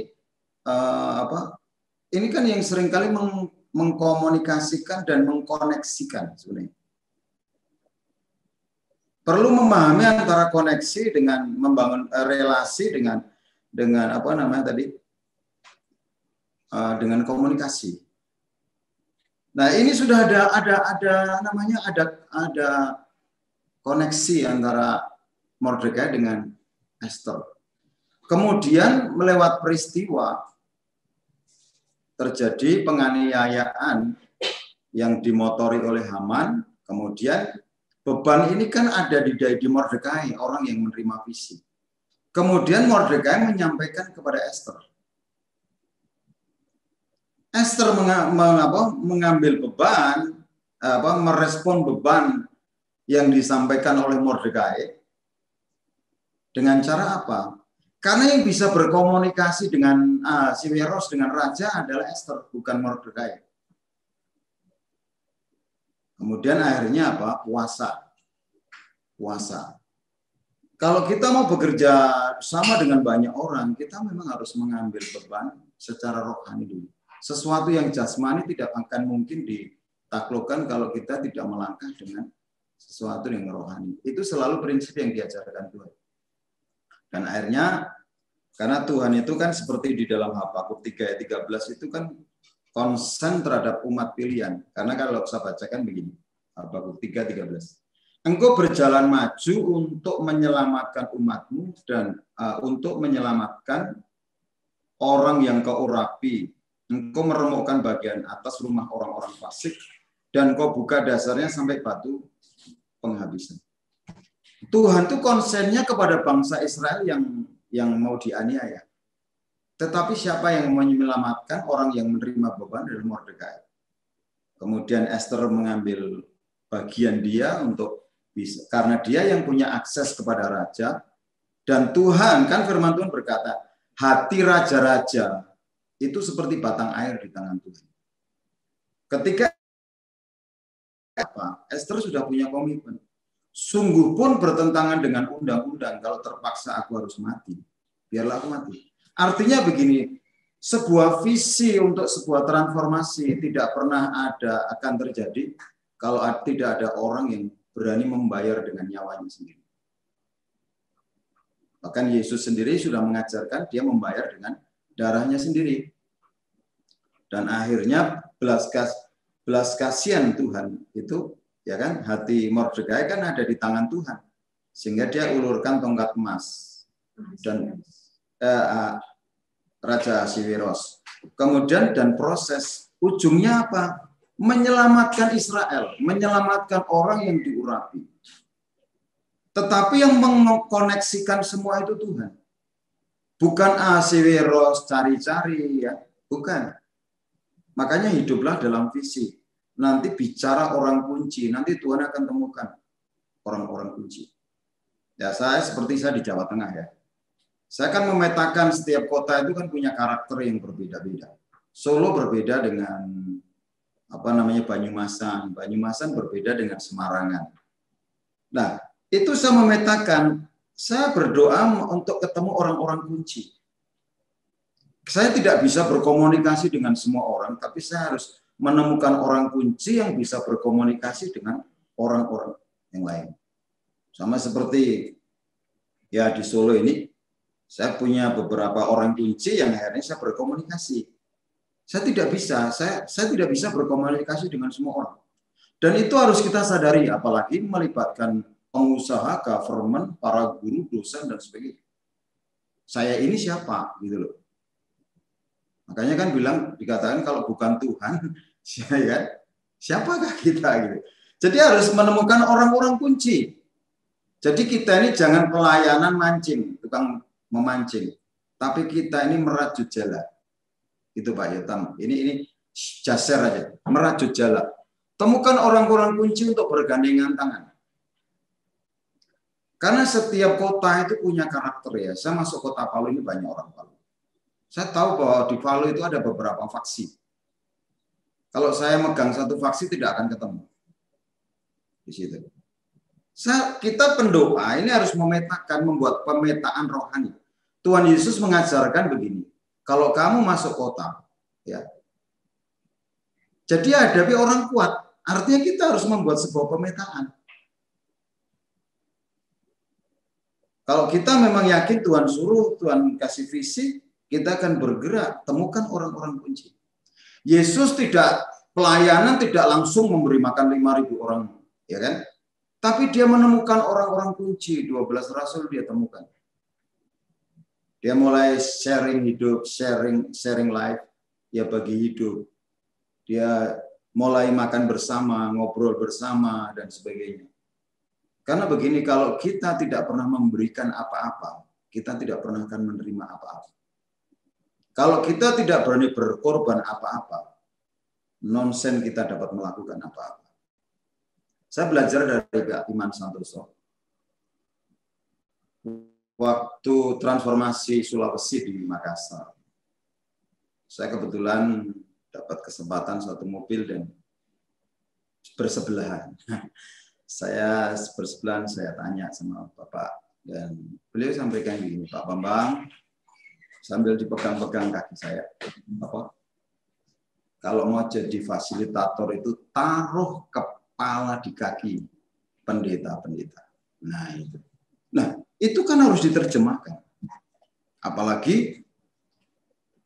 ini kan yang seringkali mengkomunikasikan dan mengkoneksikan sebenarnya. Perlu memahami antara koneksi dengan membangun relasi dengan apa namanya tadi, dengan komunikasi. Nah, ini sudah ada koneksi antara Mordekai dengan Esther. Kemudian melewat peristiwa terjadi penganiayaan yang dimotori oleh Haman. Kemudian beban ini kan ada di Mordekai, orang yang menerima visi. Kemudian Mordekai menyampaikan kepada Esther. Esther mengambil beban, merespon beban yang disampaikan oleh Mordekai dengan cara apa? Karena yang bisa berkomunikasi dengan Ahasiweros, dengan raja adalah Esther, bukan Mordekai. Kemudian akhirnya apa? Puasa. Kalau kita mau bekerja sama dengan banyak orang, kita memang harus mengambil beban secara rohani dulu. Sesuatu yang jasmani tidak akan mungkin ditaklukkan kalau kita tidak melangkah dengan sesuatu yang rohani. Itu selalu prinsip yang diajarkan Tuhan. Dan akhirnya, karena Tuhan itu kan seperti di dalam Habakuk 3 ayat 13 itu kan konsen terhadap umat pilihan. Karena kalau saya bacakan begini, Habakuk 3:13. Engkau berjalan maju untuk menyelamatkan umatmu dan untuk menyelamatkan orang yang kau urapi. Engkau meremukkan bagian atas rumah orang-orang fasik dan kau buka dasarnya sampai batu penghabisan. Tuhan itu konsennya kepada bangsa Israel yang mau dianiaya. Tetapi siapa yang menyelamatkan orang yang menerima beban dari Mordekai? Kemudian Esther mengambil bagian dia untuk bisa, karena dia yang punya akses kepada raja. Dan Tuhan, kan firman Tuhan berkata, hati raja-raja itu seperti batang air di tangan Tuhan. Ketika Esther sudah punya komitmen. Sungguh pun bertentangan dengan undang-undang, kalau terpaksa aku harus mati, biarlah aku mati. Artinya begini, sebuah visi untuk sebuah transformasi tidak pernah akan terjadi kalau tidak ada orang yang berani membayar dengan nyawanya sendiri. Bahkan Yesus sendiri sudah mengajarkan dia membayar dengan darahnya sendiri. Dan akhirnya belas kasihan Tuhan itu, ya kan, hati Mordekai kan ada di tangan Tuhan, sehingga dia ulurkan tongkat emas dan Raja Ahasiweros. Kemudian dan proses ujungnya apa? Menyelamatkan Israel, menyelamatkan orang yang diurapi. Tetapi yang mengkoneksikan semua itu Tuhan. Bukan Ahasiweros cari-cari, ya, bukan. Makanya hiduplah dalam visi. Nanti bicara orang kunci, nanti Tuhan akan temukan orang-orang kunci. Ya, saya di Jawa Tengah, ya. Saya kan memetakan setiap kota itu kan punya karakter yang berbeda-beda. Solo berbeda dengan Banyumasan. Banyumasan berbeda dengan Semarangan. Nah, itu saya memetakan, saya berdoa untuk ketemu orang-orang kunci. Saya tidak bisa berkomunikasi dengan semua orang, tapi saya harus menemukan orang kunci yang bisa berkomunikasi dengan orang-orang yang lain. Sama seperti ya di Solo ini, saya punya beberapa orang kunci yang akhirnya saya berkomunikasi. Saya tidak bisa berkomunikasi dengan semua orang. Dan itu harus kita sadari, apalagi melibatkan pengusaha, government, para guru, dosen, dan sebagainya. Saya ini siapa? Gitu loh. Makanya kan dikatakan kalau bukan Tuhan, siapakah kita? Gitu. Jadi harus menemukan orang-orang kunci. Jadi kita ini jangan pelayanan mancing, tukang memancing. Tapi kita ini merajut jala. Itu Pak Yotam. Ini jaser aja, merajut jala. Temukan orang-orang kunci untuk bergandengan tangan. Karena setiap kota itu punya karakter, ya. Saya masuk kota Palu ini banyak orang Palu. Saya tahu bahwa di Palu itu ada beberapa faksi. Kalau saya megang satu faksi tidak akan ketemu di situ. Kita pendoa ini harus membuat pemetaan rohani. Tuhan Yesus mengajarkan begini. Kalau kamu masuk kota, ya, Jadi hadapi orang kuat, artinya kita harus membuat sebuah pemetaan. Kalau kita memang yakin Tuhan suruh, Tuhan kasih visi, kita akan bergerak, temukan orang-orang kunci. Yesus pelayanan tidak langsung memberi makan 5.000 orang, ya kan? Tapi dia menemukan orang-orang kunci, 12 rasul dia temukan. Dia mulai sharing hidup, sharing life, ya bagi hidup. Dia mulai makan bersama, ngobrol bersama, dan sebagainya. Karena begini, kalau kita tidak pernah memberikan apa-apa, kita tidak pernah akan menerima apa-apa. Kalau kita tidak berani berkorban apa-apa, nonsen kita dapat melakukan apa-apa. Saya belajar dari Kak Iman Santoso. Waktu transformasi Sulawesi di Makassar, saya kebetulan dapat kesempatan satu mobil dan bersebelahan. Saya bersebelahan, saya tanya sama Bapak dan beliau sampaikan begini, Pak Bambang, sambil dipegang-pegang kaki saya, apa? Kalau mau jadi fasilitator itu taruh kepala di kaki pendeta-pendeta. Nah, itu kan harus diterjemahkan. Apalagi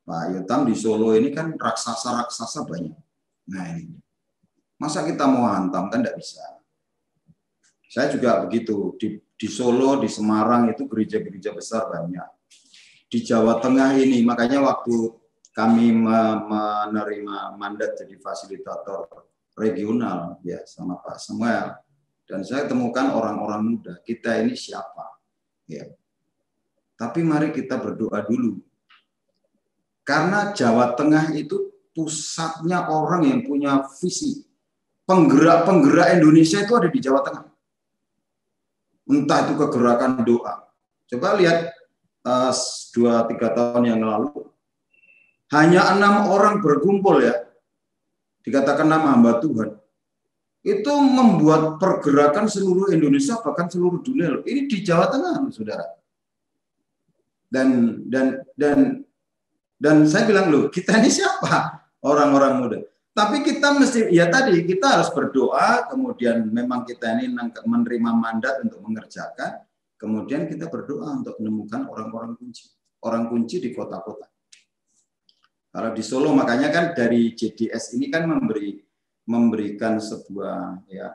Pak Yotam di Solo ini kan raksasa-raksasa banyak. Nah ini, masa kita mau hantam kan tidak bisa. Saya juga begitu, di Solo, di Semarang itu gereja-gereja besar banyak. Di Jawa Tengah ini, makanya waktu kami menerima mandat jadi fasilitator regional ya sama Pak Samuel, dan saya temukan orang-orang muda, kita ini siapa? Ya. Tapi mari kita berdoa dulu. Karena Jawa Tengah itu pusatnya orang yang punya visi. Penggerak-penggerak Indonesia itu ada di Jawa Tengah. Entah itu kegerakan doa. Coba lihat 2-3 tahun yang lalu, hanya 6 orang berkumpul ya, dikatakan nama hamba Tuhan. Itu membuat pergerakan seluruh Indonesia, bahkan seluruh dunia. Ini di Jawa Tengah, saudara. Dan saya bilang, loh, kita ini siapa? Orang-orang muda. Tapi kita mesti, ya tadi, kita harus berdoa, kemudian memang kita ini menerima mandat untuk mengerjakan, kemudian kita berdoa untuk menemukan orang-orang kunci. Orang kunci di kota-kota. Kalau di Solo, makanya kan dari JDS ini kan memberikan sebuah ya,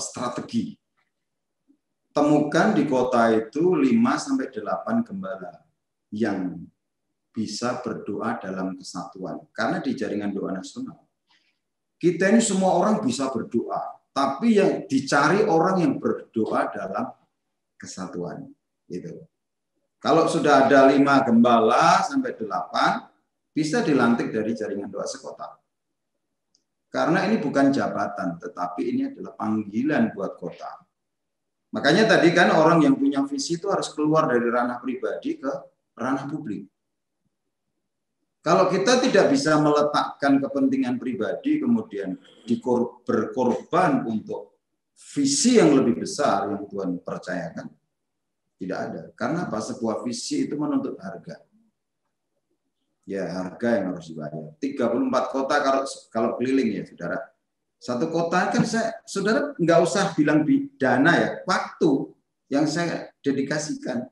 strategi. Temukan di kota itu 5-8 gembala yang bisa berdoa dalam kesatuan. Karena di jaringan doa nasional, kita ini semua orang bisa berdoa, tapi yang dicari orang yang berdoa dalam kesatuan. Gitu. Kalau sudah ada 5 gembala sampai 8, bisa dilantik dari jaringan doa sekota. Karena ini bukan jabatan, tetapi ini adalah panggilan buat kota. Makanya tadi kan orang yang punya visi itu harus keluar dari ranah pribadi ke ranah publik. Kalau kita tidak bisa meletakkan kepentingan pribadi, kemudian berkorban untuk visi yang lebih besar yang Tuhan percayakan, tidak ada. Karena apa? Sebuah visi itu menuntut harga. Ya, harga yang harus dibayar. 34 kota kalau keliling ya, saudara. Satu kota kan saudara nggak usah bilang dana ya, waktu yang saya dedikasikan.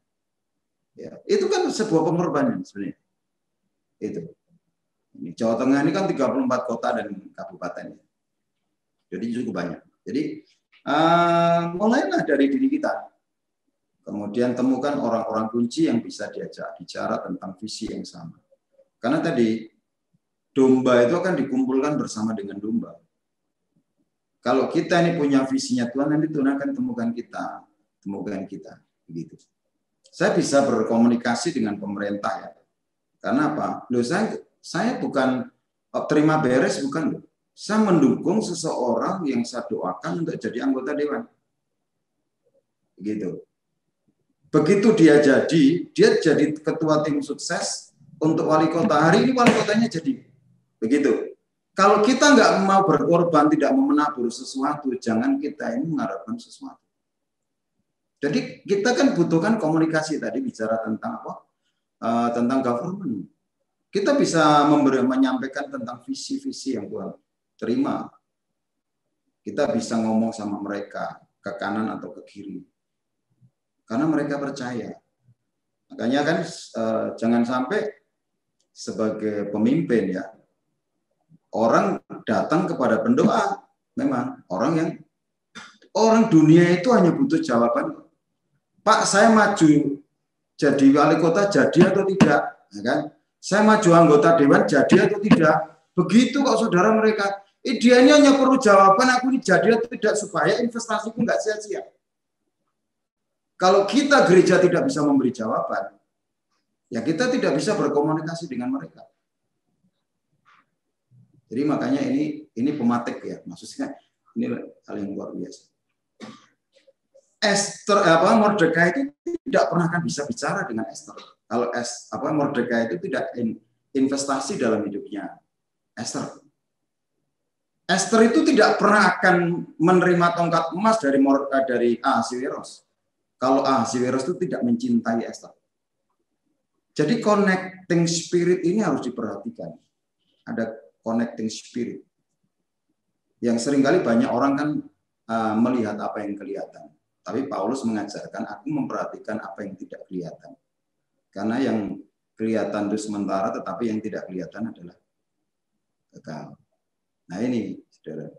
Ya, itu kan sebuah pengorbanan sebenarnya. Itu. Ini Jawa Tengah ini kan 34 kota dan kabupaten. Jadi cukup banyak. Jadi mulailah dari diri kita. Kemudian temukan orang-orang kunci yang bisa diajak bicara tentang visi yang sama. Karena tadi domba itu akan dikumpulkan bersama dengan domba. Kalau kita ini punya visinya Tuhan, nanti Tuhan akan temukan kita. Begitu. Saya bisa berkomunikasi dengan pemerintah ya. Karena apa? Loh, saya bukan terima beres, bukan. Saya mendukung seseorang yang saya doakan untuk jadi anggota dewan. Begitu. Begitu dia jadi ketua tim sukses untuk wali kota. Hari ini wali kotanya jadi. Begitu. Kalau kita nggak mau berkorban, tidak mau menabur sesuatu, jangan kita ini mengharapkan sesuatu. Jadi kita kan butuhkan komunikasi tadi, bicara tentang apa? Tentang government. Kita bisa menyampaikan tentang visi-visi yang Tuhan terima. Kita bisa ngomong sama mereka ke kanan atau ke kiri. Karena mereka percaya. Makanya kan jangan sampai sebagai pemimpin ya, orang datang kepada pendoa, memang orang dunia itu hanya butuh jawaban. Pak, saya maju jadi wali kota, jadi atau tidak? Ya kan? Saya maju anggota dewan, jadi atau tidak? Begitu kok saudara mereka. Idealnya hanya perlu jawaban, aku ini jadi atau tidak, supaya investasiku nggak sia-sia. Kalau kita gereja tidak bisa memberi jawaban, ya kita tidak bisa berkomunikasi dengan mereka. Jadi makanya ini pematik ya, maksudnya ini hal yang luar biasa. Mordekai itu tidak pernah akan bisa bicara dengan Esther. Kalau Mordekai itu tidak investasi dalam hidupnya Esther. Esther itu tidak pernah akan menerima tongkat emas dari Ahasiweros. Kalau Ahasiweros itu tidak mencintai Esther. Jadi connecting spirit ini harus diperhatikan. Ada connecting spirit. Yang seringkali banyak orang kan melihat apa yang kelihatan. Tapi Paulus mengajarkan aku memperhatikan apa yang tidak kelihatan. Karena yang kelihatan itu sementara, tetapi yang tidak kelihatan adalah kekal. Nah ini, saudara.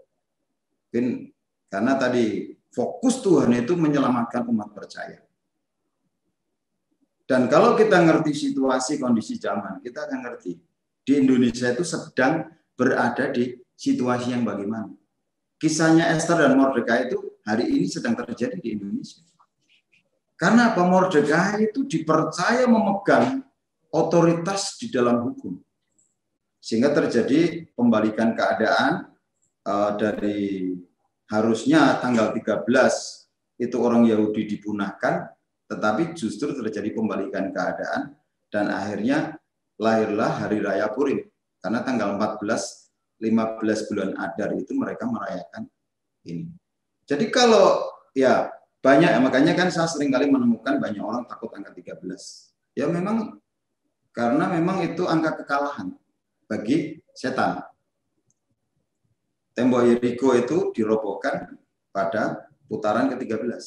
Mungkin karena tadi fokus Tuhan itu menyelamatkan umat percaya. Dan kalau kita ngerti situasi, kondisi zaman, kita akan ngerti. Di Indonesia itu sedang berada di situasi yang bagaimana. Kisahnya Esther dan Mordekai itu hari ini sedang terjadi di Indonesia. Karena apa? Mordekai itu dipercaya memegang otoritas di dalam hukum. Sehingga terjadi pembalikan keadaan dari harusnya tanggal 13 itu orang Yahudi dipunahkan, tetapi justru terjadi pembalikan keadaan dan akhirnya lahirlah Hari Raya Purim. Karena tanggal 14, 15 bulan Adar itu mereka merayakan ini. Jadi kalau ya banyak, makanya kan saya sering kali menemukan banyak orang takut angka 13. Ya memang karena memang itu angka kekalahan bagi setan. Tembok Yeriko itu dirobohkan pada putaran ke-13.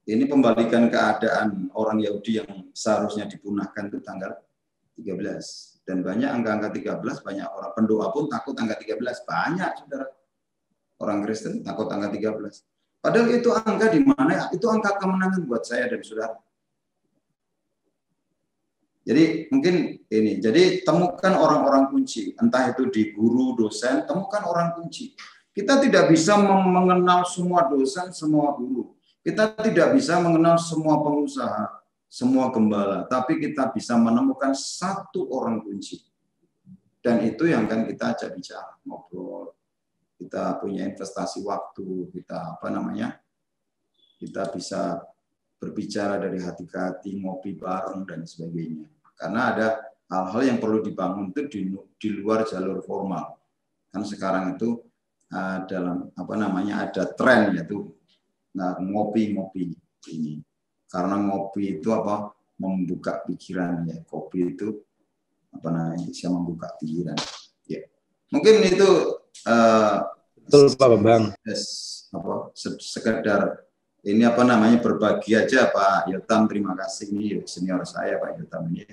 Ini pembalikan keadaan orang Yahudi yang seharusnya dipunahkan itu tanggal 13. Dan banyak angka-angka 13, banyak orang pendoa pun takut angka 13. Banyak, saudara. Orang Kristen takut angka 13. Padahal itu angka di mana? Itu angka kemenangan buat saya dan saudara. Jadi mungkin ini. Jadi temukan orang-orang kunci. Entah itu di guru, dosen, temukan orang kunci. Kita tidak bisa mengenal semua dosen, semua guru. Kita tidak bisa mengenal semua pengusaha, semua gembala, tapi kita bisa menemukan satu orang kunci. Dan itu yang kan kita ajak bicara, ngobrol. Kita punya investasi waktu, kita kita bisa berbicara dari hati ke hati, ngopi bareng dan sebagainya. Karena ada hal-hal yang perlu dibangun itu di luar jalur formal. Kan sekarang itu dalam ada tren yaitu ngopi-ngopi ini. Karena ngopi itu membuka pikiran ya, kopi itu bisa membuka pikiran. Ya. Mungkin itu betul Pak Bambang. Sekedar ini berbagi aja Pak Yotam, terima kasih nih senior saya Pak Yotam ini.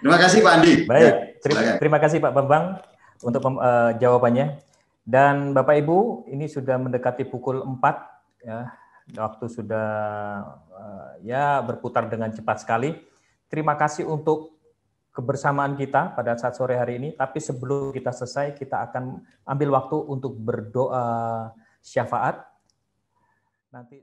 Terima kasih Pak Andi. Baik, terima kasih Pak Bambang untuk jawabannya. Dan Bapak Ibu, ini sudah mendekati pukul 4 ya. Waktu sudah berputar dengan cepat sekali. Terima kasih untuk kebersamaan kita pada saat sore hari ini. Tapi sebelum kita selesai, kita akan ambil waktu untuk berdoa syafaat. Nanti